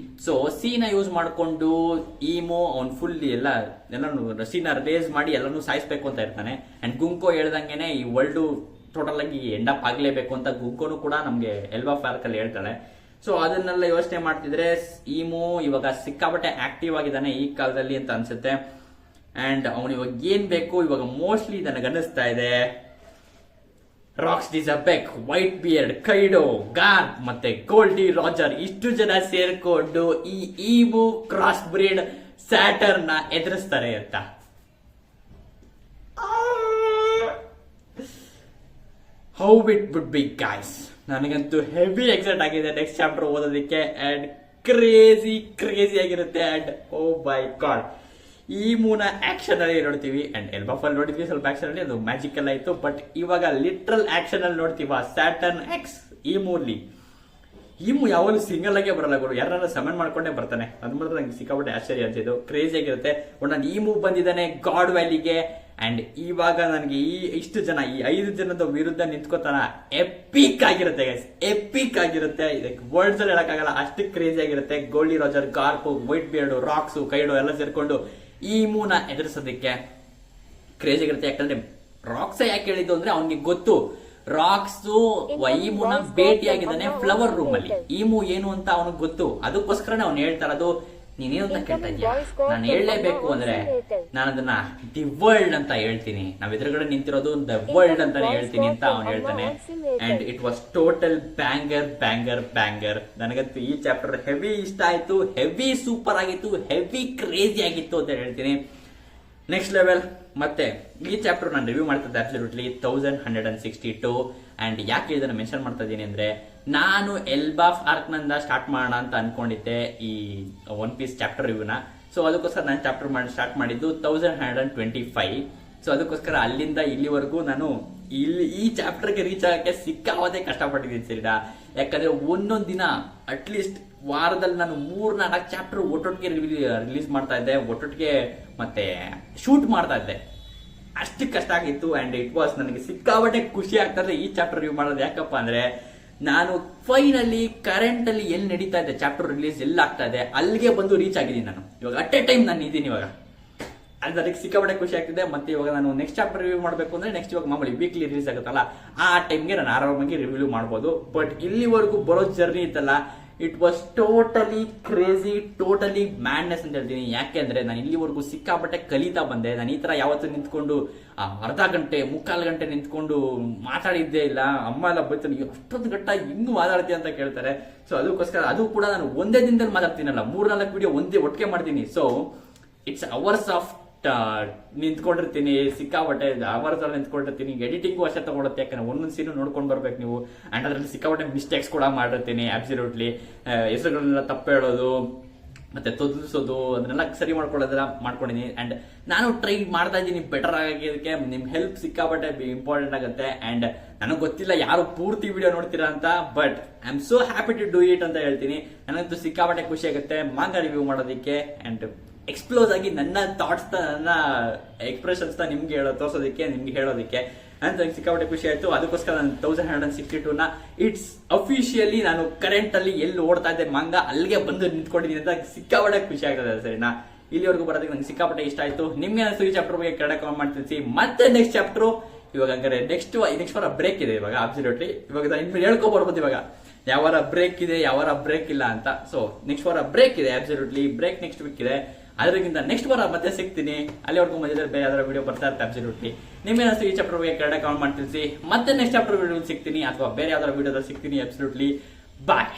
ಸೊ ಸಿ ನ ಯೂಸ್ ಮಾಡ್ಕೊಂಡು ಈಮೋ ಅವ್ನು ಫುಲ್ ಎಲ್ಲಾನು ಸೀನ ರೇಸ್ ಮಾಡಿ ಎಲ್ಲಾನು ಸಾಯಿಸ್ಬೇಕು ಅಂತ ಇರ್ತಾನೆ. ಅಂಡ್ ಗುಂಕೋ ಹೇಳ್ದಂಗೆನೆ ಈ ವರ್ಲ್ಡ್ ಟೋಟಲ್ ಆಗಿ ಎಂಡ್ ಅಪ್ ಆಗ್ಲೇಬೇಕು ಅಂತ ಗುಂಕೋನು ಕೂಡ ನಮ್ಗೆ ಎಲ್ವಾ ಪಾರ್ಕ್ ಅಲ್ಲಿ ಹೇಳ್ತಾಳೆ. ಸೊ ಅದನ್ನೆಲ್ಲ ಯೋಚನೆ ಮಾಡ್ತಿದ್ರೆ ಈಮೋ ಇವಾಗ ಸಿಕ್ಕಾಪಟ್ಟೆ ಆಕ್ಟಿವ್ ಆಗಿದ್ದಾನೆ ಈ ಕಾಲದಲ್ಲಿ ಅಂತ ಅನ್ಸುತ್ತೆ. ಅಂಡ್ ಅವನು ಇವಾಗ ಏನ್ ಬೇಕು ಇವಾಗ ಮೋಸ್ಟ್ಲಿ ನನಗೆ ಅನ್ನಿಸ್ತಾ ಇದೆ ರಾಕ್ಸ್ ಡಿಸಬೆಕ್, ವೈಟ್ ಬಿಯರ್ಡ್, ಕೈಡೋ, ಗಾರ್ಪ್ ಮತ್ತೆ ಗೋಲ್ಡಿ ರಾಜರ್ ಇಷ್ಟು ಜನ ಸೇರ್ಕೊಂಡು ಈ ಈಮೋ ಕ್ರಾಸ್ ಬ್ರೀಡ್ ಸ್ಯಾಟರ್ನ್ ನ ಎದುರಿಸ್ತಾರೆ ಅಂತ. How it would be guys. ನನಗಂತೂ ಹೆವಿ ಎಕ್ಸೈಟ್ ಆಗಿದೆ ನೆಕ್ಸ್ಟ್ ಚಾಪ್ಟರ್ ಓದೋದಕ್ಕೆ. ಅಂಡ್ ಕ್ರೇಜಿ ಆಗಿರುತ್ತೆ. ಅಂಡ್ ಓ ಬೈ ಗಾಡ್, ಈ ಮೂನ ಆಕ್ಷನ್ ಅಲ್ಲಿ ನೋಡ್ತೀವಿ. ಅಂಡ್ ಎಲ್ಬಾಫ್ ಅಲ್ಲಿ ನೋಡಿದ್ವಿ ಸ್ವಲ್ಪ ಆಕ್ಷನ್ ಅಲ್ಲಿ, ಅದು ಮ್ಯಾಜಿಕ್ ಎಲ್ಲ ಇತ್ತು. ಬಟ್ ಇವಾಗ ಲಿಟ್ರಲ್ ಆಕ್ಷನ್ ಅಲ್ಲಿ ನೋಡ್ತೀವ ಸ್ಯಾಟರ್ನ್ ಎಕ್ಸ್ ಈ ಮೂರ್ಲಿ. ಈಮು ಯಾವಾಗಲೂ ಸಿಂಗಲ್ ಆಗೇ ಬರಲ್ಲ ಗುರು, ಯಾರನ್ನ ಸಮೆಂಡ್ ಮಾಡ್ಕೊಂಡೇ ಬರ್ತಾನೆ. ಅದು ಮಾತ್ರ ನಂಗೆ ಸಿಕ್ಕಾಪಟ್ಟೆ ಆಶ್ಚರ್ಯ ಅನ್ಸಿದ್ದು, ಕ್ರೇಜಿ ಆಗಿರುತ್ತೆ. ನಾನು ಈ ಮೂವ್ ಬಂದಿದ್ದಾನೆ ಗಾಡ್ ವ್ಯಾಲಿಗೆ. ಅಂಡ್ ಇವಾಗ ನನಗೆ ಇಷ್ಟು ಜನ ಈ 5 ಜನದ ವಿರುದ್ಧ ನಿಂತ್ಕೋತಾನ, ಎಪಿಕ್ ಆಗಿರುತ್ತೆ ಗೈಸ್, ಎಪಿಕ್ ಆಗಿರುತ್ತೆ. ಇದಕ್ಕೆ ವರ್ಡ್ಸ್ ಅಲ್ಲಿ ಹೇಳಕ್ಕಾಗಲ್ಲ, ಅಷ್ಟು ಕ್ರೇಜಿ ಆಗಿರುತ್ತೆ. ಗೋಲ್ಡಿ ರಾಜರ್, ಗಾರ್ಪು, ವೈಟ್ ಬಿಯರ್ಡು, ರಾಕ್ಸು, ಕೈಡೋ ಎಲ್ಲ ಸೇರ್ಕೊಂಡು ಈ ಮೂನ ಎದುರಿಸೋದಕ್ಕೆ ಕ್ರೇಜಿ ಆಗಿರುತ್ತೆ. ಯಾಕಂದ್ರೆ ರಾಕ್ಸ್ ಯಾಕೆ ಹೇಳಿದ್ದು ಅಂದ್ರೆ ಅವನಿಗೆ ಗೊತ್ತು ರಾಕ್ಸ್ ಈಮುನ ಭೇಟಿಯಾಗಿದ್ದಾನೆ ಫ್ಲವರ್ ರೂಮ್ ಅಲ್ಲಿ. ಈಮು ಏನು ಅಂತ ಅವನಿಗೆ ಗೊತ್ತು, ಅದಕ್ಕೋಸ್ಕರನೇ ಅವ್ನು ಹೇಳ್ತಾ ಇರೋದು ನೀನೇನು ಅಂತ ಕೇಳ್ತಾ ಇದ್ಯಾ, ನಾನು ಹೇಳಲೇಬೇಕು ಅಂದ್ರೆ ನಾನು ಅದನ್ನ ದಿ ವರ್ಲ್ಡ್ ಅಂತ ಹೇಳ್ತೀನಿ, ನಾವ್ ಎದುರುಗಡೆ ನಿಂತಿರೋದು ದ ವರ್ಲ್ಡ್ ಅಂತಾನೆ ಹೇಳ್ತೀನಿ ಅಂತ ಅವ್ನು ಹೇಳ್ತಾನೆ. And it was total banger. ನನಗಂತೂ ಈ ಚಾಪ್ಟರ್ ಹೆವಿ ಇಷ್ಟ ಆಯ್ತು, ಹೆವಿ ಸೂಪರ್ ಆಗಿತ್ತು, ಹೆವಿ ಕ್ರೇಜಿ ಆಗಿತ್ತು ಅಂತ ಹೇಳ್ತೀನಿ. Next level. ಮತ್ತೆ ಈ ಚಾಪ್ಟರ್ ನಾನು ರಿವ್ಯೂ ಮಾಡ್ತಿದ್ದೆ ಅಬ್ಸಲ್ಯೂಟ್ಲಿ 1162. ಅಂಡ್ ಯಾಕೆ ಇದನ್ನ ಮೆನ್ಷನ್ ಮಾಡ್ತಾ ಇದ್ದೀನಿ ಅಂದ್ರೆ ನಾನು ಎಲ್ಬಾಫ್ ಆರ್ಕ್ ನಿಂದ ಸ್ಟಾರ್ಟ್ ಮಾಡೋಣ ಅಂತ ಅನ್ಕೊಂಡಿದ್ದೆ ಈ ಒನ್ ಪೀಸ್ ಚಾಪ್ಟರ್ ರಿವ್ಯೂನ. ಸೊ ಅದಕ್ಕೋಸ್ಕರ ನಾನು ಚಾಪ್ಟರ್ ಸ್ಟಾರ್ಟ್ ಮಾಡಿದ್ದು 1125. ಸೊ ಅದಕ್ಕೋಸ್ಕರ ಅಲ್ಲಿಂದ ಇಲ್ಲಿವರೆಗೂ ನಾನು ಈ ಚಾಪ್ಟರ್ಗೆ ರೀಚ್ ಆಗಕ್ಕೆ ಸಿಕ್ಕಾವದೇ ಕಷ್ಟಪಟ್ಟಿದ್ದೀನಿ ಸರಿನಾ. ಯಾಕಂದ್ರೆ ಒಂದೊಂದು ದಿನ ಅಟ್ಲೀಸ್ಟ್ ವಾರದಲ್ಲಿ ನಾನು 3-4 ಚಾಪ್ಟರ್ ಒಟ್ಟೊಟ್ಟಿಗೆ ರಿಲೀಸ್ ಮಾಡ್ತಾ ಇದ್ದೆ, ಒಟ್ಟೊಟ್ಟಿಗೆ ಮತ್ತೆ ಶೂಟ್ ಮಾಡ್ತಾ ಇದ್ದೆ. ಅಷ್ಟು ಕಷ್ಟ ಆಗಿತ್ತು. ಅಂಡ್ ಇಟ್ ವಾಸ್ ನನಗೆ ಸಿಕ್ಕಾಬಟ್ಟೆ ಖುಷಿ ಆಗ್ತದೆ ಈ ಚಾಪ್ಟರ್ ರಿವ್ಯೂ ಮಾಡೋದು. ಯಾಕಪ್ಪ ಅಂದ್ರೆ ನಾನು ಫೈನಲಿ ಕರೆಂಟ್ ಅಲ್ಲಿ ಎಲ್ಲಿ ನಡೀತಾ ಇದೆ ಚಾಪ್ಟರ್ ರಿಲೀಸ್ ಎಲ್ಲ ಆಗ್ತಾ ಇದೆ ಅಲ್ಲಿಗೆ ಬಂದು ರೀಚ್ ಆಗಿದ್ದೀನಿ ನಾನು. ಇವಾಗ ಅಟ್ ಎ ಟೈಮ್ ನಾನು ಇದ್ದೀನಿ ಇವಾಗ. ಅದು ನನಗೆ ಸಿಕ್ಕಾಬಟ್ಟೆ ಖುಷಿ ಆಗ್ತಿದೆ. ಮತ್ತೆ ಇವಾಗ ನಾನು ನೆಕ್ಸ್ಟ್ ಚಾಪ್ಟರ್ ರಿವ್ಯೂ ಮಾಡಬೇಕು ಅಂದ್ರೆ ನೆಕ್ಸ್ಟ್ ಇವಾಗ ಮಾಮೂಲಿ ವೀಕ್ಲಿ ರಿಲೀಸ್ ಆಗುತ್ತಲ್ಲ ಆ ಟೈಮ್ಗೆ ನಾನು ಆರಾಮಾಗಿ ರಿವ್ಯೂ ಮಾಡ್ಬೋದು. ಬಟ್ ಇಲ್ಲಿವರೆಗೂ ಬರೋ ಜರ್ನಿ ಇತ್ತಲ್ಲ, it was totally crazy, totally madness ಅಂತ ಹೇಳ್ತೀನಿ. ಯಾಕೆ ಅಂದ್ರೆ ನಾನು ಇಲ್ಲಿವರೆಗೂ ಸಿಕ್ಕಾಪಟ್ಟೆ ಕಲಿತಾ ಬಂದೆ. ನಾನು ಈ ತರ ಯಾವತ್ತೂ ನಿಂತ್ಕೊಂಡು ಅರ್ಧ ಗಂಟೆ ಮುಕ್ಕಾಲು ಗಂಟೆ ನಿಂತ್ಕೊಂಡು ಮಾತಾಡಿದ್ದೇ ಇಲ್ಲ. ಅಮ್ಮ ಎಲ್ಲ ಬೈತಾನೆ, ಅಷ್ಟೊಂದು ಗಂಟ ಹಿಂಗ್ ಮಾತಾಡ್ತೀನಿ ಅಂತ ಕೇಳ್ತಾರೆ. ಸೊ ಅದಕ್ಕೋಸ್ಕರ ಅದು ಕೂಡ ನಾನು ಒಂದೇ ದಿನದಲ್ಲಿ ಮಾತಾಡ್ತೀನಲ್ಲ, 3-4 ವಿಡಿಯೋ ಒಟ್ಟಿಗೆ ಮಾಡ್ತೀನಿ. ಸೊ ಇಟ್ಸ್ ಅವರ್ಸ್ ಆಫ್ ನಿಂತ್ಕೊಂಡಿರ್ತೀನಿ, ಸಿಕ್ಕಾಬಟ್ಟೆ ಅವರ್ಸ್ ಅಲ್ಲಿ ನಿಂತ್ಕೊಂಡಿರ್ತೀನಿ. ಎಡಿಟಿಂಗು ಅಷ್ಟೇ ತಗೊಳುತ್ತೆ, ಯಾಕಂದ್ರೆ ಒಂದೊಂದು ಸೀನು ನೋಡ್ಕೊಂಡು ಬರ್ಬೇಕು ನೀವು. ಅಂಡ್ ಅದ್ರಲ್ಲಿ ಸಿಕ್ಕಾಬಟ್ಟೆ ಮಿಸ್ಟೇಕ್ಸ್ ಕೂಡ ಮಾಡಿರ್ತೀನಿ ಅಬ್ಸಲ್ಯೂಟ್ಲಿ. ಹೆಸರುಗಳನ್ನೆಲ್ಲ ತಪ್ಪು ಹೇಳೋದು ಮತ್ತೆ ತೊದಲಿಸೋದು ಅದನ್ನೆಲ್ಲ ಸರಿ ಮಾಡ್ಕೊಂಡಿದ್ದೀನಿ. ಅಂಡ್ ನಾನು ಟ್ರೈ ಮಾಡ್ತಾ ಇದ್ದೀನಿ ಬೆಟರ್ ಆಗೋದಕ್ಕೆ. ನಿಮ್ ಹೆಲ್ಪ್ ಸಿಕ್ಕಾಬಟ್ಟೆ ಇಂಪಾರ್ಟೆಂಟ್ ಆಗುತ್ತೆ. ಅಂಡ್ ನನಗೆ ಗೊತ್ತಿಲ್ಲ ಯಾರು ಪೂರ್ತಿ ವಿಡಿಯೋ ನೋಡ್ತೀರಾ ಅಂತ, but I am so happy to do it ಅಂತ ಹೇಳ್ತೀನಿ. ನನಗಂತೂ ಸಿಕ್ಕಾಬಟ್ಟೆ ಖುಷಿ ಆಗುತ್ತೆ ಮಾಂಗ ರಿವ್ಯೂ ಮಾಡೋದಕ್ಕೆ. ಅಂಡ್ ಎಕ್ಸ್ಪ್ಲೋಸ್ ಆಗಿ ನನ್ನ ಥಾಟ್ಸ್ ನನ್ನ ಎಕ್ಸ್ಪ್ರೆಷನ್ಸ್ ನಿಮ್ಗೆ ತೋರ್ಸೋದಕ್ಕೆ, ನಿಮ್ಗೆ ಹೇಳೋದಕ್ಕೆ ಅಂತ ಸಿಕ್ಕಾಪಟ್ಟೆ ಖುಷಿ ಆಯ್ತು. ಅದಕ್ಕೋಸ್ಕರ ನಾನು 1162 ಇಟ್ಸ್ ಅಫಿಷಿಯಲಿ ನಾನು ಕರೆಂಟ್ ಅಲ್ಲಿ ಎಲ್ಲಿ ಓಡ್ತಾ ಇದ್ದೆ ಮಾಂಗ ಅಲ್ಲಿಗೆ ಬಂದು ನಿಂತ್ಕೊಂಡಿದ್ದೀನಿ ಅಂತ ಸಿಕ್ಕಾಪಟ್ಟೆ ಖುಷಿ ಆಗ್ತದೆ. ಸರಿನಾ, ಇಲ್ಲಿವರೆಗೂ ಬರೋದಕ್ಕೆ ನಂಗೆ ಸಿಕ್ಕಾಪಟ್ಟೆ ಇಷ್ಟ ಆಯ್ತು. ನಿಮ್ಗೆ ಈ ಚಾಪ್ಟರ್ ಬಗ್ಗೆ ಕೆಳಗೆ ಕಾಮೆಂಟ್ ಮಾಡಿ ತಿಳಿಸಿ. ಮತ್ತೆ ನೆಕ್ಸ್ಟ್ ಚಾಪ್ಟರ್ ಇವಾಗ ಹಂಗಾರೆ ನೆಕ್ಸ್ಟ್ ವಾರ ಬ್ರೇಕ್ ಇದೆ ಇವಾಗ ಅಬ್ಸಲ್ಯೂಟ್ಲಿ. ಇವಾಗ ಇನ್ಮೇಲೆ ಹೇಳ್ಕೊ ಬರ್ಬೋದು ಇವಾಗ ಯಾವಾರ ಬ್ರೇಕ್ ಇದೆ ಯಾವಾರ ಬ್ರೇಕ್ ಇಲ್ಲ ಅಂತ. ಸೊ ನೆಕ್ಸ್ಟ್ ವಾರ ಬ್ರೇಕ್ ಇದೆ ಅಬ್ಸಲ್ಯೂಟ್ಲಿ. ಬ್ರೇಕ್ ನೆಕ್ಸ್ಟ್ ವೀಕ್ ಇದೆ. ಅದಕ್ಕಿಂತ ನೆಕ್ಸ್ಟ್ ವಾರ ಮತ್ತೆ ಸಿಗ್ತೀನಿ. ಅಲ್ಲಿವರೆಗೂ ಮಧ್ಯದಲ್ಲಿ ಬೇರೆ ಯಾವ್ದಾರ ವಿಡಿಯೋ ಬರ್ತಾ ಇರುತ್ತೆ ಅಬ್ಸಲ್ಯೂಟ್ಲಿ. ನಿಮ್ಗೇನಿಸ್ತು ಈ ಚಾಪ್ಟರ್ ಬಗ್ಗೆ ಕೆಳಗಡೆ ಕಾಮೆಂಟ್ ಮಾಡಿ ತಿಳಿಸಿ. ಮತ್ತೆ ನೆಕ್ಸ್ಟ್ ಚಾಪ್ಟರ್ ವಿಡಿಯೋ ಸಿಗ್ತೀನಿ ಅಥವಾ ಬೇರೆ ಯಾವ್ದಾರ ವಿಡಿಯೋದಲ್ಲಿ ಸಿಗ್ತೀನಿ ಅಬ್ಸಲ್ಯೂಟ್ಲಿ. ಬಾಯ್.